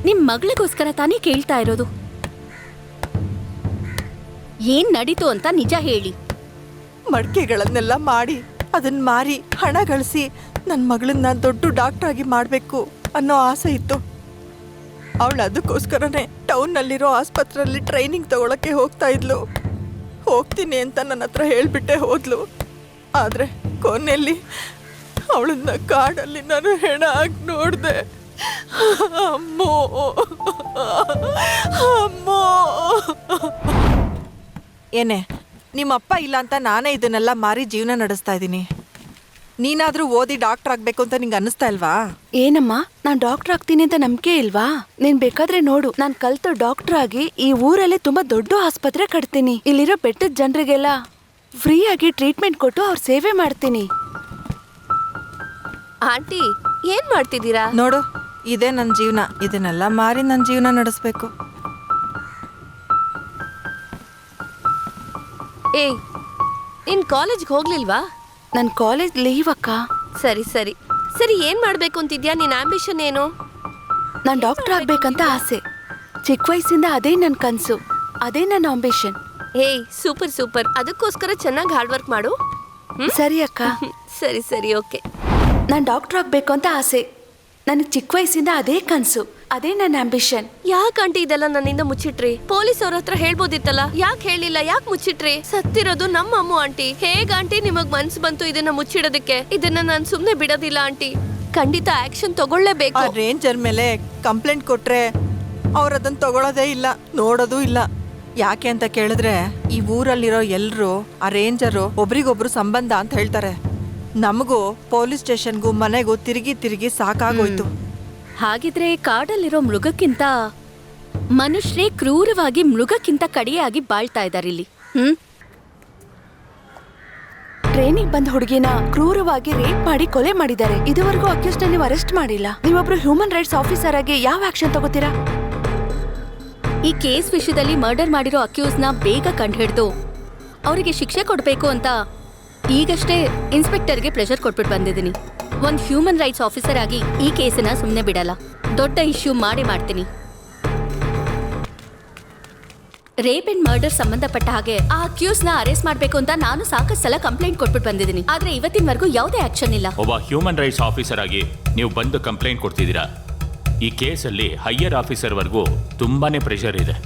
ನಿಮ್ ಮಗಳಿಗೋಸ್ಕರ ತಾನೇ ಕೇಳ್ತಾ ಇರೋದು. ಏನ್ ನಡೀತು ಅಂತ ನಿಜ ಹೇಳಿ. ಮಡಿಕೆಗಳನ್ನೆಲ್ಲ ಮಾಡಿ ಅದನ್ನ ಮಾರಿ ಹಣ ಗಳಿಸಿ ನನ್ನ ಮಗಳನ್ನ ದೊಡ್ಡ ಡಾಕ್ಟರ್ ಆಗಿ ಮಾಡಬೇಕು ಅನ್ನೋ ಆಸೆ ಇತ್ತು. ಅವಳು ಅದಕ್ಕೋಸ್ಕರನೇ ಟೌನ್ನಲ್ಲಿರೋ ಆಸ್ಪತ್ರೆಯಲ್ಲಿ ಟ್ರೈನಿಂಗ್ ತಗೊಳಕ್ಕೆ ಹೋಗ್ತಾ ಇದ್ಲು. ಹೋಗ್ತೀನಿ ಅಂತ ನನ್ನ ಹತ್ರ ಹೇಳಿಬಿಟ್ಟೆ ಹೋದ್ಲು. ಆದರೆ ಕೊನೆಯಲ್ಲಿ ಅವಳನ್ನ ಕಾಡಲ್ಲಿ ನಾನು ಹೆಣ ಆಗಿ ನೋಡಿದೆ. ಅಮ್ಮೋ ಅಮ್ಮೋ. ಏನೇ, ನಿಮ್ಮಪ್ಪ ಇಲ್ಲ ಅಂತ ನಾನೇ ಇದನ್ನೆಲ್ಲ ಮಾರಿ ಜೀವನ ನಡೆಸ್ತಾ ಇದ್ದೀನಿ. ನೀನಾದ್ರೂ ಓದಿ ಡಾಕ್ಟರ್ ಆಗ್ಬೇಕು ಅಂತ ನಿಂಗೆ ಅನ್ನಿಸ್ತಾ ಇಲ್ವಾ? ಏನಮ್ಮ, ನಾನ್ ಡಾಕ್ಟರ್ ಆಗ್ತೀನಿ ಅಂತ ನಂಬಿಕೆ ಇಲ್ವಾ? ನೀನ್ ಬೇಕಾದ್ರೆ ನೋಡು, ನಾನ್ ಕಲ್ತು ಡಾಕ್ಟರ್ ಆಗಿ ಈ ಊರಲ್ಲಿ ತುಂಬಾ ದೊಡ್ಡ ಆಸ್ಪತ್ರೆ ಕಟ್ತೀನಿ. ಇಲ್ಲಿರೋ ಬೆಟ್ಟದ ಜನರಿಗೆಲ್ಲ ಫ್ರೀ ಆಗಿ ಟ್ರೀಟ್ಮೆಂಟ್ ಕೊಟ್ಟು ಅವ್ರ ಸೇವೆ ಮಾಡ್ತೀನಿ. ಆಂಟಿ, ಏನ್ ಮಾಡ್ತಿದ್ದೀರಾ? ನೋಡು, ಇದೇ ನನ್ನ ಜೀವನ. ಇದನ್ನೆಲ್ಲ ಮಾರಿ ನನ್ನ ಜೀವನ ನಡೆಸ್ಬೇಕು. ಏಯ್, ನೀನ್ ಕಾಲೇಜ್ಗೆ ಹೋಗ್ಲಿಲ್ವಾ? ನನ್ ಕಾಲೇಜ್ ಲೀವ್ ಅಕ್ಕ. ಸರಿ ಸರಿ ಸರಿ, ಏನ್ ಮಾಡ್ಬೇಕು ಅಂತಿದ್ಯಾ? ನಿನ್ ಆಂಬಿಷನ್ ಏನು? ನಾನ್ ಡಾಕ್ಟರ್ ಆಗ್ಬೇಕಂತ ಆಸೆ. ಚಿಕ್ಕ ವಯಸ್ಸಿಂದ ಅದೇ ನನ್ ಕನ್ಸು, ಅದೇ ನನ್ನ ಆಂಬಿಷನ್. ಏಯ್, ಸೂಪರ್ ಸೂಪರ್. ಅದಕ್ಕೋಸ್ಕರ ಚೆನ್ನಾಗಿ ಹಾರ್ಡ್ ವರ್ಕ್ ಮಾಡು. ಸರಿ ಅಕ್ಕ. ಸರಿ ಸರಿ, ಓಕೆ. ನಾನ್ ಡಾಕ್ಟರ್ ಆಗ್ಬೇಕು ಅಂತ ಆಸೆ. ನನಗೆ ಚಿಕ್ಕ ವಯಸ್ಸಿಂದ ಅದೇ ಕನ್ಸು, ಅದೇ ನನ್ನ ಆಂಬಿಷನ್. ಯಾಕಂಟಿ ಇದೆಲ್ಲ ನನ್ನಿಂದ ಮುಚ್ಚಿಟ್ರಿ? ಪೊಲೀಸ್ ಅವ್ರ ಹತ್ರ ಹೇಳ್ಬೋದಿತ್ತಲ್ಲ, ಯಾಕೆ ಹೇಳಿಲ್ಲ? ಯಾಕೆ ಮುಚ್ಚಿಟ್ರಿ? ಸತ್ತಿರೋದು ನಮ್ಮ ಅಮ್ಮ ಆಂಟಿ. ಹೇಗ ಆಂಟಿ ನಿಮಗ್ ಮನ್ಸು ಬಂತು ಇದನ್ನ ಮುಚ್ಚಿಡೋದಕ್ಕೆ? ಇದನ್ನ ನಾನು ಸುಮ್ನೆ ಬಿಡೋದಿಲ್ಲ ಆಂಟಿ. ಖಂಡಿತ ಆಕ್ಷನ್ ತಗೊಳ್ಳೇಬೇಕು. ರೇಂಜರ್ ಮೇಲೆ ಕಂಪ್ಲೇಂಟ್ ಕೊಟ್ರೆ ಅವ್ರು ಅದನ್ನ ತಗೊಳ್ಳೋದೇ ಇಲ್ಲ, ನೋಡೋದು ಇಲ್ಲ. ಯಾಕೆ ಅಂತ ಕೇಳಿದ್ರೆ, ಈ ಊರಲ್ಲಿರೋ ಎಲ್ರು ಆ ರೇಂಜರು ಒಬ್ರಿಗೊಬ್ರು ಸಂಬಂಧ ಅಂತ ಹೇಳ್ತಾರೆ. ನಮಗೂ ಪೊಲೀಸ್ ಸ್ಟೇಷನ್ಗೂ ಮನೆಗೂ ತಿರುಗಿ ತಿರುಗಿ ಸಾಕಾಗೋಯ್ತು. ಹಾಗಿದ್ರೆ ಕಾಡಲ್ಲಿರೋ ಮೃಗಕ್ಕಿಂತ ಮನುಷ್ಯರೇ ಕ್ರೂರವಾಗಿ ಮೃಗಕ್ಕಿಂತ ಕಡೆಯಾಗಿ ಬಾಳ್ತಾ ಇದಾರಿಲ್ಲಿ. ಟ್ರೈನಿಗೆ ಬಂದ ಹುಡುಗಿನ ಕ್ರೂರವಾಗಿ ರೇಪ್ ಮಾಡಿ ಕೊಲೆ ಮಾಡಿದ್ದಾರೆ. ಇದುವರೆಗೂ ಅಕ್ಯೂಸ್ಡ್ ನೀವು ಅರೆಸ್ಟ್ ಮಾಡಿಲ್ಲ. ನೀವೊಬ್ರು ಹ್ಯೂಮನ್ ರೈಟ್ಸ್ ಆಫೀಸರ್ ಆಗಿ ಯಾವ ಆಕ್ಷನ್ ತಗೋತೀರಾ? ಈ ಕೇಸ್ ವಿಷಯದಲ್ಲಿ ಮರ್ಡರ್ ಮಾಡಿರೋ ಅಕ್ಯೂಸ್ನ ಬೇಗ ಕಂಡುಹಿಡಿದು ಅವರಿಗೆ ಶಿಕ್ಷೆ ಕೊಡಬೇಕು ಅಂತ ಈಗಷ್ಟೇ ಇನ್ಸ್ಪೆಕ್ಟರ್ಗೆ ಪ್ರೆಷರ್ ಕೊಟ್ಬಿಟ್ಟು ಬಂದಿದ್ದೀನಿ. ಒಂದು ಹ್ಯೂಮನ್ ರೈಟ್ಸ್ ಆಫೀಸರ್ ಆಗಿ ಈ ಕೇಸನ್ನ ಸುಮ್ಮನೆ ಬಿಡಲ್ಲ, ದೊಡ್ಡ ಇಶ್ಯೂ ಮಾಡ್ತೀನಿ. ರೇಪ್ ಅಂಡ್ ಮರ್ಡರ್ ಸಂಬಂಧಪಟ್ಟ ಹಾಗೆ ಆ ಅಕ್ಯೂಸ್ನ ಅರೆಸ್ಟ್ ಮಾಡಬೇಕು ಅಂತ ನಾನು ಸಾಕಷ್ಟು ಸಲ ಕಂಪ್ಲೇಂಟ್ ಕೊಟ್ಬಿಟ್ಟು ಬಂದಿದ್ದೀನಿ. ಆದ್ರೆ ಇವತ್ತಿನವರೆಗೂ ಯಾವುದೇ ಆಕ್ಷನ್ ಇಲ್ಲ. ಒಬ್ಬ ಹ್ಯೂಮನ್ ರೈಟ್ಸ್ ಆಫೀಸರ್ ಆಗಿ ನೀವು ಬಂದು ಕಂಪ್ಲೇಂಟ್ ಕೊಡ್ತಿದ್ದೀರಾ. ಈ ಕೇಸಲ್ಲಿ ಹೈಯರ್ ಆಫೀಸರ್ವರೆಗೂ ತುಂಬಾನೇ ಪ್ರೆಷರ್ ಇದೆ.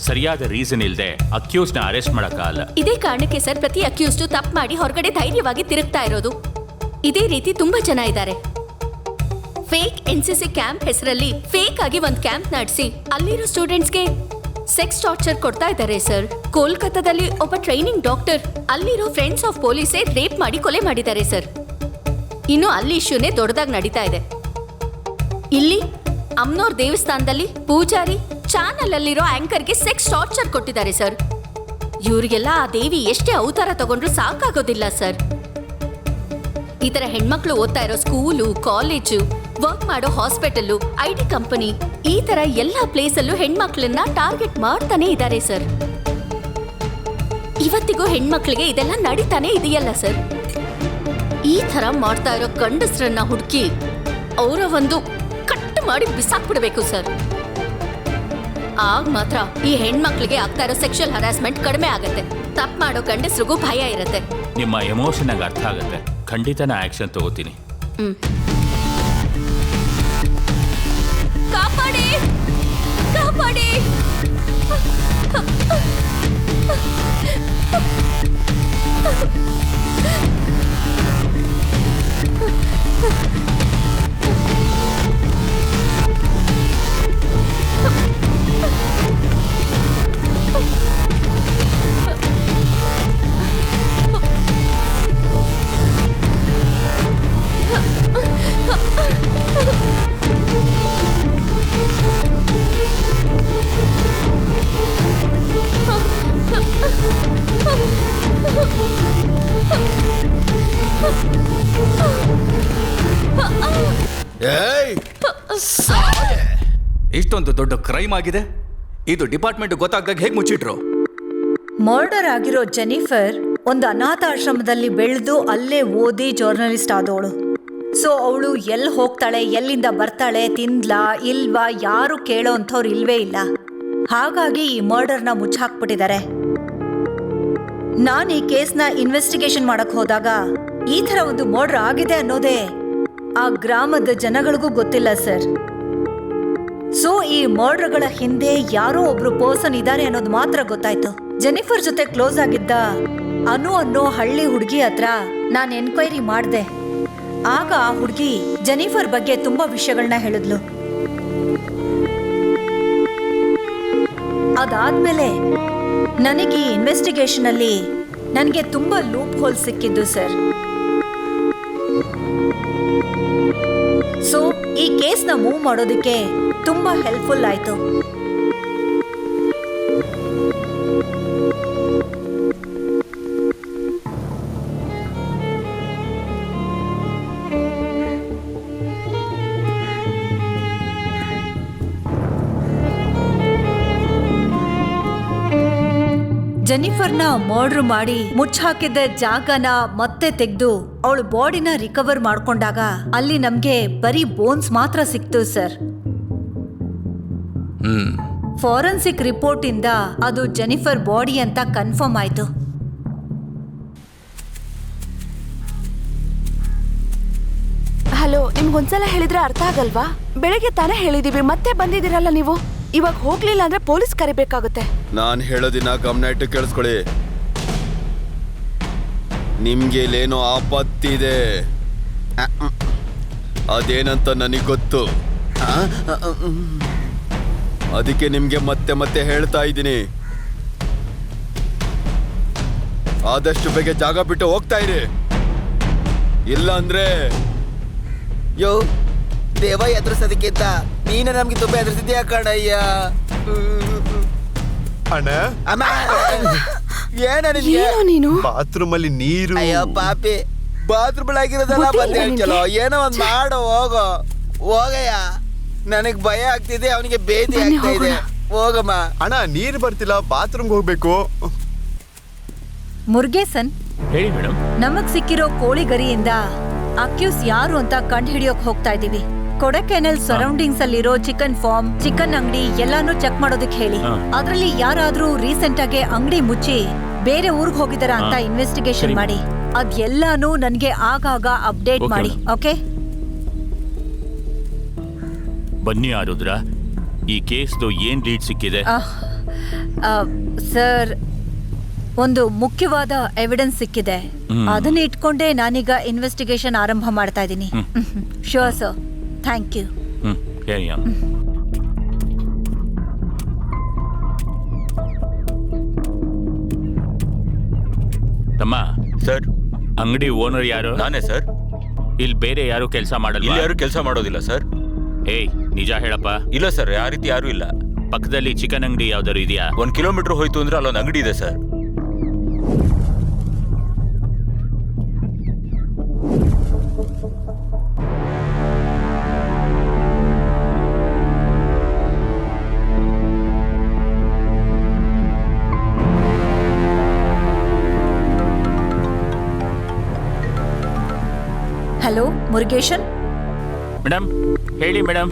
ಸರಿಯಾದ ರೀಸನ್ ಇಲ್ಲದೆ ಅಕ್ಯೂಸ್ನ ಅರೆಸ್ಟ್ ಮಾಡಕ್ಕಾಗಲ್ಲ. ಇದೇ ಕಾರಣಕ್ಕೆ ಸರ್ ಪ್ರತಿ ಅಕ್ಯೂಸ್ಡು ತಪ್ಪು ಮಾಡಿ ಹೊರಗಡೆ ಧೈರ್ಯವಾಗಿ ತಿರುಗ್ತಾ ಇರೋದು. ಇದೇ ರೀತಿ ತುಂಬಾ ಜನ ಇದ್ದಾರೆ. ಫೇಕ್ NCC ಕ್ಯಾಂಪ್ ಹೆಸರಲ್ಲಿ ಫೇಕ್ ಆಗಿ ಒಂದು ಕ್ಯಾಂಪ್ ನಡೆಸಿ ಅಲ್ಲಿರೋ ಸ್ಟೂಡೆಂಟ್ಸ್ಗೆ ಸೆಕ್ಸ್ ಟಾರ್ಚರ್ ಕೊಡ್ತಾ ಇದ್ದಾರೆ ಸರ್. ಕೋಲ್ಕತ್ತಾದಲ್ಲಿ ಒಬ್ಬ ಟ್ರೈನಿಂಗ್ ಡಾಕ್ಟರ್ ಅಲ್ಲಿರೋ ಫ್ರೆಂಡ್ಸ್ ಆಫ್ ಪೊಲೀಸೇ ರೇಪ್ ಮಾಡಿ ಕೊಲೆ ಮಾಡಿದ್ದಾರೆ ಸರ್. ಇನ್ನು ಅಲ್ಲಿ ಇಶ್ಯೂನೇ ದೊಡ್ಡದಾಗಿ ನಡೀತಾ ಇದೆ. ಇಲ್ಲಿ ಅಮ್ನೋರ್ ದೇವಸ್ಥಾನದಲ್ಲಿ ಪೂಜಾರಿ ಚಾನಲ್ ಅಲ್ಲಿರೋ ಆಂಕರ್ಗೆ ಸೆಕ್ಸ್ ಟಾರ್ಚರ್ ಕೊಟ್ಟಿದ್ದಾರೆ ಸರ್. ಇವ್ರಿಗೆಲ್ಲ ಆ ದೇವಿ ಎಷ್ಟೇ ಅವತಾರ ತಗೊಂಡ್ರು ಸಾಕಾಗೋದಿಲ್ಲ ಸರ್. ಈ ತರ ಹೆಣ್ಮಕ್ಳು ಓದ್ತಾ ಇರೋ ಸ್ಕೂಲು, ಕಾಲೇಜು, ವರ್ಕ್ ಮಾಡೋ ಹಾಸ್ಪಿಟಲ್, IT ಕಂಪನಿ, ಈ ತರ ಎಲ್ಲಾ ಪ್ಲೇಸಲ್ಲೂ ಹೆಣ್ಮಕ್ಳನ್ನ ಟಾರ್ಗೆಟ್ ಮಾಡ್ತಾನೆ ಇದ್ದಾರೆ ಸರ್. ಇವತ್ತಿಗೂ ಹೆಣ್ಮಕ್ಳಿಗೆ ಇದೆಲ್ಲ ನಡೀತಾನೆ ಇದೆಯಲ್ಲ ಸರ್. ಈ ತರ ಮಾಡ್ತಾ ಇರೋ ಗಂಡಸ್ರನ್ನ ಹುಡುಕಿ ಅವರ ಒಂದು ಕಟ್ ಮಾಡಿ ಬಿಸಾಕ್ಬಿಡ್ಬೇಕು ಸರ್. ಆಗ ಮಾತ್ರ ಈ ಹೆಣ್ಮಕ್ಳಿಗೆ ಆಗ್ತಾ ಇರೋ ಸೆಕ್ಷುವಲ್ ಹರಾಸ್ಮೆಂಟ್ ಕಡಿಮೆ ಆಗತ್ತೆ. ತಪ್ಪು ಮಾಡೋ ಗಂಡಸ್ರಿಗೂ ಭಯ ಇರತ್ತೆ. ನಿಮ್ಮ ಎಮೋಷನ್ ಆಗಿ ಅರ್ಥ ಆಗುತ್ತೆ. ಖಂಡಿತ ನಾ ಆಕ್ಷನ್ ತಗೋತೀನಿ. ಕಾಪಾಡಿ, ಕಾಪಾಡಿ. ಇಷ್ಟೊಂದು ದೊಡ್ಡ ಕ್ರೈಮ್ ಆಗಿದೆ, ಇದು ಡಿಪಾರ್ಟ್ಮೆಂಟ್ ಗೊತ್ತಾಗ್ದಾಗ ಹೇಗೆ ಮುಚ್ಚಿಟ್ರು? ಮರ್ಡರ್ ಆಗಿರೋ ಜೆನಿಫರ್ ಒಂದು ಅನಾಥಾಶ್ರಮದಲ್ಲಿ ಬೆಳೆದು ಅಲ್ಲೇ ಓದಿ ಜರ್ನಲಿಸ್ಟ್ ಆದವಳು. ಸೊ ಅವಳು ಎಲ್ಲಿ ಹೋಗ್ತಾಳೆ, ಎಲ್ಲಿಂದ ಬರ್ತಾಳೆ, ತಿಂದ್ಲಾ ಇಲ್ವಾ, ಯಾರು ಕೇಳೋ ಅಂಥವ್ರು ಇಲ್ವೇ ಇಲ್ಲ. ಹಾಗಾಗಿ ಈ ಮರ್ಡರ್ನ ಮುಚ್ಚಾಕ್ಬಿಟ್ಟಿದ್ದಾರೆ. ನಾನು ಈ ಕೇಸ್ನ ಇನ್ವೆಸ್ಟಿಗೇಷನ್ ಮಾಡಕ್ ಹೋದಾಗ ಈ ಥರ ಒಂದು ಮರ್ಡರ್ ಆಗಿದೆ ಅನ್ನೋದೇ ಆ ಗ್ರಾಮದ ಜನಗಳಿಗೂ ಗೊತ್ತಿಲ್ಲ ಸರ್. ಸೊ ಈ ಮರ್ಡರ್ಗಳ ಹಿಂದೆ ಯಾರೋ ಒಬ್ರು ಪರ್ಸನ್ ಇದ್ದಾರೆ ಅನ್ನೋದು ಮಾತ್ರ ಗೊತ್ತಾಯ್ತು. ಜೆನಿಫರ್ ಜೊತೆ ಕ್ಲೋಸ್ ಆಗಿದ್ದ ಅನು ಅನ್ನೋ ಹಳ್ಳಿ ಹುಡುಗಿ ಹತ್ರ ನಾನು ಎನ್ಕ್ವೈರಿ ಮಾಡಿದೆ. ಆಗ ಆ ಹುಡುಗಿ ಜೆನಿಫರ್ ಬಗ್ಗೆ ತುಂಬಾ ವಿಷಯಗಳನ್ನ ಹೇಳಿದ್ಲು. ಅದಾದ್ಮೇಲೆ ನನಗೆ ಈ ಇನ್ವೆಸ್ಟಿಗೇಷನ್ ಅಲ್ಲಿ ನನಗೆ ತುಂಬಾ ಲೂಪ್ ಹೋಲ್ ಸಿಕ್ಕಿದ್ದು ಸರ್. ಸೊ ಈ ಕೇಸ್ನ ಮೂವ್ ಮಾಡೋದಕ್ಕೆ ತುಂಬಾ ಹೆಲ್ಪ್ಫುಲ್ ಆಯ್ತು. ಜೆನಿಫರ್ನ ಮರ್ಡರ್ ಮಾಡಿ ಮುಚ್ಚಾಕಿದ್ದ ಜಾಗನ ಮತ್ತೆ ತೆಗೆದು ಅವಳ ಬಾಡಿನ ರಿಕವರ್ ಮಾಡ್ಕೊಂಡಾಗ ಅಲ್ಲಿ ನಮ್ಗೆ ಬರೀ ಬೋನ್ಸ್ ಮಾತ್ರ ಸಿಕ್ತು ಸರ್. ಫಾರೆನ್ಸಿಕ್ ರಿಪೋರ್ಟ್ ಇಂದ ಅದು ಜೆನಿಫರ್ ಬಾಡಿ ಅಂತ ಕನ್ಫರ್ಮ್ ಆಯ್ತು. ಹಲೋ, ನಿಮ್ಗೊಂದ್ಸಲ ಹೇಳಿದ್ರೆ ಅರ್ಥ ಆಗಲ್ವಾ? ಬೆಳಿಗ್ಗೆ ತಾನೇ ಹೇಳಿದೀವಿ, ಮತ್ತೆ ಬಂದಿದ್ದೀರಲ್ಲ ನೀವು. ಇವಾಗ ಹೋಗ್ಲಿಲ್ಲ ಅಂದ್ರೆ ಪೊಲೀಸ್ ಕರಿಬೇಕಾಗುತ್ತೆ. ನಾನು ಹೇಳೋದಿನ ಗಮನ ಇಟ್ಟು ಕೇಳಿಸ್ಕೊಳ್ಳಿ. ನಿಮ್ಗೆ ಇಲ್ಲೇನೋ ಆಪತ್ತಿದೆ, ಅದೇನಂತ ನನಗೆ ಗೊತ್ತು. ಅದಕ್ಕೆ ನಿಮ್ಗೆ ಮತ್ತೆ ಮತ್ತೆ ಹೇಳ್ತಾ ಇದ್ದೀನಿ, ಆದಷ್ಟು ಬೇಗ ಜಾಗ ಬಿಟ್ಟು ಹೋಗ್ತಾ ಇರಿ. ಇಲ್ಲ ಅಂದ್ರೆ ಯೋ ದೇವ ಎದುರಿಸೋದಕ್ಕಿಂತ ನೀನೇ ನಮ್ಗೆ ತುಂಬಾ ಎದುರಿಸಿದ್ಯಾ ಕಣಯ್ಯ. ಅಣ್ಣ ಅಮ್ಮ ಏನ ನೀನು ಬಾತ್ರೂಮ್ ಅಲ್ಲಿ ನೀರು. ಅಯ್ಯೋ ಪಾಪಿ, ಬಾತ್ರೂಮ್ ಆಗಿರೋದಲ್ಲ ಬಂದು ಹೇಳ್ಚಲೋ. ಏನೋ ಒಂದ್ ಮಾಡೋ, ಹೋಗಯ್ಯ. ನನಗ್ ಭಯ ಆಗ್ತಿದೆ, ಅವನಿಗೆ ಬೇದಿ ಆಗ್ತಾ ಇದೆ. ಹೋಗಮ್ಮ. ಅಣ್ಣ ನೀರು ಬರ್ತಿಲ್ಲ, ಬಾತ್ರೂಮ್ಗೆ ಹೋಗ್ಬೇಕು. ಮುರುಗೇಸನ್, ಹೇಳಿ ಮೇಡಮ್. ನಮಗ್ ಸಿಕ್ಕಿರೋ ಕೋಳಿ ಗರಿಯಿಂದ ಅಕ್ಯೂಸ್ ಯಾರು ಅಂತ ಕಂಡು ಹಿಡಿಯೋಕ್ ಹೋಗ್ತಾ ಇದೀವಿ. ಕೊಡಕೆನಲ್ ಸರೌಂಡಿಂಗ್ಸ್ ಅಲ್ಲಿರೋ ಚಿಕನ್ ಫಾರ್ಮ್, ಚಿಕನ್ ಅಂಗಡಿ ಎಲ್ಲಾನು ಚೆಕ್ ಮಾಡೋದಕ್ಕೆ ಹೇಳಿ. ಅದ್ರಲ್ಲಿ ಯಾರಾದ್ರೂ ರೀಸೆಂಟ್ ಆಗಿ ಅಂಗಡಿ ಮುಚ್ಚಿ ಬೇರೆ ಊರ್ಗ್ ಹೋಗಿದಾರ ಅಂತ ಇನ್ವೆಸ್ಟಿಗೇಷನ್ ಮಾಡಿ. ಅದೆಲ್ಲಾನು ನನ್ಗೆ ಆಗಾಗ ಅಪ್ಡೇಟ್ ಮಾಡಿ. ಓಕೆ? ಬನ್ನಿ ಆರುದ್ರ, ಈ ಕೇಸ್ದು ಏನ್ ಲೀಡ್ ಸಿಕ್ಕಿದೆ? ಸರ್, ಒಂದು ಮುಖ್ಯವಾದ ಎವಿಡೆನ್ಸ್ ಸಿಕ್ಕಿದೆ. ಅದನ್ನ ಇಟ್ಕೊಂಡೆ ನಾನೀಗ ಇನ್ವೆಸ್ಟಿಗೇಷನ್ ಆರಂಭ ಮಾಡ್ತಾ ಇದ್ದೀನಿ. Sure sir, thank you. ತಮ್ಮ ಸರ್, ಅಂಗಡಿ ಓನರ್ ಯಾರು? ನಾನೇ ಸರ್. ಇಲ್ಲಿ ಬೇರೆ ಯಾರು ಕೆಲಸ ಮಾಡಲ್ಲ? ಇಲ್ಲಿ ಯಾರು ಕೆಲಸ ಮಾಡೋದಿಲ್ಲ ಸರ್. ಏಯ್, ನಿಜ ಹೇಳಪ್ಪ. ಇಲ್ಲ ಸರ್, ಆ ರೀತಿ ಯಾರು ಇಲ್ಲ. ಪಕ್ಕದಲ್ಲಿ ಚಿಕನ್ ಅಂಗಡಿ ಯಾವ್ದಾರು ಇದೆಯಾ? 1 ಕಿಲೋಮೀಟರ್ ಹೋಯ್ತು ಅಂದ್ರೆ ಅಲ್ಲೊಂದು ಅಂಗಡಿ ಇದೆ ಸರ್. ಹಲೋ ಮುರುಗೇಶನ್. ಮೇಡಮ್ ಹೇಳಿ ಮೇಡಮ್.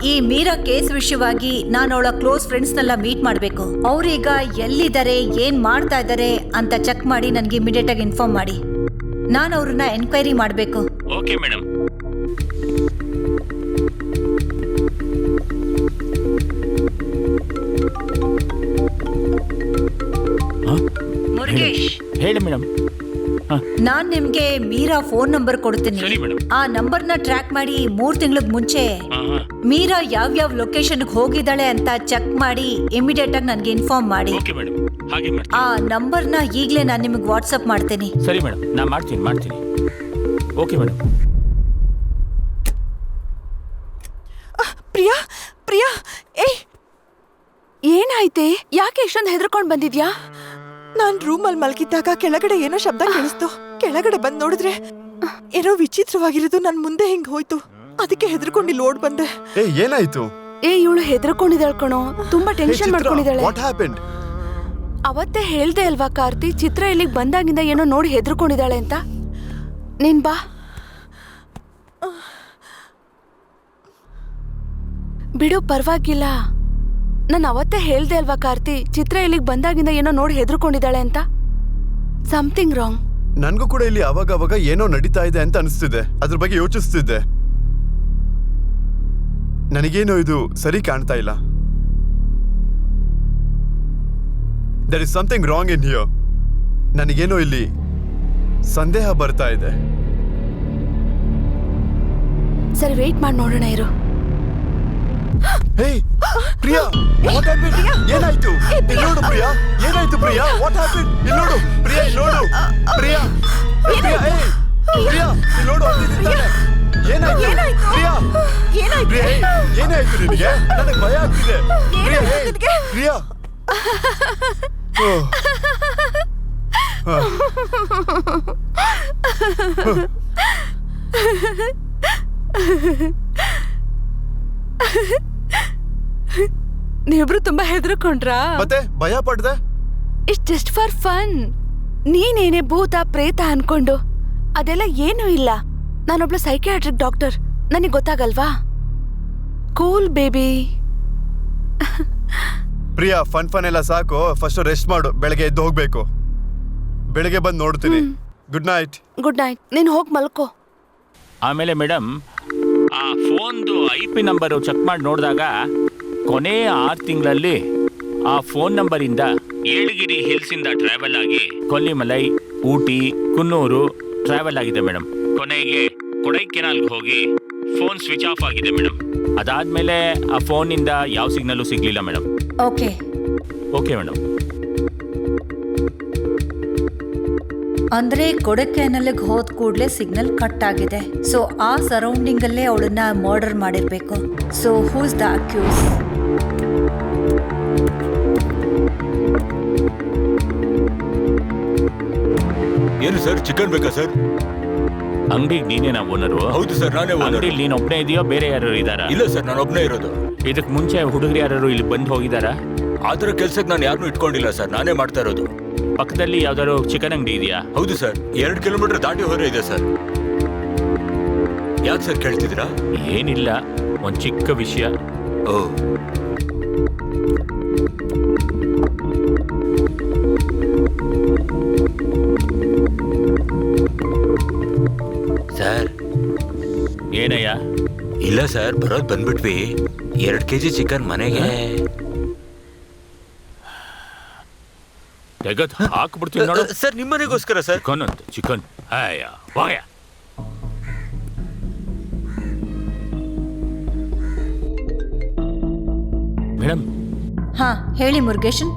ಈ ಮೀರಾ ಕೇಸ್ ವಿಷಯವಾಗಿ ನಾನು ಅವಳ ಕ್ಲೋಸ್ ಫ್ರೆಂಡ್ಸ್ನೆಲ್ಲ ಮೀಟ್ ಮಾಡಬೇಕು. ಅವ್ರೀಗ ಎಲ್ಲಿದ್ದಾರೆ, ಏನ್ ಮಾಡ್ತಾ ಇದ್ದಾರೆ ಅಂತ ಚೆಕ್ ಮಾಡಿ ನನಗೆ ಇಮಿಡಿಯೇಟ್ ಆಗಿ ಇನ್ಫಾರ್ಮ್ ಮಾಡಿ. ನಾನು ಅವ್ರನ್ನ ಎನ್ಕ್ವೈರಿ ಮಾಡಬೇಕು. Okay madam. ಮುರುಗೇಶ್, ಹೇಳಿ ಮೇಡಮ್. ನಾನ್ ನಿಮ್ಗೆ ಮೀರಾ ಫೋನ್ ನಂಬರ್ ಕೊಡ್ತೀನಿ. ಆ ನಂಬರ್ನ ಟ್ರ್ಯಾಕ್ ಮಾಡಿ 3 ತಿಂಗಳಿಗೆ ಮುಂಚೆ ಮೀರಾ ಯಾವ್ಯಾವ ಲೊಕೇಶನ್ ಹೋಗಿದ್ದಾಳೆ ಅಂತ ಚೆಕ್ ಮಾಡಿ ಇಮಿಡಿಯೇಟ್ ಆಗಿ ನನ್ಗೆ ಇನ್ಫಾರ್ಮ್ ಮಾಡಿ. ಆ ನಂಬರ್ನ ಈಗಲೇ ನಾನು ನಿಮಗೆ ವಾಟ್ಸಪ್ ಮಾಡ್ತೀನಿ. ಸರಿ ಮೇಡಮ್, ನಾ ಮಾಡ್ತೀನಿ. Okay madam. ಪ್ರಿಯಾ, ಪ್ರಿಯಾ, ಏಯ್, ಏನಾಯ್ತೆ? ಯಾಕೆ ಇಷ್ಟೊಂದು ಹೆದರ್ಕೊಂಡ್ ಬಂದಿದ್ಯಾ? ನಾನ್ ರೂಮಲ್ಲಿ ಮಲಗಿದ್ದಾಗ ಕೆಳಗಡೆ ಏನೋ ಶಬ್ದ ಕೇಳಿಸ್ತು. ಕೆಳಗಡೆ ಬಂದ್ ನೋಡಿದ್ರೆ ಏನೋ ವಿಚಿತ್ರವಾಗಿರೋದು ನನ್ ಮುಂದೆ ಹಿಂಗ್ ಹೋಯ್ತು. ಅದಕ್ಕೆ ಹೆದರ್ಕೊಂಡು ಇಲ್ಲಿ ಓಡ್ ಬಂದೆ. ಏ ಏನಾಯ್ತು? ಏ ಇವಳು ಹೆದರ್ಕೊಂಡಿದ್ದಾಳ್ ಕಣೋ, ತುಂಬಾ ಟೆನ್ಷನ್ ಮಾಡ್ಕೊಂಡಿದ್ದಾಳೆ. What happened? ಅವತ್ತೇ ಹೇಳ್ದೆ ಅಲ್ವಾ ಕಾರ್ತಿ, ಚಿತ್ರ ಇಲ್ಲಿಗೆ ಬಂದಾಗಿಂದ ಏನೋ ನೋಡಿ ಹೆದರ್ಕೊಂಡಿದ್ದಾಳೆ ಅಂತ. ನೀನ್ ಬಾ. ಬಿಡು, ಪರವಾಗಿಲ್ಲ. ನಾನು ಅವತ್ತೇ ಹೇಳ್ದೆ ಅಲ್ವಾ ಕಾರ್ತಿ, ಚಿತ್ರ ಇಲ್ಲಿಗೆ ಬಂದಾಗಿಂದ ಏನೋ ನೋಡಿ ಹೆದರ್ಕೊಂಡಿದ್ದಾಳೆ ಅಂತ. Something wrong. ನನ್ಗೂ ಕೂಡ ಇಲ್ಲಿ ಅವಾಗ ಏನೋ ನಡೀತಾ ಇದೆ ಅಂತ ಅನಿಸ್ತಿದೆ. ಅದ್ರ ಬಗ್ಗೆ ಯೋಚಿಸ್ತಿದ್ದೆ. ನನಗೇನೋ ಇದು ಸರಿ ಕಾಣ್ತಾ ಇಲ್ಲ. There is something wrong in here. ನನಗೇನೋ ಇಲ್ಲಿ ಸಂದೇಹ ಬರ್ತಾ ಇದೆ. ಸರಿ, ವೇಟ್ ಮಾಡಿ ನೋಡೋಣ ಇರು. ಹೇ ಪ್ರಿಯಾ, ವಾಟ್ ಹ್ಯಾಪೆಂಡ್? ಏನಾಯ್ತು? ಇಲ್ಲಿ ನೋಡು ಪ್ರಿಯಾ, ಏನಾಯ್ತು ಪ್ರಿಯಾ? What happened? ಇಲ್ಲಿ ನೋಡು ಪ್ರಿಯಾ, ಇಲ್ಲಿ ನೋಡು ಪ್ರಿಯಾ, ಪ್ರಿಯಾ, ಹೇ ಪ್ರಿಯಾ, ಇಲ್ಲಿ ನೋಡು, ಅಂತಿದ್ದಾನೆ. ಏನಾಯ್ತು ಪ್ರಿಯಾ? ಪ್ರಿಯಾ, ಏನಾಯ್ತು ನಿನಗೆ? ನನಗೆ ಭಯ ಆಗ್ತಿದೆ. ಪ್ರಿಯಾ, ಹೇ ಪ್ರಿಯಾ. ನೀವಿಬ್ರು ತುಂಬಾ ಹೆದರ್ಕೊಂಡ್ರಾ? ಮತ್ತೆ ಭಯ ಪಡ್ದೆ? It's just for fun. ನೀನೇನೆ ಭೂತ ಪ್ರೇತ ಅನ್ಕೊಂಡು ಅದೆಲ್ಲ ಏನೂ ಇಲ್ಲ. ನಾನೊಬ್ಳು ಸೈಕಿಯಾಟ್ರಿಕ್ ಡಾಕ್ಟರ್, ನನಗೆ ಗೊತ್ತಾಗಲ್ವಾ? Cool baby. ಪ್ರಿಯಾ, ಫನ್ ಎಲ್ಲ ಸಾಕು. ಫಸ್ಟ್ ರೆಸ್ಟ್ ಮಾಡು. ಬೆಳಗ್ಗೆ ಎದ್ದು ಹೋಗ್ಬೇಕು. ಬೆಳಗ್ಗೆ ಬಂದು ನೋಡ್ತೀನಿ. Good night. Good night. ನೀನು ಹೋಗಿ ಮಲ್ಕೋ. ಆಮೇಲೆ ಮೇಡಮ್, ಆ ಫೋನ್ದು IP ನಂಬರು ಚೆಕ್ ಮಾಡಿ ನೋಡಿದಾಗ ಕೊನೆಯ 6 ತಿಂಗಳಲ್ಲಿ ಆ ಫೋನ್ ನಂಬರಿಂದ ಏಳಗಿರಿ ಹಿಲ್ಸಿಂದ ಟ್ರಾವೆಲ್ ಆಗಿ ಕೊಲ್ಲಿಮಲೈ, ಊಟಿ, ಕುನ್ನೂರು ಟ್ರಾವೆಲ್ ಆಗಿದೆ ಮೇಡಮ್. ಕೊನೆಗೆ ಕೊಡೈಕೆನಾಲ್ಗೆ ಹೋಗಿ ಫೋನ್ ಸ್ವಿಚ್ ಆಫ್ ಆಗಿದೆ ಮೇಡಮ್. ಅದಾದ್ಮೇಲೆ ಆ ಫೋನಿಂದ ಯಾವ ಸಿಗ್ನಲ್ಲು ಸಿಗ್ಲಿಲ್ಲ ಮೇಡಮ್. Okay okay madam. ಅಂದ್ರೆ ಕೊಡಕೆನಲ್ಗೆ ಹೋದ ಕೂಡಲೇ ಸಿಗ್ನಲ್ ಕಟ್ ಆಗಿದೆ. ಸೊ ಆ ಸರೌಂಡಿಂಗ್ ಅಲ್ಲೇ ಅವಳನ್ನ ಮರ್ಡರ್ ಮಾಡಿರ್ಬೇಕು. So who's the accuse? ಏನು ಸರ್, ಚಿಕನ್ ಬೇಕಾ ಸರ್? ಅಂಗಡಿಗೆ ನೀನೇನಾ ಓನರು? ಹೌದು ಸರ್, ನಾನೇ ಓನರ್. ಅಂಗಡಿಲಿ ನೀನು ಒಬ್ಬನೇ ಇದೆಯೋ ಬೇರೆ ಯಾರು ಇದ್ದಾರಾ? ಇಲ್ಲ ಸರ್, ನಾನು ಒಬ್ಬನೇ ಇರೋದು. ಇದಕ್ಕೆ ಮುಂಚೆ ಹುಡುಗರು ಯಾರು ಇಲ್ಲಿ ಬಂದು ಹೋಗಿದಾರಾ? ಆತರ ಕೆಲ್ಸಕ್ಕೆ ನಾನು ಯಾರನ್ನೂ ಇಟ್ಕೊಂಡಿಲ್ಲ ಸರ್, ನಾನೇ ಮಾಡ್ತಾ ಇರೋದು. ಪಕ್ಕದಲ್ಲಿ ಯಾವ್ದಾದ್ರು ಚಿಕನ್ ಅಂಗಡಿ ಇದೆಯಾ? ಹೌದು ಸರ್, 2 ಕಿಲೋಮೀಟರ್ ದಾಟಿ ಹೊರ ಇದೆ ಸರ್. ಯಾಕೆ ಸರ್ ಕೇಳ್ತಿದ್ದೀರಾ? ಏನಿಲ್ಲ, ಒಂದು ಚಿಕ್ಕ ವಿಷಯ. ಓ, ಸರ್. ಏನಯ್ಯ? ಇಲ್ಲ ಸರ್, ಬರೋದು ಬಂದ್ಬಿಟ್ವಿ. 2 kg ಚಿಕನ್ ಮನೆಗೆ ತೆಗೆದು ಹಾಕ್ಬಿಡ್ತೀನಿ ನೋಡು. ಸರ್, ನಿಮ್ಮನೆಗೋಸ್ಕರ ಸರ್. ಚಿಕನ್ ಅಂತ ಚಿಕನ್. ಅಯ್ಯ ವಾಯ. ಮೇಡಮ್. ಹಾ ಹೇಳಿ ಮುರುಗೇಶನ್.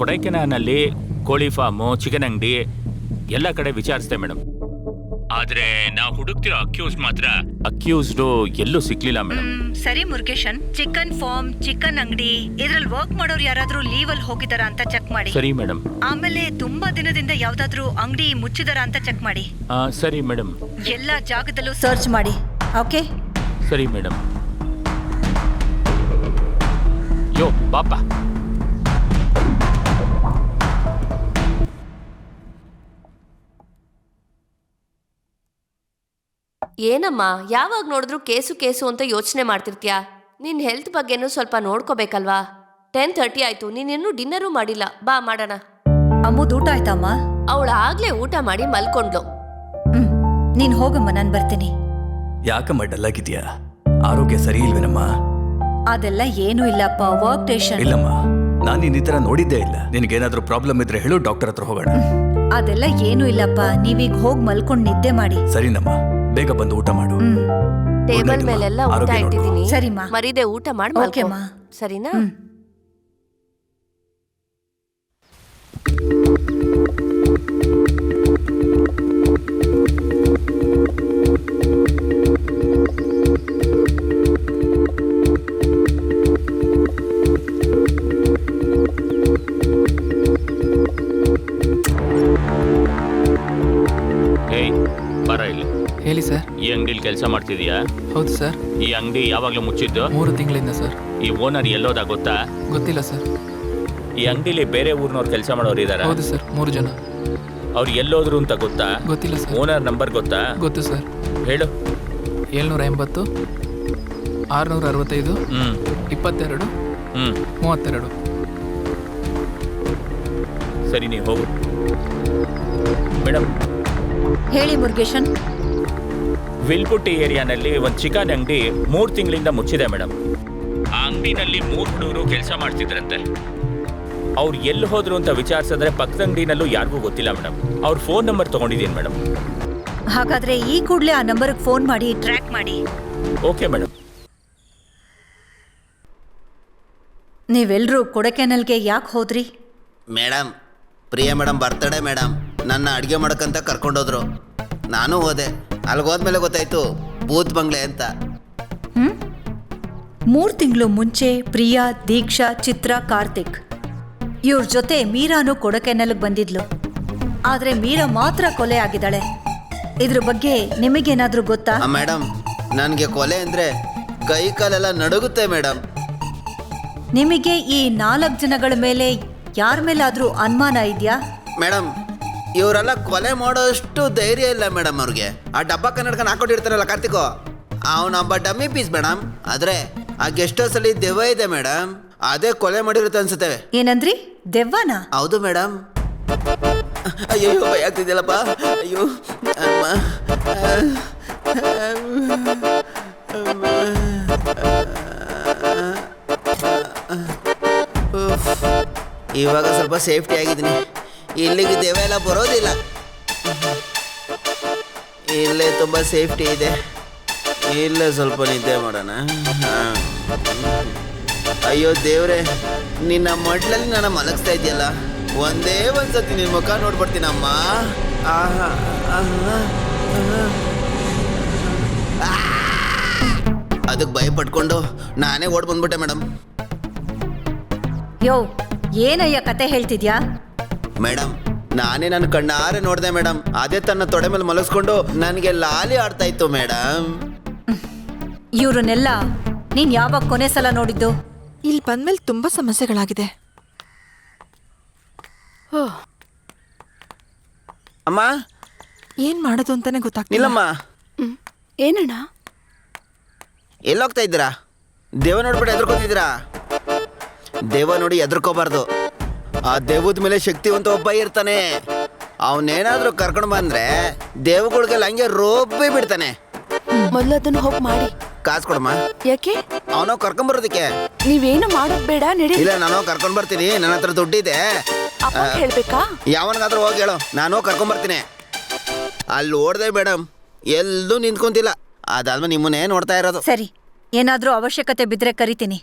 ಕೊಡೈಕೆನಾಲ್ನಲ್ಲಿ ಕೋಳಿ ಫಾರ್ಮು, ಚಿಕನ್ ಅಂಗಡಿ ಎಲ್ಲ ಕಡೆ ವಿಚಾರಿಸ್ದೆ ಮೇಡಮ್. ಆದ್ರೆ ನಾವು ಹುಡುಕ್ತಿರೋ ಅಕ್ಯೂಸ್ಡು ಎಲ್ಲೂ ಸಿಕ್ಲಿಲ್ಲ ಮೇಡಮ್. ಸರಿ ಮುರುಗೇಶನ್, ಚಿಕನ್ ಫಾರ್ಮ್, ಚಿಕನ್ ಅಂಗಡಿ ಇದ್ರಲ್ಲಿ ವರ್ಕ್ ಮಾಡೋರು ಯಾರಾದ್ರೂ ಲೀವ್ ಅಲ್ಲಿ ಹೋಗಿದಾರ ಅಂತ ಚೆಕ್ ಮಾಡಿ. ಸರಿ ಮೇಡಮ್. ಆಮೇಲೆ ತುಂಬಾ ದಿನದಿಂದ ಯಾವ್ದಾದ್ರು ಅಂಗಡಿ ಮುಚ್ಚಿದಾರ ಅಂತ ಚೆಕ್ ಮಾಡಿ. ಸರಿ ಮೇಡಮ್. ಎಲ್ಲಾ ಜಾಗದಲ್ಲೂ ಸರ್ಚ್ ಮಾಡಿ. ಓಕೆ ಸರಿ ಮೇಡಮ್. ಯೋ ಬಾಪ. ಏನಮ್ಮ, ಯಾವಾಗ ನೋಡಿದ್ರು ಕೇಸು ಅಂತ ಯೋಚನೆ ಮಾಡ್ತಿರ್ತೀಯಾ? ನಿನ್ ಹೆಲ್ತ್ ಬಗ್ಗೆನೂ ಸ್ವಲ್ಪ ನೋಡ್ಕೋಬೇಕಲ್ವಾ? 10:30 ಆಯ್ತು, ನೀನಿನ್ನೂ ಡಿನ್ನರು ಮಾಡಿಲ್ಲ. ಬಾ ಮಾಡೋಣ. ಅಮ್ಮುದ್ ಊಟ ಆಯ್ತಮ್ಮ? ಅವಳು ಆಗ್ಲೇ ಊಟ ಮಾಡಿ ಮಲ್ಕೊಂಡ್ಲು. ನೀನ್ ಹೋಗಮ್ಮ, ನಾನ್ ಬರ್ತೀನಿ. ಯಾಕಮ್ಮ ಡಲ್ ಆಗಿದ್ಯಾ? ಆರೋಗ್ಯ ಸರಿ ಇಲ್ವೇನಮ್ಮ? ಅದೆಲ್ಲ ಏನೂ ಇಲ್ಲಪ್ಪ, ವರ್ಕ್ ಟೆನ್ಷನ್. ಇಲ್ಲಮ್ಮ, ನಾನು ಈ ತರ ನೋಡಿದ್ದೇ ಇಲ್ಲ. ನಿನ್ಗೇನಾದ್ರೂ ಪ್ರಾಬ್ಲಮ್ ಇದ್ರೆ ಹೇಳು, ಡಾಕ್ಟರ್ ಹತ್ರ ಹೋಗೋಣ. ಅದೆಲ್ಲ ಏನೂ ಇಲ್ಲಪ್ಪ, ನೀವೀಗ ಹೋಗಿ ಮಲ್ಕೊಂಡ್ ನಿದ್ದೆ ಮಾಡಿ. ಸರಿನಮ್ಮ, ಬೇಗ ಬಂದು ಊಟ ಮಾಡು. ಟೇಬಲ್ ಮೇಲೆಲ್ಲ ಊಟ ಇಟ್ಟಿದ್ದೀನಿ. ಸರಿಮಾ, ಮರಿದೆ ಊಟ ಮಾಡಿ ಮಲ್ಕೋ. ಸರಿನಾ? ಏಯ್, ಬರ ಇಲ್ಲಿ. ಹೇಳಿ ಸರ್. ಈ ಅಂಗಡಿಲಿ ಅಂಗಡಿಲಿ ಕೆಲಸ ಮಾಡ್ತಿದ್ಯಾ? ಹೌದು ಸರ್. ಈ ಅಂಗಡಿ ಯಾವಾಗಲೂ ಮುಚ್ಚಿದ್ದು? 3 ತಿಂಗಳಿಂದ ಸರ್. ಈ ಓನರ್ ಎಲ್ಲೋದ ಗೊತ್ತಾ? ಗೊತ್ತಿಲ್ಲ ಸರ್. ಈ ಅಂಗಡಿಲಿ ಬೇರೆ ಊರಿನವ್ರು ಕೆಲಸ ಮಾಡೋರು ಇದಾರ? ಹೌದು ಸರ್, 3 ಜನ. ಅವ್ರು ಎಲ್ಲೋದ್ರು ಅಂತ ಗೊತ್ತಾ? ಗೊತ್ತಿಲ್ಲ ಸರ್. ಓನರ್ ನಂಬರ್ ಗೊತ್ತಾ? ಗೊತ್ತು ಸರ್. ಹೇಳು. 780 665 22 32. ಸರಿ, ನೀವು ಹೋಗು. ಮೇಡಮ್, ಹೇಳಿ ಮುರುಗೇಶನ್. ವಿಲ್ಪುಟ್ಟಿ ಏರಿಯಾನಲ್ಲಿ ಒಂದು ಚಿಕನ್ ಅಂಗಡಿ 3 ತಿಂಗಳಿಂದ ಮುಚ್ಚಿದೆ ಮೇಡಮ್. ಆ ಅಂಗಡಿನಲ್ಲಿ 3 ಹುಡುಗರು ಕೆಲಸ ಮಾಡ್ತಿದ್ರಂತೆ. ಅವ್ರು ಎಲ್ಲಿ ಹೋದ್ರು ಅಂತ ವಿಚಾರಿಸಿದ್ರೆ ಪಕ್ಕದ ಅಂಗಡಿನಲ್ಲೂ ಯಾರಿಗೂ ಗೊತ್ತಿಲ್ಲ ಮೇಡಮ್. ಅವ್ರ ಫೋನ್ ನಂಬರ್ ತಗೊಂಡಿದ್ದೀನಿ ಮೇಡಮ್. ಹಾಗಾದ್ರೆ ಈ ಕೂಡಲೇ ಆ ನಂಬರ್ಗೆ ಫೋನ್ ಮಾಡಿ ಟ್ರ್ಯಾಕ್ ಮಾಡಿ. Okay madam. ನೀವೆಲ್ಲರೂ ಕೊಡಕೆನಲ್ಗೆ ಯಾಕೆ ಹೋದ್ರಿ? Madam, Priya madam birthday madam. ನನ್ನ ಅಡುಗೆ ಮಾಡೋಕ್ಕಂತ ಕರ್ಕೊಂಡೋದ್ರು. ನಾನು ಹೋದೆ. ಅಲ್ಲಿಗೆ ಹೋದ್ಮೇಲೆ ಗೊತ್ತಾಯ್ತು ಬೂತ್ ಬಂಗ್ಲೆ ಅಂತ. 3 ತಿಂಗಳು ಮುಂಚೆ ಪ್ರಿಯಾ, ದೀಕ್ಷಾ, ಚಿತ್ರ, ಕಾರ್ತಿಕ್ ಇವ್ರ ಜೊತೆ ಮೀರಾನು ಕೊಡಕೆನಲ್ಗೆ ಬಂದಿದ್ಲು. ಆದರೆ ಮೀರಾ ಮಾತ್ರ ಕೊಲೆ ಆಗಿದ್ದಾಳೆ. ಇದ್ರ ಬಗ್ಗೆ ನಿಮಗೇನಾದ್ರೂ ಗೊತ್ತಾ? ಮೇಡಮ್, ನನಗೆ ಕೊಲೆ ಅಂದರೆ ಕೈ ಕಾಲೆಲ್ಲ ನಡುಗುತ್ತೆ ಮೇಡಮ್. ನಿಮಗೆ ಈ 4 ಜನಗಳ ಮೇಲೆ ಯಾರ ಮೇಲಾದ್ರೂ ಅನುಮಾನ ಇದೆಯಾ? ಮೇಡಮ್, ಇವರೆಲ್ಲ ಕೊಲೆ ಮಾಡೋಷ್ಟು ಧೈರ್ಯ ಇಲ್ಲ ಮೇಡಮ್ ಅವ್ರಿಗೆ. ಆ ಡಬ್ಬ ಕನ್ನಡಕ ಹಾಕೊಂಡಿರ್ತಾರಲ್ಲ ಕಾರ್ತಿಕೋ, ಅವನೊಬ್ಬ ಡಮ್ಮಿ ಪೀಸ್ ಮೇಡಮ್. ಆದರೆ ಆ ಗೆಸ್ಟ್ ಹೌಸಲ್ಲಿ ದೆವ್ವ ಇದೆ ಮೇಡಮ್. ಅದೇ ಕೊಲೆ ಮಾಡಿರುತ್ತೆ ಅನ್ಸುತ್ತೆ. ಏನಂದ್ರಿ? ದೆವ್ವನಾ? ಹೌದು ಮೇಡಮ್. ಅಯ್ಯೋ, ಭಯ ಆಗ್ತಿದ್ಯಲ್ಲಪ್ಪ. ಅಯ್ಯೋ ಅಮ್ಮ. ಇವಾಗ ಸ್ವಲ್ಪ ಸೇಫ್ಟಿ ಆಗಿದ್ದೀನಿ. ಇಲ್ಲಿಗೆ ದೆವ್ವ ಎಲ್ಲ ಬರೋದಿಲ್ಲ. ಇಲ್ಲೇ ತುಂಬ ಸೇಫ್ಟಿ ಇದೆ. ಇಲ್ಲೇ ಸ್ವಲ್ಪ ನಿದ್ದೆ ಮಾಡೋಣ. ಅಯ್ಯೋ ದೇವ್ರೆ, ನಿನ್ನ ಮಡ್ಲಲ್ಲಿ ನನ್ನ ಮಲಗಿಸ್ತಾ ಇದೆಯಲ್ಲ, ಒಂದೇ ಒಂದ್ಸತಿ ನಿನ್ನ ಮುಖ ನೋಡ್ಬಿಡ್ತೀನಮ್ಮ. ಅದಕ್ಕೆ ಭಯ ಪಟ್ಕೊಂಡು ನಾನೇ ಓಡ್ ಬಂದ್ಬಿಟ್ಟೆ ಮೇಡಮ್. ಯೋ, ಏನಯ್ಯ ಕತೆ ಹೇಳ್ತಿದ್ಯಾ? ಮೇಡಮ್, ನಾನೇ ನನ್ನ ಕಣ್ಣಾರೆ ನೋಡಿದೆ ಮೇಡಮ್. ಅದೇ ತನ್ನ ತೊಡೆ ಮೇಲೆ ಮಲಗಿಸ್ಕೊಂಡು ನನಗೆ ಲಾಲಿ ಆಡ್ತಾ ಇತ್ತು ಮೇಡಮ್. ಇವ್ರನ್ನೆಲ್ಲ ನೀನ್ ಯಾವಾಗ ಕೊನೆ ಸಲ ನೋಡಿದ್ದು? ಇಲ್ಲಿ ಬಂದ್ಮೇಲೆ ತುಂಬಾ ಸಮಸ್ಯೆಗಳಾಗಿದೆ. ಅಮ್ಮ, ಏನ್ ಮಾಡೋದು ಅಂತಾನೆ ಗೊತ್ತಾಗ್ತಿಲ್ಲ. ಇಲ್ಲಮ್ಮ. ಏನಣ್ಣ? ಎಲ್ಲೋಗ್ತಾ ಇದ್ದೀರಾ? ದೇವ ನೋಡ್ಬಿಟ್ಟು ಎದ್ರಕೋತಿದ್ದೀರಾ? ದೇವ ನೋಡಿ ಎದ್ರಕೋಬಾರ್ದು. ಆ ದೇವದ ಮೇಲೆ ಶಕ್ತಿವಂತ ಒಬ್ಬ ಇರ್ತಾನೆ. ಅವನೇನಾದ್ರೂ ಕರ್ಕೊಂಡು ಬಂದ್ರೆ ದೇವಗಳಿಗೆಲ್ಲ ಹಂಗೆ ರೋಬೇ ಬಿಡ್ತಾನೆ. ಮೊದಲು ಅದನ್ನ ಹೋಗಿ ಮಾಡಿ. ಕಾಸು ಕೊಡಮ್ಮ. ಯಾಕೆ? ಅವನೋ ಕರ್ಕೊಂಬರೋದಕ್ಕೆ. ನೀವೇನು ಮಾಡೋದ್ ಬೇಡ, ನಡಿ. ಇಲ್ಲ, ನಾನು ಕರ್ಕೊಂಡ್ ಬರ್ತೀನಿ. ನನ್ನ ಹತ್ರ ದುಡ್ಡಿದೆ. ಅಪ್ಪ ಹೇಳ್ಬೇಕಾ? ಯಾವನಿಗಾದ್ರೂ ಹೋಗಿ ಹೇಳು, ನಾನು ಕರ್ಕೊಂಬರ್ತೀನಿ. ಅಲ್ಲಿ ಓಡ್ದೆ ಮೇಡಮ್, ಎಲ್ಲೂ ನಿಂತ್ಕೊಂತಿಲ್ಲ. ಅದಾದ್ಮೇಲೆ ನಿಮ್ಮನ್ನೇ ನೋಡ್ತಾ ಇರೋದು. ಸರಿ, ಏನಾದ್ರೂ ಅವಶ್ಯಕತೆ ಬಿದ್ರೆ ಕರಿತೀನಿ.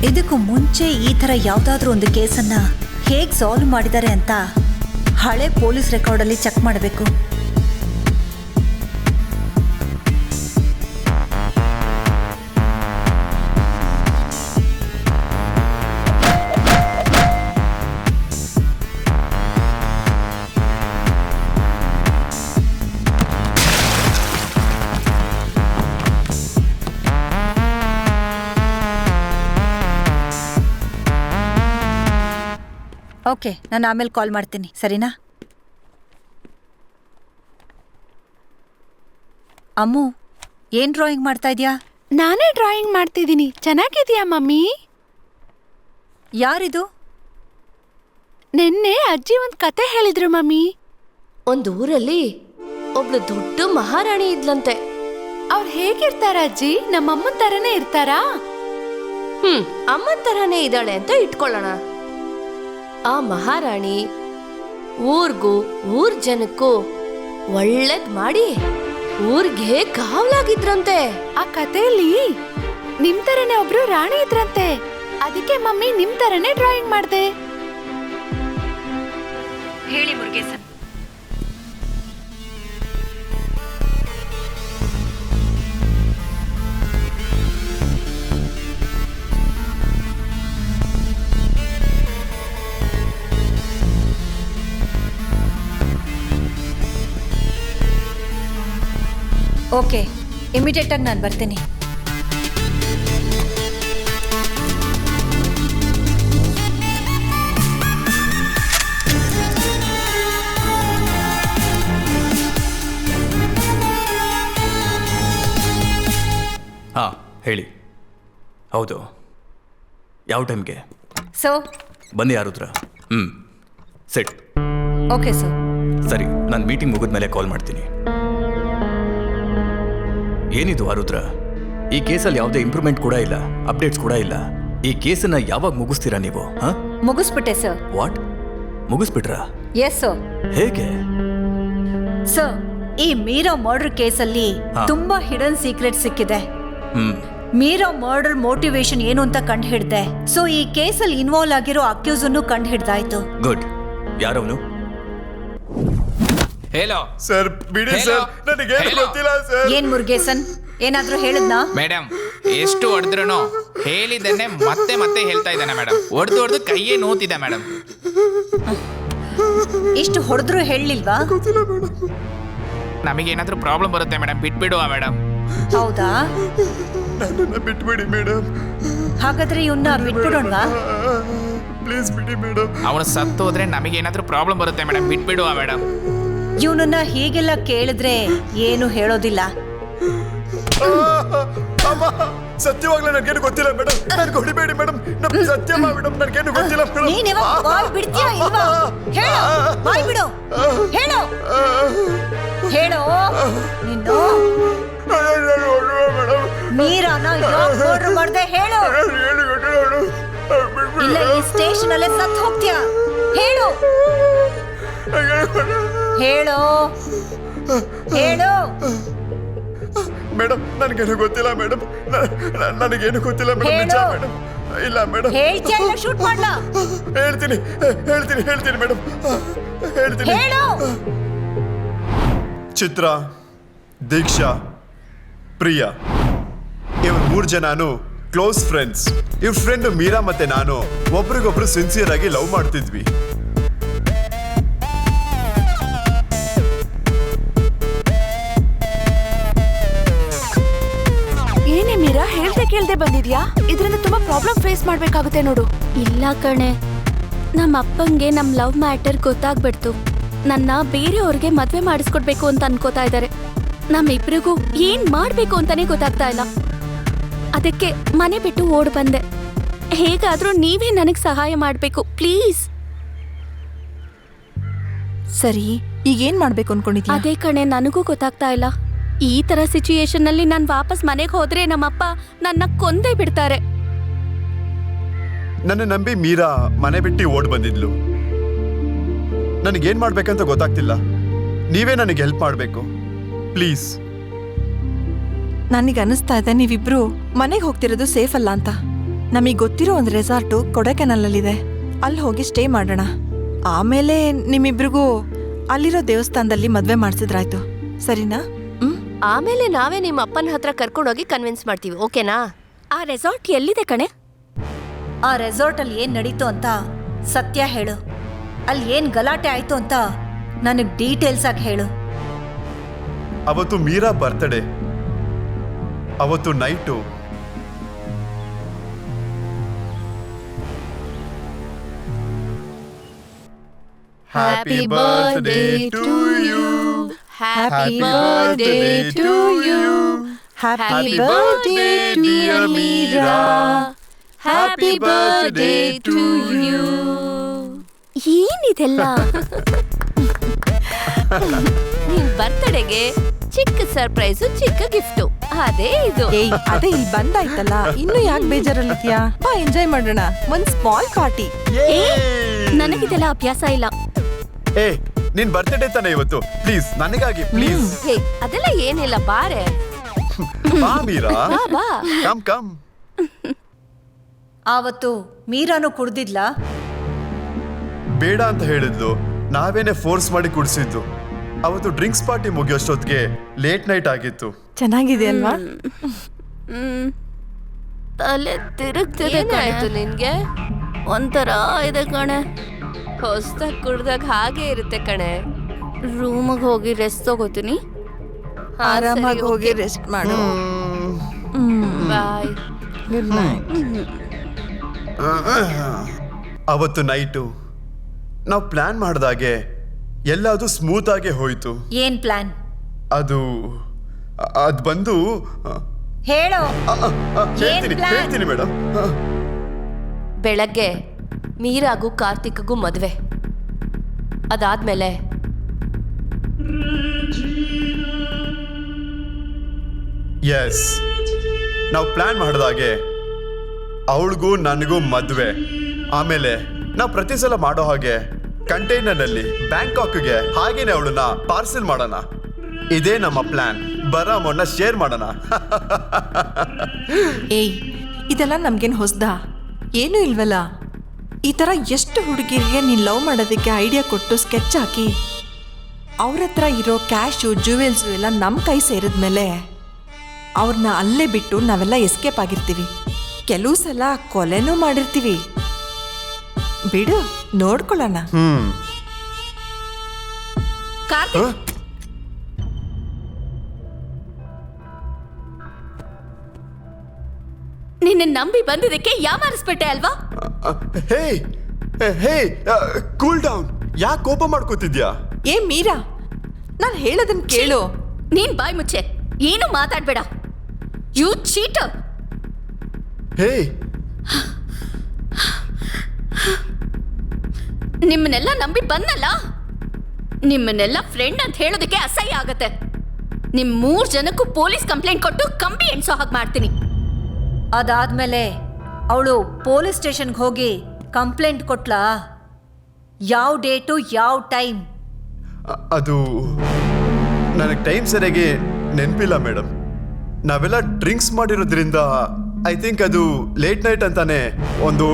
ಇದಕ್ಕೂ ಮುಂಚೆ ಈ ಥರ ಯಾವುದಾದ್ರೂ ಒಂದು ಕೇಸನ್ನ ಹೇಗೆ ಸಾಲ್ವ್ ಮಾಡಿದ್ದಾರೆ ಅಂತ ಹಳೆ ಪೊಲೀಸ್ ರೆಕಾರ್ಡಲ್ಲಿ ಚೆಕ್ ಮಾಡಬೇಕು. ಓಕೆ, ನಾನು ಆಮೇಲೆ ಕಾಲ್ ಮಾಡ್ತೀನಿ, ಸರಿನಾ? ಅಮ್ಮು, ಏನ್ ಡ್ರಾಯಿಂಗ್ ಮಾಡ್ತಾ ಇದೀಯಾ? ನಾನೇ ಡ್ರಾಯಿಂಗ್ ಮಾಡ್ತಿದ್ದೀನಿ. ಚೆನ್ನಾಗಿದ್ಯಾ ಮಮ್ಮಿ? ಯಾರಿದು? ನಿನ್ನೆ ಅಜ್ಜಿ ಒಂದ್ ಕತೆ ಹೇಳಿದ್ರು ಮಮ್ಮಿ. ಒಂದು ಊರಲ್ಲಿ ಒಬ್ಳು ದೊಡ್ಡ ಮಹಾರಾಣಿ ಇದ್ಲಂತೆ. ಅವ್ರು ಹೇಗಿರ್ತಾರ ಅಜ್ಜಿ? ನಮ್ಮಮ್ಮನ ತರನೇ ಇರ್ತಾರಾ? ಅಮ್ಮನ ತರಾನೇ ಇದ್ದಾಳೆ ಅಂತ ಇಟ್ಕೊಳ್ಳೋಣ. ಆ ಮಹಾರಾಣಿ ಊರ್ಗೂ ಊರ್ ಜನಕ್ಕೂ ಒಳ್ಳೇದ್ ಮಾಡಿ ಊರ್ಗೆ ಕಾವಲಾಗಿದ್ರಂತೆ. ಆ ಕಥೆಯಲ್ಲಿ ನಿಮ್ ತರನೇ ಒಬ್ರು ರಾಣಿ ಇದ್ರಂತೆ. ಅದಕ್ಕೆ ಮಮ್ಮಿ ನಿಮ್ ತರನೇ ಡ್ರಾಯಿಂಗ್ ಮಾಡ್ದೆ. ಹೇಳಿ ಮುರುಗೇಸನ್. ಓಕೆ, ಇಮಿಡಿಯೇಟಾಗಿ ನಾನು ಬರ್ತೀನಿ. ಹಾಂ ಹೇಳಿ. ಹೌದು, ಯಾವ ಟೈಮ್ಗೆ? ಸೊ ಬನ್ನಿ ಆರುದ್ರ. ಸೆಟ್. Okay sir. ಸರಿ, ನಾನು ಮೀಟಿಂಗ್ ಮುಗಿದ್ಮೇಲೆ ಕಾಲ್ ಮಾಡ್ತೀನಿ. ಏನಿದು ಆರುದ್ರ? ಈ ಕೇಸಲ್ಲಿ ಯಾವುದೇ ಇಂಪ್ರೂವ್ಮೆಂಟ್ ಕೂಡ ಇಲ್ಲ, ಅಪ್ಡೇಟ್ಸ್ ಕೂಡ ಇಲ್ಲ. ಈ ಕೇಸನ್ನ ಯಾವಾಗ ಮುಗಿಸ್ತೀರಾ ನೀವು? ಮುಗಿಸ್ಬಿಟ್ಟೆ ಸರ್. ವಾಟ್? ಮುಗಿಸ್ಬಿಟ್ರಾ? Yes sir. ಹೇಗೆ? ಸರ್, ಈ ಮೀರಾ ಮರ್ಡರ್ ಕೇಸಲ್ಲಿ ತುಂಬಾ ಹಿಡನ್ ಸೀಕ್ರೆಟ್ ಸಿಕ್ಕಿದೆ. ಮೀರಾ ಮರ್ಡರ್ ಮೋಟಿವೇಶನ್ ಏನು ಅಂತ ಕಂಡು ಹಿಡ್ದೆ. ಸೊ ಈ ಕೇಸಲ್ಲಿ ಇನ್ವಾಲ್ವ್ ಆಗಿರೋ ಅಕ್ಯೂಸ್ ಅನ್ನು ಕಂಡು ಹಿಡ್ದಾಯ್ತು. ಗುಡ್. ಯಾರವನು? ಹೇಳೋ ಸರ್, ಬಿಡಿ ಸರ್, ನನಗೇನು ಗೊತ್ತಿಲ್ಲ ಸರ್. ಏನ್ ಮುರುಗೇಸನ್, ಏನಾದ್ರೂ ಹೇಳಿದ್ನಾ? ಮೇಡಮ್, ಎಷ್ಟು ಹೊಡೆದ್ರೂ ಹೇಳಿದ್ದನ್ನೇ ಮತ್ತೆ ಮತ್ತೆ ಹೇಳ್ತಾ ಇದ್ದಾನೆ ಮೇಡಮ್. ಹೊಡೆದು ಕೈಯೇ ನೋತಿದೆ ಮೇಡಮ್. ಇಷ್ಟು ಹೊಡೆದ್ರು ಹೇಳಲಿಲ್ವಾ? ನಮಗೇನಾದ್ರೂ ಪ್ರಾಬ್ಲಮ್ ಬರುತ್ತೆ ಮೇಡಮ್, ಬಿಟ್ಬಿಡುವ ಮೇಡಮ್. ಹೌದಾ? ನನ್ನನ್ನ ಬಿಟ್ಬಿಡಿ ಮೇಡಮ್. ಹಾಗಾದ್ರೆ ಇವನ್ನ ಬಿಟ್ಬಿಡೋಣವಾ? ಪ್ಲೀಸ್ ಬಿಡಿ ಮೇಡಮ್. ಅವನು ಸತ್ತು ಹೋದ್ರೆ ನಮಗೇನಾದ್ರೂ ಪ್ರಾಬ್ಲಮ್ ಬರುತ್ತೆ ಮೇಡಮ್, ಬಿಟ್ಬಿಡುವ ಮೇಡಮ್. ಇವನನ್ನ ಹೀಗೆಲ್ಲ ಕೇಳಿದ್ರೆ ಏನು ಹೇಳೋದಿಲ್ಲ. ಸತ್ಯವಾಗ್ಲೂ ನನಗೇನು ಗೊತ್ತಿಲ್ಲ ಮೇಡಮ್. ನನ್ಗೆ ಹೊಡಿಬೇಡಿ ಮೇಡಮ್. ಸತ್ಯಮ್ಮ ಮೇಡಮ್, ನನಗೇನು ಗೊತ್ತಿಲ್ಲ ಮೇಡಮ್. ನೀನ್ ಯಾವಾಗ ಬಾಯ್ ಬಿಡ್ತೀಯಾ ಇಲ್ವಾ? ಹೇಳು, ಬಾಯ್ ಬಿಡು. ಹೇಳು, ಹೇಳು. ನಿನ್ನು ಮೀರಾನ ಯಾಕೆ ಮರ್ಡರ್ ಮಾಡ್ದೆ ಹೇಳು. ಇಲ್ಲ ಈ ಸ್ಟೇಷನ್ ಅಲ್ಲೇ ಸತ್ತು ಹೋಗ್ತೀಯಾ? ಹೇಳು, ಹೇಳು, ಹೇಳು. ಮೇಡಮ್, ನನಗೇನು ಗೊತ್ತಿಲ್ಲ ಮೇಡಮ್. ನನಗೇನು ಗೊತ್ತಿಲ್ಲ ಮೇಡಮ್. ನಿಜ ಮೇಡಮ್. ಇಲ್ಲ ಮೇಡಮ್. ಹೇಳ್ತೀಯಾ ಇಲ್ಲ ಶೂಟ್ ಮಾಡ್ಲಾ? ಹೇಳ್ತೀನಿ ಮೇಡಮ್, ಹೇಳ್ತೀನಿ. ಹೇಳು. ಚಿತ್ರ, ದೀಕ್ಷಾ, ಪ್ರಿಯಾ, ಇವ್ರು 3 ಜನನು ಕ್ಲೋಸ್ ಫ್ರೆಂಡ್ಸ್. ಇವ್ರ ಫ್ರೆಂಡ್ ಮೀರಾ ಮತ್ತೆ ನಾನು ಒಬ್ರಿಗೊಬ್ರು ಸಿನ್ಸಿಯರ್ ಆಗಿ ಲವ್ ಮಾಡ್ತಿದ್ವಿ. ಏನೇ ಮೀರಾ, ಹೇಳ್ದೆ ಕೇಳ್ದೆ ಬಂದಿದ್ಯಾ? ಇದರಿಂದ ತುಂಬಾ ಪ್ರಾಬ್ಲಮ್ ಫೇಸ್ ಮಾಡ್ಬೇಕಾಗುತ್ತೆ ನೋಡು. ಇಲ್ಲ ಕಣೆ, ನಮ್ಮ ಅಪ್ಪಂಗೆ ನಮ್ ಲವ್ ಮ್ಯಾಟರ್ ಗೊತ್ತಾಗ್ಬಿಡ್ತು. ನನ್ನ ಬೇರೆಯವ್ರಿಗೆ ಮದ್ವೆ ಮಾಡಿಸ್ಕೊಡ್ಬೇಕು ಅಂತ ಅನ್ಕೋತಾ ಇದ್ದಾರೆ. ನಮ್ಮಿಬ್ರಿಗೂ ಏನ್ ಮಾಡ್ಬೇಕು ಅಂತಾನೆ ಗೊತ್ತಾಗ್ತಾ ಇಲ್ಲ. ಅದಕ್ಕೆ ಮನೆ ಬಿಟ್ಟು ಓಡ್ ಬಂದೆ. ಹೇಗಾದ್ರೂ ನೀವೇ ನನಗ್ ಸಹಾಯ ಮಾಡ್ಬೇಕು ಪ್ಲೀಸ್. ಸರಿ, ಈಗೇನ್ ಮಾಡ್ಬೇಕು ಅನ್ಕೊಂಡಿದ್ಯಾ? ಅದೇ ಕಣೆ, ನನಗೂ ಗೊತ್ತಾಗ್ತಾ ಇಲ್ಲ. ಈ ತರ ಸಿಚುಯೇಷನ್ ನಲ್ಲಿ ನಾನ್ ವಾಪಸ್ ಮನೆಗೆ ಹೋದ್ರೆ ನಮ್ಮಪ್ಪ ನನ್ನ ಕೊಂದೇ ಬಿಡ್ತಾರೆ. ನನ್ನ ನಂಬಿ ಮೀರಾ ಮನೆ ಬಿಟ್ಟು ಓಡ್ ಬಂದಿದ್ಲು. ನನಗೇನ್ ಮಾಡ್ಬೇಕಂತ ಗೊತ್ತಾಗ್ತಿಲ್ಲ. ನೀವೇ ನನಗೆ ಹೆಲ್ಪ್ ಮಾಡ್ಬೇಕು ಪ್ಲೀಸ್. ನನಗೆ ಅನಿಸ್ತಾ ಇದೆ ನೀವಿಬ್ರು ಮನೆಗೆ ಹೋಗ್ತಿರೋದು ಸೇಫ್ ಅಲ್ಲ ಅಂತ. ನಮಗೆ ಗೊತ್ತಿರೋ ಒಂದು ರೆಸಾರ್ಟು ಕೊಡೈಕೆನಾಲಲ್ಲಿದೆ, ಅಲ್ಲಿ ಹೋಗಿ ಸ್ಟೇ ಮಾಡೋಣ. ಆಮೇಲೆ ನಿಮ್ಮಿಬ್ರಿಗೂ ಅಲ್ಲಿರೋ ದೇವಸ್ಥಾನದಲ್ಲಿ ಮದ್ವೆ ಮಾಡಿಸಿದ್ರಾಯ್ತು, ಸರಿನಾ? ಆಮೇಲೆ ನಾವೇ ನಿಮ್ಮ ಅಪ್ಪನ ಹತ್ರ ಕರ್ಕೊಂಡೋಗಿ ಕನ್ವಿನ್ಸ್ ಮಾಡ್ತೀವಿ, ಓಕೆನಾ? ಆ ರೆಸಾರ್ಟ್ ಎಲ್ಲಿದೆ ಕಣೆ? ಆ ರೆಸಾರ್ಟ್ ಅಲ್ಲಿ ಏನ್ ನಡೀತು ಅಂತ ಸತ್ಯ ಹೇಳು. ಅಲ್ಲಿ ಏನ್ ಗಲಾಟೆ ಆಯ್ತು ಅಂತ ನನಗ್ ಡೀಟೇಲ್ಸ್ ಆಗಿ ಹೇಳು. ಅವತ್ತು ಮೀರಾ ಬರ್ತ್ಡೇ, ಅವತ್ತು night happy birthday to you, happy birthday to you, happy birthday dear Meera, happy birthday to you. ಏನಿದೆಲ್ಲ? ನಿನ್ ಬರ್ತ್ಡೇಗೆ ಚಿಕ್ಕ ಸರ್ಪ್ರೈಸ್, ಚಿಕ್ಕ ಗಿಫ್ಟು, ಅದೇ ಇದು. ಏಯ್, ಅದೇ ಇಲ್ಲಿ ಬಂದಾಯ್ತಲ್ಲ, ಇನ್ನು ಯಾಕೆ ಬೇಜಾರಲ್ಲಿದ್ಯಾ? ಬಾ ಎಂಜಾಯ್ ಮಾಡೋಣ, ಒಂದ್ ಸ್ಮಾಲ್ ಪಾರ್ಟಿ. ನನಗಿದೆಲ್ಲ ಅಭ್ಯಾಸ ಇಲ್ಲ. ಏ, ನಿನ್ ಬರ್ತ್ಡೇ ತಾನೆ ಇವತ್ತು, ಪ್ಲೀಸ್ ನನಗಾಗಿ ಪ್ಲೀಸ್. ಹೇ, ಅದೆಲ್ಲ ಏನಿಲ್ಲ, ಬಾರೆ. ಬಾ ಮೀರಾ, ಬಾ. Come come. ಆವತ್ತು ಮೀರಾನು ಕುಡ್ದಿದ್ಲಾ? ಬೇಡ ಅಂತ ಹೇಳಿದ್ಲು, ನಾವೇನೆ ಫೋರ್ಸ್ ಮಾಡಿ ಕುಡಿಸಿದ್ದು. ಅವತ್ತು ಡ್ರಿಂಕ್ಸ್ ಪಾರ್ಟಿ ಮುಗಿಯೋಷ್ಟೊತ್ತಿಗೆ ಲೇಟ್ ನೈಟ್ ಆಗಿತ್ತು. ಚೆನ್ನಾಗಿದೆ ಅಲ್ವಾ? ತಲೆ ತಿರುಗ್ತಿದೆ ಏನಾಯ್ತು ನಿನ್ಗೆ? ಒಂಥರ ಇದೆ ಕಣೆ. ಹೊಸ್ದಾಗ್ ಕುಡ್ದಾಗ ಹಾಗೆ ಇರುತ್ತೆ ಕಣೆ. ರೂಮಿಗೆ ಹೋಗಿ ರೆಸ್ಟ್ ತಗೋತೀನಿ, ಆರಾಮಾಗಿ ಹೋಗಿ ರೆಸ್ಟ್ ಮಾಡು. ಬಾಯ್. Good night. ಅವತ್ತು ನೈಟು ನಾವು ಪ್ಲಾನ್ ಮಾಡ್ದಾಗೆ ಎಲ್ಲದು ಸ್ಮೂತ್ ಆಗೇ ಹೋಯ್ತು. ಏನ್ ಪ್ಲಾನ್? ಅದು ಬಂದು ಹೇಳೋ. ಹೇಳ್ತೀನಿ ಮೇಡಮ್. ಬೆಳಗ್ಗೆ ಮೀರಾಗೂ ಕಾರ್ತಿಕ್ಗೂ ಮದುವೆ. ಅದಾದ್ಮೇಲೆ ಎಸ್, ನಾವು ಪ್ಲಾನ್ ಮಾಡ್ದಾಗೆ ಅವಳಿಗೂ ನನಗೂ ಮದುವೆ. ಆಮೇಲೆ ನಾವು ಪ್ರತಿ ಸಲ ಮಾಡೋ ಹಾಗೆ ಕಂಟೈನರ್ನಲ್ಲಿ ಬ್ಯಾಂಕಾಕ್ಗೆ ಹಾಗೇನೆ ಅವಳನ್ನ ಪಾರ್ಸೆಲ್ ಮಾಡೋಣ. ಇದೇ ನಮ್ಮ ಪ್ಲಾನ್. ಬರೋ ಅಮೌಂಟ್ನ ಶೇರ್ ಮಾಡೋಣ. ಏಯ್, ಇದೆಲ್ಲ ನಮ್ಗೇನು ಹೊಸ್ದಾ? ಏನೂ ಇಲ್ವಲ್ಲ. ಈ ಥರ ಎಷ್ಟು ಹುಡುಗಿರಿಗೆ ನೀನು ಲವ್ ಮಾಡೋದಕ್ಕೆ ಐಡಿಯಾ ಕೊಟ್ಟು ಸ್ಕೆಚ್ ಹಾಕಿ ಅವ್ರ ಹತ್ರ ಇರೋ ಕ್ಯಾಶು ಜ್ಯುವೆಲ್ಸು ಎಲ್ಲ ನಮ್ಮ ಕೈ ಸೇರಿದ್ಮೇಲೆ ಅವ್ರನ್ನ ಅಲ್ಲೇ ಬಿಟ್ಟು ನಾವೆಲ್ಲ ಎಸ್ಕೇಪ್ ಆಗಿರ್ತೀವಿ. ಕೆಲವು ಸಲ ಕೊಲೆನೂ ಮಾಡಿರ್ತೀವಿ. ಬಿಡು, ನೋಡ್ಕೊಳ್ಳೋಣ. ಕಾರ್ತಿಕ್, ನಿನ್ನ ನಂಬಿ ಬಂದಿದ್ದಕ್ಕೆ ಯಾಮಾರಿಸ್ಬಿಟ್ಟೆ ಅಲ್ವಾ? ಹೇ ಹೇ, ಕೂಲ್ ಡೌನ್. ಯಾಕೆ ಕೋಪ ಮಾಡ್ಕೋತಿದ್ಯಾ? ಏ ಮೀರಾ, ನಾನು ಹೇಳೋದನ್ನ ಕೇಳು. ನೀನ್ ಬಾಯ್ ಮುಚ್ಚೆ, ಏನು ಮಾತಾಡ್ಬೇಡ. You cheater. ಹೇ, ನಿಮ್ಮನ್ನೆಲ್ಲ ನಂಬಿ ಬಂದಲ್ಲ, ನಿಮ್ಮನ್ನೆಲ್ಲ ಫ್ರೆಂಡ್ ಅಂತ ಹೇಳೋದಕ್ಕೆ ಅಸಹ್ಯ ಆಗತ್ತೆ. ನಿಮ್ 3 ಜನಕ್ಕೂ ಪೊಲೀಸ್ ಕಂಪ್ಲೇಂಟ್ ಕೊಟ್ಟು ಕಂಬಿ ಎಣ್ಸೋ ಹಾಗೆ ಮಾಡ್ತೀನಿ. ಅದಾದ್ಮೇಲೆ ಅವಳು ಪೊಲೀಸ್ ಸ್ಟೇಷನ್ಗೆ ಹೋಗಿ ಕಂಪ್ಲೇಂಟ್ ಕೊಟ್ಲಾ? ಯಾವ ಡೇಟು, ಯಾವ ಟೈಮ್? ಅದು ನನಗೆ ಟೈಮ್ ಸರಿಯಾಗಿ ನೆನಪಿಲ್ಲ ಮೇಡಮ್. ನಾವೆಲ್ಲ ಡ್ರಿಂಕ್ಸ್ ಮಾಡಿರೋದ್ರಿಂದ ಐ ಥಿಂಕ್ ಅದು ಲೇಟ್ ನೈಟ್ ಅಂತಾನೆ ಒಂದು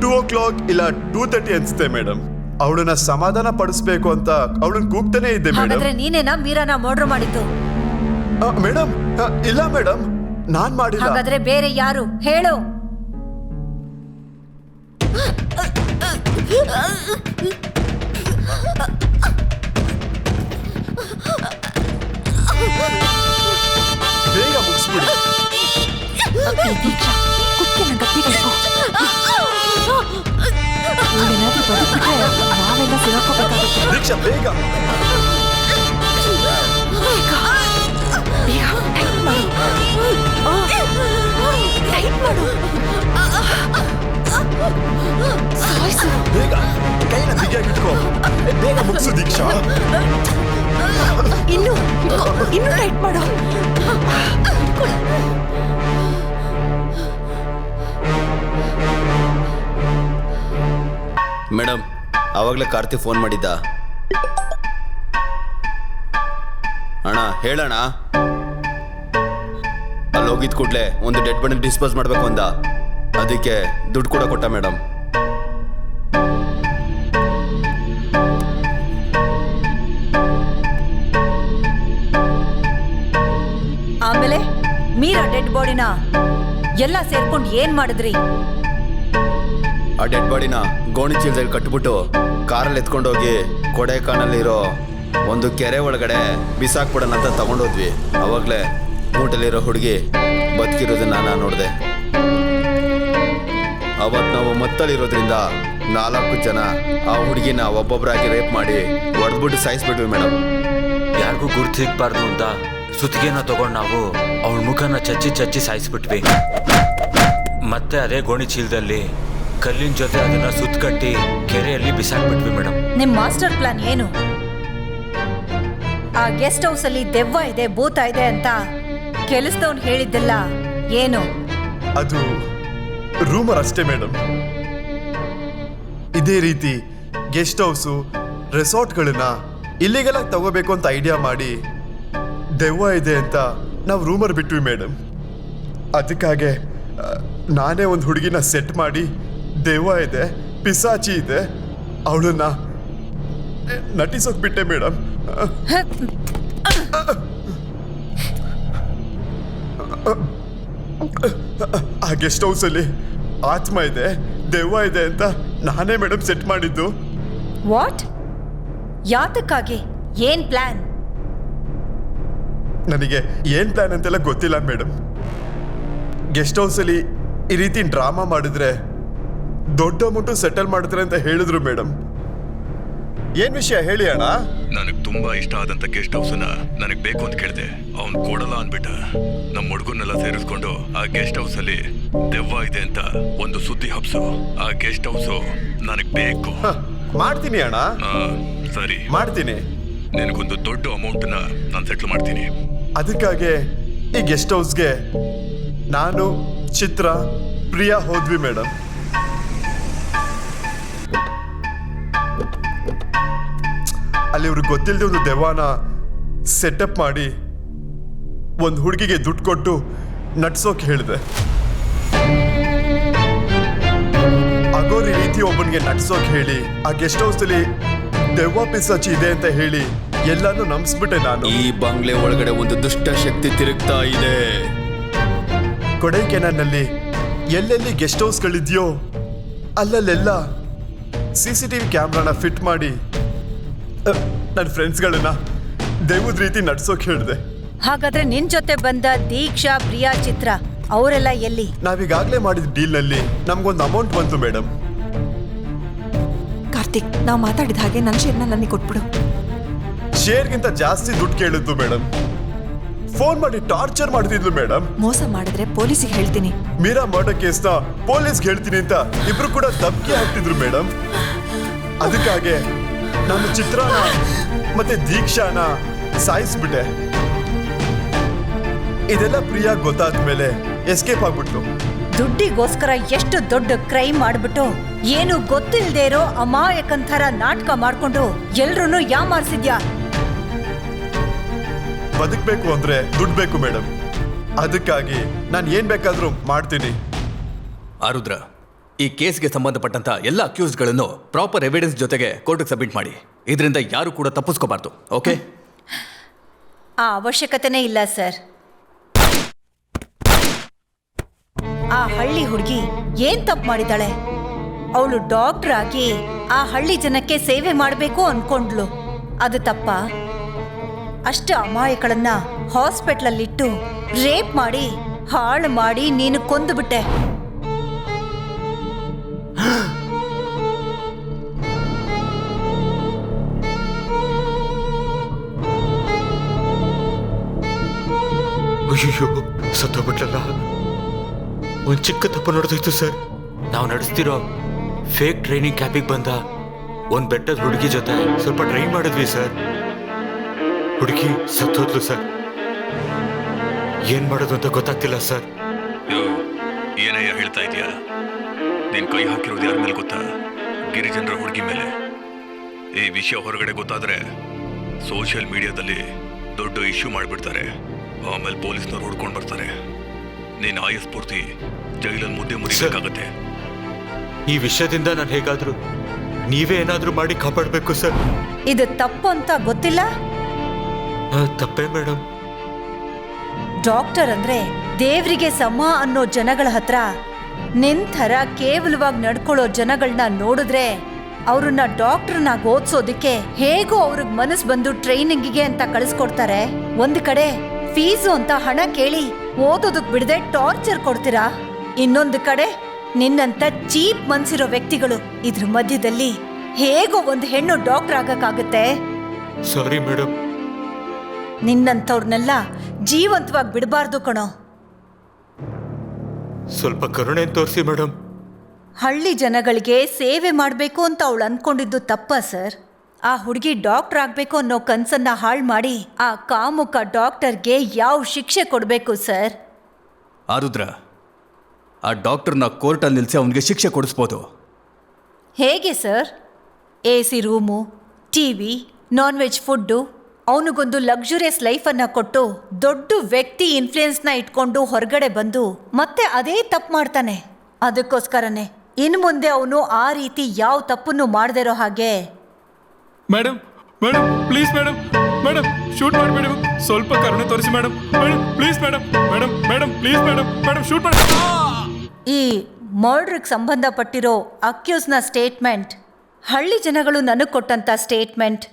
2 o'clock ಇಲ್ಲ 2:30 ಅನ್ಸುತ್ತೆ ಮೇಡಮ್. ಅವಳನ್ನ ಸಮಾಧಾನ ಪಡಿಸ್ಬೇಕು ಅಂತ ಅವಳನ್ನ ಕೂಗ್ತಾನೆ ಇದ್ದೆ ಮೇಡಮ್. ಹಾಗಾದ್ರೆ ನೀನೇನಾ ಮೀರಾನ ಮರ್ಡರ್ ಮಾಡಿದ್ದು? ಮೇಡಮ್, ಇಲ್ಲ ಮೇಡಮ್, ನಾನ್ ಮಾಡಿಲ್ಲ. ಹಾಗಾದ್ರೆ ಬೇರೆ ಯಾರು ಹೇಳು? ಬೇಗ ಮುಗಿಸ್ಬಿಡಿ. ದೀಕ್ಷಾ, ಬೇಗ. ಬೇಗ ಕೈನ ಬಿಗಿಯಾಗಿಟ್ಕೋ. ಬೇಗ ಮುಗಿಸು ದೀಕ್ಷಾ. ಇನ್ನು ಟೈಟ್ ಮಾಡು. ಮೇಡಮ್, ಆವಾಗಲೇ ಕಾರ್ತಿ ಫೋನ್ ಮಾಡಿದ್ದ. ಅಣ್ಣ ಹೇಳಣ್ಣ. ಅಲ್ಲಿ ಹೋಗಿದ್ ಕೂಡಲೇ ಒಂದು ಡೆಡ್ ಬಾಡಿ ಡಿಸ್ಪೋಸ್ ಮಾಡಬೇಕು ಅಂದ. ಅದಕ್ಕೆ ದುಡ್ಡು ಕೂಡ ಕೊಟ್ಟ ಮೇಡಮ್. ಆಮೇಲೆ ಮೀರಾ ಡೆಡ್ ಬಾಡಿನ ಎಲ್ಲ ಸೇರ್ಕೊಂಡು ಏನ್ ಮಾಡಿದ್ರಿ? ಆ ಡೆಡ್ ಬಾಡಿನ ಗೋಣಿ ಚೀಲದಲ್ಲಿ ಕಟ್ಬಿಟ್ಟು ಕಾರಲ್ಲಿ ಎತ್ಕೊಂಡೋಗಿ ಕೊಡೈಕಾನಲ್ಲಿರೋ ಒಂದು ಕೆರೆ ಒಳಗಡೆ ಬಿಸಾಕ್ಬಿಡೋಣ ಅಂತ ತಗೊಂಡೋದ್ವಿ. ಅವಾಗಲೇ ಮೂಟಲ್ಲಿರೋ ಹುಡುಗಿ ಬದುಕಿರೋದನ್ನ ನಾನು ನೋಡಿದೆ. ಅವತ್ತು ನಾವು ಮತ್ತಲ್ಲಿರೋದ್ರಿಂದ 4 ಜನ ಆ ಹುಡುಗಿನ ಒಬ್ಬೊಬ್ಬರಾಗಿ ರೇಪ್ ಮಾಡಿ ಹೊಡೆದ್ಬಿಟ್ಟು ಸಾಯಿಸ್ಬಿಟ್ವಿ ಮೇಡಮ್. ಯಾರಿಗೂ ಗುರ್ತು ಸಿಗ್ಬಾರ್ದು ಅಂತ ಸುತ್ತಿಗೆನ ತಗೊಂಡು ನಾವು ಅವಳ ಮುಖನ ಚಚ್ಚಿ ಸಾಯಿಸ್ಬಿಟ್ವಿ. ಮತ್ತೆ ಅದೇ ಗೋಣಿ ಚೀಲದಲ್ಲಿ ಕಲ್ಲಿನ ಜೊತೆ ಅದನ್ನ ಸುತ್ತಕಟ್ಟಿ ಕೆರೆಯಲ್ಲಿ ಬಿಸಾಕ್ಬಿಟ್ವಿ ಮೇಡಮ್. ನಿಮ್ ಮಾಸ್ಟರ್ ಪ್ಲಾನ್ ಏನು? ಆ ಗೆಸ್ಟ್ ಹೌಸ್ ಅಲ್ಲಿ ದೆವ್ವ ಇದೆ, ಭೂತ ಇದೆ ಅಂತ ಕೆಲಸದವ್ನು ಹೇಳಿದ್ದೆಲ್ಲ ಏನು? ಅದು ರೂಮರ್ ಅಷ್ಟೇ ಮೇಡಮ್. ಇದೇ ರೀತಿ ಗೆಸ್ಟ್ ಹೌಸು, ರೆಸಾರ್ಟ್ಗಳನ್ನ ಇಲ್ಲಿಗೆಲ್ಲ ತಗೋಬೇಕು ಅಂತ ಐಡಿಯಾ ಮಾಡಿ ದೆವ್ವ ಇದೆ ಅಂತ ನಾವು ರೂಮರ್ ಬಿಟ್ವಿ ಮೇಡಮ್. ಅದಕ್ಕಾಗೆ ನಾನೇ ಒಂದು ಹುಡುಗಿನ ಸೆಟ್ ಮಾಡಿ ದೆವ್ವ ಇದೆ, ಪಿಸಾಚಿ ಇದೆ, ಅವಳನ್ನ ನಟಿಸೋಕ್ ಬಿಟ್ಟೆ ಮೇಡಮ್. ಆ ಗೆಸ್ಟ್ ಹೌಸಲ್ಲಿ ಆತ್ಮ ಇದೆ, ದೆವ್ವ ಇದೆ ಅಂತ ನಾನೇ ಮೇಡಮ್ ಸೆಟ್ ಮಾಡಿದ್ದು. ವಾಟ್? ಯಾತಕ್ಕಾಗಿ? ಏನ್ ಪ್ಲಾನ್? ನನಗೆ ಏನ್ ಪ್ಲಾನ್ ಅಂತೆಲ್ಲ ಗೊತ್ತಿಲ್ಲ ಮೇಡಮ್. ಗೆಸ್ಟ್ ಹೌಸಲ್ಲಿ ಈ ರೀತಿ ಡ್ರಾಮಾ ಮಾಡಿದ್ರೆ ದೊಡ್ಡ ಅಮೌಂಟು ಸೆಟಲ್ ಮಾಡ್ತಾರೆ ಅಂತ ಹೇಳಿದ್ರು ಮೇಡಮ್. ಏನ್ ವಿಷಯ ಹೇಳಿ ಅಣ್ಣ. ನನಗೆ ತುಂಬಾ ಇಷ್ಟ ಆದಂತ ಗೆಸ್ಟ್ ಹೌಸ್ನ ನನಗೆ ಬೇಕು ಅಂತ ಕೇಳಿದೆ. ಅವ್ನು ಕೊಡಲ್ಲ ಅಂದ್ಬಿಟ್ಟ. ನಮ್ಮ ಹುಡುಗನ್ನೆಲ್ಲ ಸೇರಿಸ್ಕೊಂಡು ಆ ಗೆಸ್ಟ್ ಹೌಸ್ ಅಲ್ಲಿ ದೆವ್ವ ಇದೆ ಅಂತ ಒಂದು ಸುದ್ದಿ ಹಬ್ಸು. ಆ ಗೆಸ್ಟ್ ಹೌಸ್ ನನಗೆ ಬೇಕು. ಮಾಡ್ತೀನಿ ಅಣ್ಣ. ಸರಿ ಮಾಡ್ತೀನಿ. ನಿನಗೊಂದು ದೊಡ್ಡ ಅಮೌಂಟ್ನ ನಾನು ಸೆಟ್ಲ್ ಮಾಡ್ತೀನಿ. ಅದಕ್ಕಾಗಿ ಈ ಗೆಸ್ಟ್ ಹೌಸ್ಗೆ ನಾನು, ಚಿತ್ರ, ಪ್ರಿಯಾ ಹೋದ್ವಿ ಮೇಡಮ್. ಅಲ್ಲಿ ಇವ್ರಿಗೆ ಗೊತ್ತಿಲ್ಲದೆ ಒಂದು ದೆವ್ವನ ಸೆಟಪ್ ಮಾಡಿ ಒಂದು ಹುಡುಗಿಗೆ ದುಡ್ಡು ಕೊಟ್ಟು ನಡ್ಸೋಕೆ ಹೇಳಿದೆ. ಅಗೋರಿ ರೀತಿ ಒಬ್ಬನಿಗೆ ನಡ್ಸೋಕೆ ಹೇಳಿ ಆ ಗೆಸ್ಟ್ ಹೌಸಲ್ಲಿ ದೆವ್ವ ಪಿಸಾಚಿ ಇದೆ ಅಂತ ಹೇಳಿ ಎಲ್ಲಾನು ನಂಬಿಸ್ಬಿಟ್ಟೆ ನಾನು. ಈ ಬಂಗ್ಲೆ ಒಳಗಡೆ ಒಂದು ದುಷ್ಟ ಶಕ್ತಿ ತಿರುಗ್ತಾ ಇದೆ. ಕೊಡೈಕೆನಾಲ್ನಲ್ಲಿ ಎಲ್ಲೆಲ್ಲಿ ಗೆಸ್ಟ್ ಹೌಸ್ಗಳಿದೆಯೋ ಅಲ್ಲಲ್ಲೆಲ್ಲ CCTV ಕ್ಯಾಮ್ರಾನ ಫಿಟ್ ಮಾಡಿ ನನ್ನ ಫ್ರೆಂಡ್ಸ್ಗಳನ್ನ ದೆವ್ವದ ರೀತಿ ನಡ್ಸೋಕೆ ಹೇಳಿದೆ. ಹಾಗಾದ್ರೆ ನಿನ್ ಜೊತೆ ಬಂದ ದೀಕ್ಷಾ, ಪ್ರಿಯಾ, ಚಿತ್ರ ಅವರೆಲ್ಲ ಎಲ್ಲಿ? ನಾವೀಗಾಗಲೇ ಮಾಡಿದ ಡೀಲ್ನಲ್ಲಿ ನಮ್ಗೊಂದು ಅಮೌಂಟ್ ಬಂತು ಮೇಡಮ್. ಕಾರ್ತಿಕ್, ನಾವು ಮಾತಾಡಿದ ಹಾಗೆ ನನ್ನ ಶೇರ್ನ ನನಗೆ ಕೊಟ್ಬಿಡು. ಶೇರ್ಗಿಂತ ಜಾಸ್ತಿ ದುಡ್ಡು ಕೇಳಿದ್ಲು ಮೇಡಮ್. ಫೋನ್ ಮಾಡಿ ಟಾರ್ಚರ್ ಮಾಡ್ತಿದ್ಲು ಮೇಡಮ್. ಮೋಸ ಮಾಡಿದ್ರೆ ಪೊಲೀಸಿಗೆ ಹೇಳ್ತೀನಿ. ಮೀರಾ ಮರ್ಡರ್ ಕೇಸ್ನ ಪೊಲೀಸ್ಗೆ ಹೇಳ್ತೀನಿ ಅಂತ ಇಬ್ರು ಕೂಡ ಧಮ್ಕಿ ಹಾಕ್ತಿದ್ರು ಮೇಡಮ್. ಅದಕ್ಕಾಗೆ ನಾನು ಚಿತ್ರಾನ ಮತ್ತೆ ದೀಕ್ಷಾನ ಸಾಯಿಸ್ಬಿಟ್ಟೆ. ಇದೆಲ್ಲ ಪ್ರಿಯಾ ಗೊತ್ತಾದ್ಮೇಲೆ ಎಸ್ಕೇಪ್ ಆಗ್ಬಿಟ್ಲು. ದುಡ್ಡಿಗೋಸ್ಕರ ಎಷ್ಟು ದೊಡ್ಡ ಕ್ರೈಮ್ ಮಾಡ್ಬಿಟ್ಟು ಏನು ಗೊತ್ತಿಲ್ದೇ ಇರೋ ಅಮಾಯಕಂತರ ನಾಟಕ ಮಾಡ್ಕೊಂಡು ಎಲ್ರೂ ಯಾಮಾರ್ಸಿದ್ಯಾ? ಬದುಕ್ಬೇಕು ಅಂದ್ರೆ ದುಡ್ಡು ಬೇಕು ಮೇಡಮ್. ಅದಕ್ಕಾಗಿ ನಾನು ಏನ್ ಬೇಕಾದ್ರೂ ಮಾಡ್ತೀನಿ. ಆರುದ್ರ, ಈ ಕೇಸ್ಗೆ ಸಂಬಂಧಪಟ್ಟಂತ ಎಲ್ಲ ಅಕ್ಯೂಸ್ಗಳನ್ನು ಪ್ರಾಪರ್ ಎವಿಡೆನ್ಸ್ ಜೊತೆಗೆ ಕೋರ್ಟ್ಗೆ ಸಬ್ಮಿಟ್ ಮಾಡಿ. ಇದರಿಂದ ಯಾರು ಕೂಡ ತಪ್ಪಿಸ್ಕೋಬಾರ್ದು. ಓಕೆ? ಆ ಅವಶ್ಯಕತೆನೇ ಇಲ್ಲ ಸರ್. ಆ ಹಳ್ಳಿ ಹುಡುಗಿ ಏನ್ ತಪ್ಪು ಮಾಡಿದಾಳೆ? ಅವಳು ಡಾಕ್ಟರ್ ಆಗಿ ಆ ಹಳ್ಳಿ ಜನಕ್ಕೆ ಸೇವೆ ಮಾಡಬೇಕು ಅನ್ಕೊಂಡ್ಲು. ಅದು ತಪ್ಪಾ? ಅಷ್ಟು ಅಮಾಯಕಳನ್ನ ಹಾಸ್ಪಿಟ್ಲಲ್ಲಿಟ್ಟು ರೇಪ್ ಮಾಡಿ ಹಾಳು ಮಾಡಿ ನೀನು ಕೊಂದುಬಿಟ್ಟೆ. ಅಯ್ಯೋ, ಸತ್ತೋಗ್ಬಿಟ್ಲಲ್ಲ. ಒಂದು ಚಿಕ್ಕ ತಪ್ಪು ನಡೆದೋಯ್ತು ಸರ್. ನಾವು ನಡೆಸ್ತಿರೋ ಫೇಕ್ ಟ್ರೈನಿಂಗ್ ಕ್ಯಾಂಪಿಗೆ ಬಂದ ಒಂದು ಬೆಟ್ಟದ ಹುಡುಗಿ ಜೊತೆ ಸ್ವಲ್ಪ ಟ್ರೈನ್ ಮಾಡಿದ್ವಿ ಸರ್. ಹುಡುಗಿ ಸತ್ತೋದ್ಲು ಸರ್. ಏನ್ ಮಾಡೋದು ಅಂತ ಗೊತ್ತಾಗ್ತಿಲ್ಲ ಸರ್. ಏನಯ್ಯ ಹೇಳ್ತಾ ಇದೀಯಾ? ನೀನ್ ಕೈ ಹಾಕಿರೋದು ಯಾರ ಮೇಲೆ ಗೊತ್ತಾ? ಗಿರಿಜನರ ಹುಡುಗಿ ಮೇಲೆ. ಈ ವಿಷಯ ಹೊರಗಡೆ ಗೊತ್ತಾದ್ರೆ ಸೋಷಿಯಲ್ ಮೀಡಿಯಾದಲ್ಲಿ ದೊಡ್ಡ ಇಶ್ಯೂ ಮಾಡಿಬಿಡ್ತಾರೆ. ಆಮೇಲೆ ಪೊಲೀಸ್ನವ್ರು ಹುಡ್ಕೊಂಡು ಬರ್ತಾರೆ. ನೀನ್ ಆಯಸ್ ಪೂರ್ತಿ ಜೈಲಲ್ಲಿ ಮುದ್ದೆ ಮುರಿಬೇಕಾಗತ್ತೆ. ಈ ವಿಷಯದಿಂದ ನಾನು ಹೇಗಾದ್ರೂ ನೀವೇ ಏನಾದ್ರೂ ಮಾಡಿ ಕಾಪಾಡಬೇಕು ಸರ್. ಇದು ತಪ್ಪು ಅಂತ ಗೊತ್ತಿಲ್ಲ? ತಪ್ಪೇ ಮೇಡಮ್. ಡಾಕ್ಟರ್ ಅಂದ್ರೆ ದೇವ್ರಿಗೆ ಸಮ ಅನ್ನೋ ಜನಗಳ ಹತ್ರ ನಿಂತರ ಕೇವಲವಾಗಿ ನಡ್ಕೊಳ್ಳೋ ಜನಗಳನ್ನ ನೋಡಿದ್ರೆ ಅವ್ರನ್ನ ಡಾಕ್ಟರ್ನಾಗ ಓದ್ಸೋದಿಕ್ಕೆ ಹೇಗೋ ಅವ್ರಿಗೆ ಮನಸ್ಸು ಬಂದು ಟ್ರೈನಿಂಗಿಗೆ ಅಂತ ಕಳಿಸ್ಕೊಡ್ತಾರೆ. ಒಂದು ಕಡೆ ಫೀಸು ಅಂತ ಹಣ ಕೇಳಿ ಓದೋದಕ್ ಬಿಡದೆ ಟಾರ್ಚರ್ ಕೊಡ್ತೀರಾ. ಇನ್ನೊಂದು ಕಡೆ ನಿನ್ನಂತ ಚೀಪ್ ಮನ್ಸಿರೋ ವ್ಯಕ್ತಿಗಳು. ಇದ್ರ ಮಧ್ಯದಲ್ಲಿ ಹೇಗೋ ಒಂದು ಹೆಣ್ಣು ಡಾಕ್ಟರ್ ಆಗಕ್ಕಾಗತ್ತೆ? Sorry madam. ನಿನ್ನಂಥವ್ರನ್ನೆಲ್ಲ ಜೀವಂತವಾಗಿ ಬಿಡಬಾರ್ದು ಕಣೋ. ಸ್ವಲ್ಪ ಕರುಣೆ ತೋರಿಸಿ ಮೇಡಮ್. ಹಳ್ಳಿ ಜನಗಳಿಗೆ ಸೇವೆ ಮಾಡಬೇಕು ಅಂತ ಅವಳು ಅನ್ಕೊಂಡಿದ್ದು ತಪ್ಪ ಸರ್? ಆ ಹುಡುಗಿ ಡಾಕ್ಟರ್ ಆಗ್ಬೇಕು ಅನ್ನೋ ಕನ್ಸನ್ನ ಹಾಳು ಮಾಡಿ ಆ ಕಾಮುಕ ಡಾಕ್ಟರ್ಗೆ ಯಾವ ಶಿಕ್ಷೆ ಕೊಡಬೇಕು ಸರ್? ಆರುದ್ರ, ಆ ಡಾಕ್ಟರ್ನ ಕೋರ್ಟಲ್ಲಿ ನಿಲ್ಲಿಸಿ ಅವನಿಗೆ ಶಿಕ್ಷೆ ಕೊಡಿಸ್ಬೋದು. ಹೇಗೆ sir? AC room, TV, non veg food, ಅವನಿಗೊಂದು ಲಕ್ಸುರಿಯಸ್ ಲೈಫನ್ನು ಕೊಟ್ಟು ದೊಡ್ಡ ವ್ಯಕ್ತಿ ಇನ್ಫ್ಲೂಯೆನ್ಸ್ನ ಇಟ್ಕೊಂಡು ಹೊರಗಡೆ ಬಂದು ಮತ್ತೆ ಅದೇ ತಪ್ಪು ಮಾಡ್ತಾನೆ. ಅದಕ್ಕೋಸ್ಕರನೇ ಇನ್ನು ಮುಂದೆ ಅವನು ಆ ರೀತಿ ಯಾವ ತಪ್ಪನ್ನು ಮಾಡದೇ ಇರೋ ಹಾಗೆ. Madam, madam please madam, madam shoot ಮಾಡಬೇಡಿ. ಸ್ವಲ್ಪ ಕರುಣೆ ತೋರಿಸಿ madam. Madam please madam, madam madam please madam, madam shoot ಮಾಡಿ. ಈ ಮರ್ಡರ್ಗೆ ಸಂಬಂಧಪಟ್ಟಿರೋ ಅಕ್ಯೂಸ್ನ ಸ್ಟೇಟ್ಮೆಂಟ್, ಹಳ್ಳಿ ಜನಗಳು ನನಗೆ ಕೊಟ್ಟಂಥ ಸ್ಟೇಟ್ಮೆಂಟ್,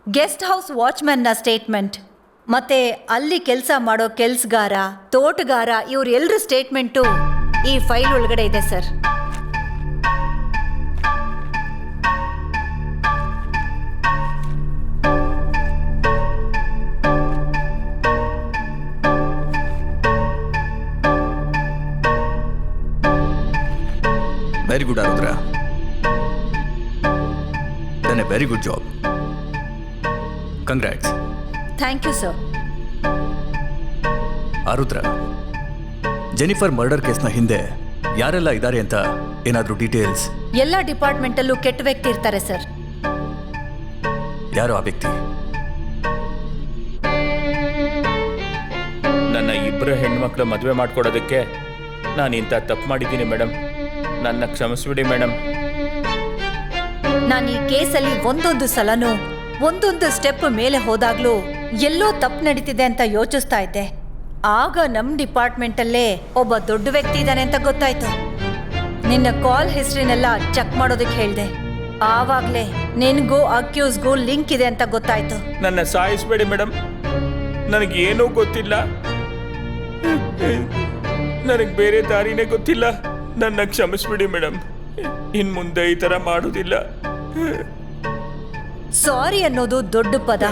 ಗೆಸ್ಟ್ ಹೌಸ್ ವಾಚ್ಮ್ಯಾನ್ನ ಸ್ಟೇಟ್ಮೆಂಟ್ ಮತ್ತೆ ಅಲ್ಲಿ ಕೆಲಸ ಮಾಡೋ ಕೆಲ್ಸಗಾರ, ತೋಟಗಾರ ಇವರೆಲ್ಲರ ಸ್ಟೇಟ್ಮೆಂಟು ಈ ಫೈಲ್ ಒಳಗಡೆ ಇದೆ sir. Very good Arudra, then a very good job. Congrats. Thank you sir. Arudra, Jennifer murder ಕೇಸ್ನ ಹಿಂದೆ ಯಾರೆಲ್ಲ ಇದ್ದಾರೆ ಅಂತ ಏನಾದರೂ ಡೀಟೇಲ್ಸ್? ಎಲ್ಲ ಡಿಪಾರ್ಟ್ಮೆಂಟಲ್ಲೂ ಕೆಟ್ಟ ವ್ಯಕ್ತಿ ಇರ್ತಾರೆ ಸರ್. ಯಾರು ಆ ವ್ಯಕ್ತಿ? ನನ್ನ ಇಬ್ಬರು ಹೆಣ್ಮಕ್ಳು ಮದುವೆ ಮಾಡ್ಕೊಡೋದಕ್ಕೆ ನಾನು ಇಂಥ ತಪ್ಪು ಮಾಡಿದ್ದೀನಿ ಮೇಡಮ್. ನನ್ನ ಕ್ಷಮಿಸ್ಬಿಡಿ ಮೇಡಮ್. ನಾನು ಈ ಕೇಸಲ್ಲಿ ಒಂದೊಂದು ಸಲನೂ ಒಂದೊಂದು ಸ್ಟೆಪ್ ಮೇಲೆ ಹೋದಾಗ್ಲೂ ಎಲ್ಲೋ ತಪ್ಪು ನಡೀತಿದೆ ಅಂತ ಯೋಚಿಸ್ತಾ ಇದ್ದೆ. ಆಗ ನಮ್ಮ ಡಿಪಾರ್ಟ್ಮೆಂಟಲ್ಲೇ ಒಬ್ಬ ದೊಡ್ಡ ವ್ಯಕ್ತಿ ಇದ್ದಾನೆ ಅಂತ ಗೊತ್ತಾಯ್ತು. ನಿನ್ನ ಕಾಲ್ ಹಿಸ್ಟ್ರಿನೆಲ್ಲ ಚೆಕ್ ಮಾಡೋದಕ್ಕೆ ಹೇಳಿದೆ. ಆವಾಗಲೇ ನಿನಗೂ ಅಕ್ಯೂಸ್ಗೂ ಲಿಂಕ್ ಇದೆ ಅಂತ ಗೊತ್ತಾಯ್ತು. ನನ್ನ ಸಾಯಿಸ್ಬೇಡಿ ಮೇಡಮ್, ನನಗೇನೂ ಗೊತ್ತಿಲ್ಲ. ನನಗೆ ಬೇರೆ ದಾರಿನೇ ಗೊತ್ತಿಲ್ಲ. ನನ್ನ ಕ್ಷಮಿಸ್ಬಿಡಿ ಮೇಡಮ್, ಇನ್ನು ಮುಂದೆ ಈ ಥರ ಮಾಡೋದಿಲ್ಲ. ಸಾರಿ ಅನ್ನೋದು ದೊಡ್ಡ ಪದ.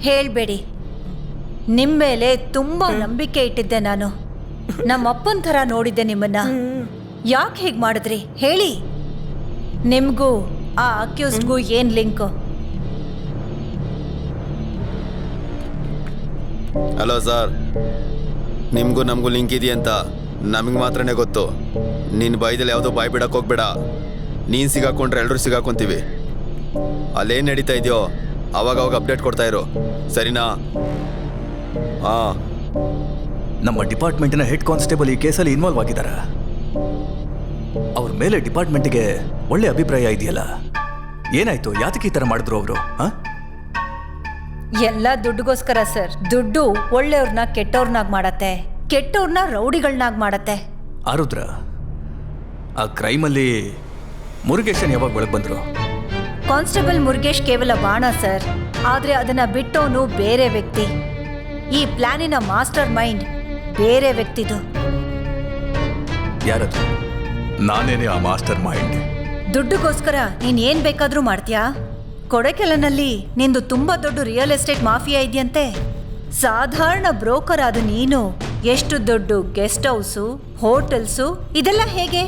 ಹೇಳ್ಬೇಡಿ. ನಿಮ್ಮ ಮೇಲೆ ತುಂಬಾ ನಂಬಿಕೆ ಇಟ್ಟಿದ್ದೆ ನಾನು. ನಮ್ಮಪ್ಪನ ಥರ ನೋಡಿದ್ದೆ ನಿಮ್ಮನ್ನ. ಯಾಕೆ ಹೀಗೆ ಮಾಡಿದ್ರಿ ಹೇಳಿ? ನಿಮಗೂ ಆ ಅಕ್ಯೂಸ್ಡ್ಗೂ ಏನ್ ಲಿಂಕು? ಹಲೋ ಸರ್, ನಿಮಗೂ ನಮಗೂ ಲಿಂಕ್ ಇದೆಯಂತ ನಮಗೆ ಮಾತ್ರನೇ ಗೊತ್ತು. ನಿನ್ನ ಬಾಯ್ದಲ್ಲಿ ಯಾವುದೋ ಬಾಯ್ ಬಿಡಕ್ಕೆ ಹೋಗ್ಬೇಡ. ನೀನು ಸಿಗಾಕೊಂಡ್ರೆ ಎಲ್ಲರೂ ಸಿಗಾಕೊಂತೀವಿ. ಅಲ್ಲೇನು ನಡೀತಾ ಇದೆಯೋ ಅವಾಗ ಅಪ್ಡೇಟ್ ಕೊಡ್ತಾ ಇರು, ಸರಿನಾ? ಹಾಂ. ನಮ್ಮ ಡಿಪಾರ್ಟ್ಮೆಂಟಿನ ಹೆಡ್ ಕಾನ್ಸ್ಟೇಬಲ್ ಈ ಕೇಸಲ್ಲಿ ಇನ್ವಾಲ್ವ್ ಆಗಿದ್ದಾರೆ. ಅವ್ರ ಮೇಲೆ ಡಿಪಾರ್ಟ್ಮೆಂಟ್ಗೆ ಒಳ್ಳೆ ಅಭಿಪ್ರಾಯ ಇದೆಯಲ್ಲ, ಏನಾಯ್ತು? ಯಾತಕ್ಕೆ ಈ ಥರ ಮಾಡಿದ್ರು ಅವರು? ಎಲ್ಲ ದುಡ್ಡುಗೋಸ್ಕರ ಸರ್. ದುಡ್ಡು ಒಳ್ಳೆಯವ್ರನ್ನ ಕೆಟ್ಟವ್ರನ್ನಾಗಿ ಮಾಡತ್ತೆ, ಕೆಟ್ಟವ್ರನ್ನ ರೌಡಿಗಳನ್ನಾಗಿ ಮಾಡತ್ತೆ. ಆರುದ್ರ, ಆ ಕ್ರೈಮಲ್ಲಿ ಮುರುಗೇಶನ್ ಯಾವಾಗ ಒಳಗೆ ಬಂದರು? ಕಾನ್ಸ್ಟೇಬಲ್ ಮುರುಗೇಶ್ ಕೇವಲ ಬಾಣ ಸರ್, ಆದ್ರೆ ಅದನ್ನ ಬಿಟ್ಟವನು ಬೇರೆ ವ್ಯಕ್ತಿ. ಈ ಪ್ಲಾನಿನ ಮಾಸ್ಟರ್ ಮೈಂಡ್ ಬೇರೆ ವ್ಯಕ್ತಿದು. ಯಾರದು? ನಾನೇನೆ ಆ ಮಾಸ್ಟರ್ ಮೈಂಡ್. ದುಡ್ಡುಗೋಸ್ಕರ ನೀನ್ ಏನ್ ಬೇಕಾದ್ರೂ ಮಾಡ್ತೀಯಾ? ಕೊಡಕೆಲನಲ್ಲಿ ನಿಂದು ತುಂಬಾ ದೊಡ್ಡ ರಿಯಲ್ ಎಸ್ಟೇಟ್ ಮಾಫಿಯಾ ಇದೆಯಂತೆ. ಸಾಧಾರಣ ಬ್ರೋಕರ್ ಆದ ನೀನು ಎಷ್ಟು ದೊಡ್ಡ ಗೆಸ್ಟ್ ಹೌಸು, ಹೋಟೆಲ್ಸು, ಇದೆಲ್ಲ ಹೇಗೆ?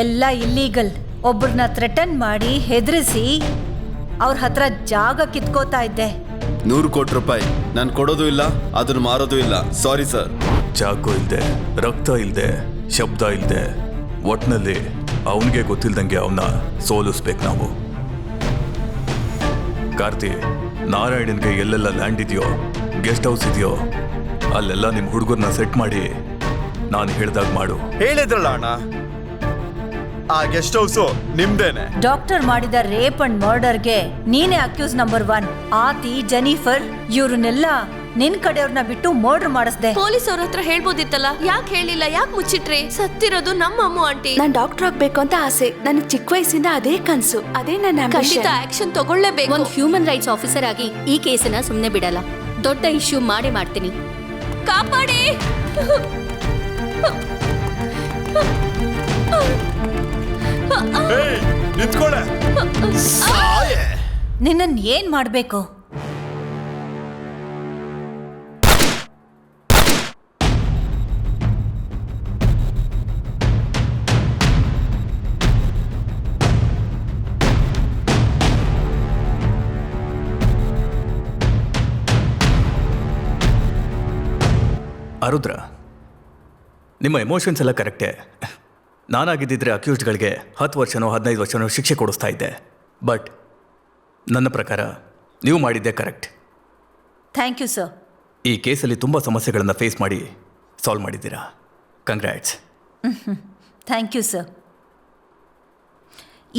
ಎಲ್ಲ ಇಲ್ಲೀಗಲ್. ಒಬ್ಬರನ್ನ ಥ್ರೆಟನ್ ಮಾಡಿ ಹೆದರಿಸಿ ಅವ್ರ ಹತ್ರ ಜಾಗ ಕಿತ್ಕೋತಾ ಇದ್ದೆ. 100 ಕೋಟಿ ರೂಪಾಯಿ ನಾನು ಕೊಡೋದು ಇಲ್ಲ, ಅದನ್ನು ಮಾರೋದು ಇಲ್ಲ. Sorry sir. ಚಾಕು ಇಲ್ದೆ, ರಕ್ತ ಇಲ್ದೆ, ಶಬ್ದ ಇಲ್ದೆ, ಒಟ್ನಲ್ಲಿ ಅವನಿಗೆ ಗೊತ್ತಿಲ್ದಂಗೆ ಅವನ್ನ ಸೋಲಿಸ್ಬೇಕು ನಾವು. ಕಾರ್ತಿ, ನಾರಾಯಣನ್ಗೆ ಎಲ್ಲೆಲ್ಲ ಲ್ಯಾಂಡ್ ಇದೆಯೋ, ಗೆಸ್ಟ್ ಹೌಸ್ ಇದೆಯೋ, ಅಲ್ಲೆಲ್ಲ ನಿಮ್ಮ ಹುಡುಗರನ್ನ ಸೆಟ್ ಮಾಡಿ ನಾನು ಹೇಳ್ದಾಗ ಮಾಡು. ಹೇಳಿದ್ರಲ್ಲ ಅಣ್ಣ, ಆ ಗೆಸ್ಟ್ ಹೌಸು ನಿಮ್ದೇನೆ. ಡಾಕ್ಟರ್ ಮಾಡಿದ ರೇಪ್ ಅಂಡ್ ಮರ್ಡರ್ಗೆ ನೀನೇ ಅಕ್ಯೂಸ್ ನಂಬರ್ 1. ಆತಿ, ಜೆನಿಫರ್ ಇವ್ರನ್ನೆಲ್ಲ ನಿನ್ ಕಡೆಯವ್ರನ್ನ ಬಿಟ್ಟು ಮರ್ಡರ್ ಮಾಡಿಸ್ದೆ. ಪೊಲೀಸ್ ಅವ್ರ ಹತ್ರ ಹೇಳ್ಬೋದಿತ್ತಲ್ಲ, ಯಾಕೆ ಹೇಳಿಲ್ಲ? ಯಾಕೆ ಮುಚ್ಚಿಟ್ರಿ? ಸತ್ತಿರೋದು ನಮ್ಮ ಅಮ್ಮ ಆಂಟಿ. ನಾನ್ ಡಾಕ್ಟರ್ ಆಗ್ಬೇಕು ಅಂತ ಆಸೆ. ನನಗೆ ಚಿಕ್ಕ ವಯಸ್ಸಿಂದ ಅದೇ ಕನ್ಸು, ಅದೇ ನನ್ನ ಖಂಡಿತ ಆಕ್ಷನ್ ತಗೊಳ್ಳೇಬೇಕು. ಒಂದು ಹ್ಯೂಮನ್ ರೈಟ್ಸ್ ಆಫೀಸರ್ ಆಗಿ ಈ ಕೇಸನ್ನ ಸುಮ್ಮನೆ ಬಿಡಲ್ಲ. ದೊಡ್ಡ ಇಶ್ಯೂ ಮಾಡೇ ಮಾಡ್ತೀನಿ. ಕಾಪಾಡಿ. ನಿಂತ್ಕೊಳ್ಳೆ. ನಿನ್ನನ್ ಏನ್ ಮಾಡ್ಬೇಕು? ಆರುದ್ರ, ನಿಮ್ಮ ಎಮೋಷನ್ಸ್ ಎಲ್ಲ ಕರೆಕ್ಟೇ. ನಾನಾಗಿದ್ದಿದ್ರೆ ಅಕ್ಯೂಸ್ಡ್ಗಳಿಗೆ 10 ವರ್ಷನೋ 15 ವರ್ಷನೋ ಶಿಕ್ಷೆ ಕೊಡಿಸ್ತಾ ಇದ್ದೆ. ಬಟ್ ನನ್ನ ಪ್ರಕಾರ ನೀವು ಮಾಡಿದ್ದೆ ಕರೆಕ್ಟ್. Thank you sir. ಈ ಕೇಸಲ್ಲಿ ತುಂಬ ಸಮಸ್ಯೆಗಳನ್ನು ಫೇಸ್ ಮಾಡಿ ಸಾಲ್ವ್ ಮಾಡಿದ್ದೀರಾ. ಕಂಗ್ರ್ಯಾಟ್ಸ್. Thank you sir.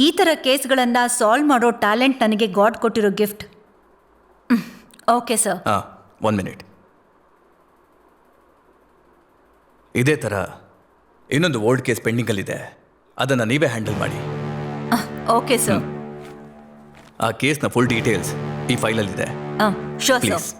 ಈ ಥರ ಕೇಸ್ಗಳನ್ನು ಸಾಲ್ವ್ ಮಾಡೋ ಟ್ಯಾಲೆಂಟ್ ನನಗೆ ಗಾಡ್ ಕೊಟ್ಟಿರೋ ಗಿಫ್ಟ್. Okay sir. 1 ಮಿನಿಟ್. ಇದೇ ಥರ ಇನ್ನೊಂದು ಓಲ್ಡ್ ಕೇಸ್ ಪೆಂಡಿಂಗಲ್ಲಿದೆ, ಅದನ್ನು ನೀವೇ ಹ್ಯಾಂಡಲ್ ಮಾಡಿ. Okay sir. ಆ ಕೇಸ್ನ ಫುಲ್ ಡೀಟೇಲ್ಸ್ ಈ ಫೈಲಲ್ಲಿದೆ. Sure please. ಸರ್.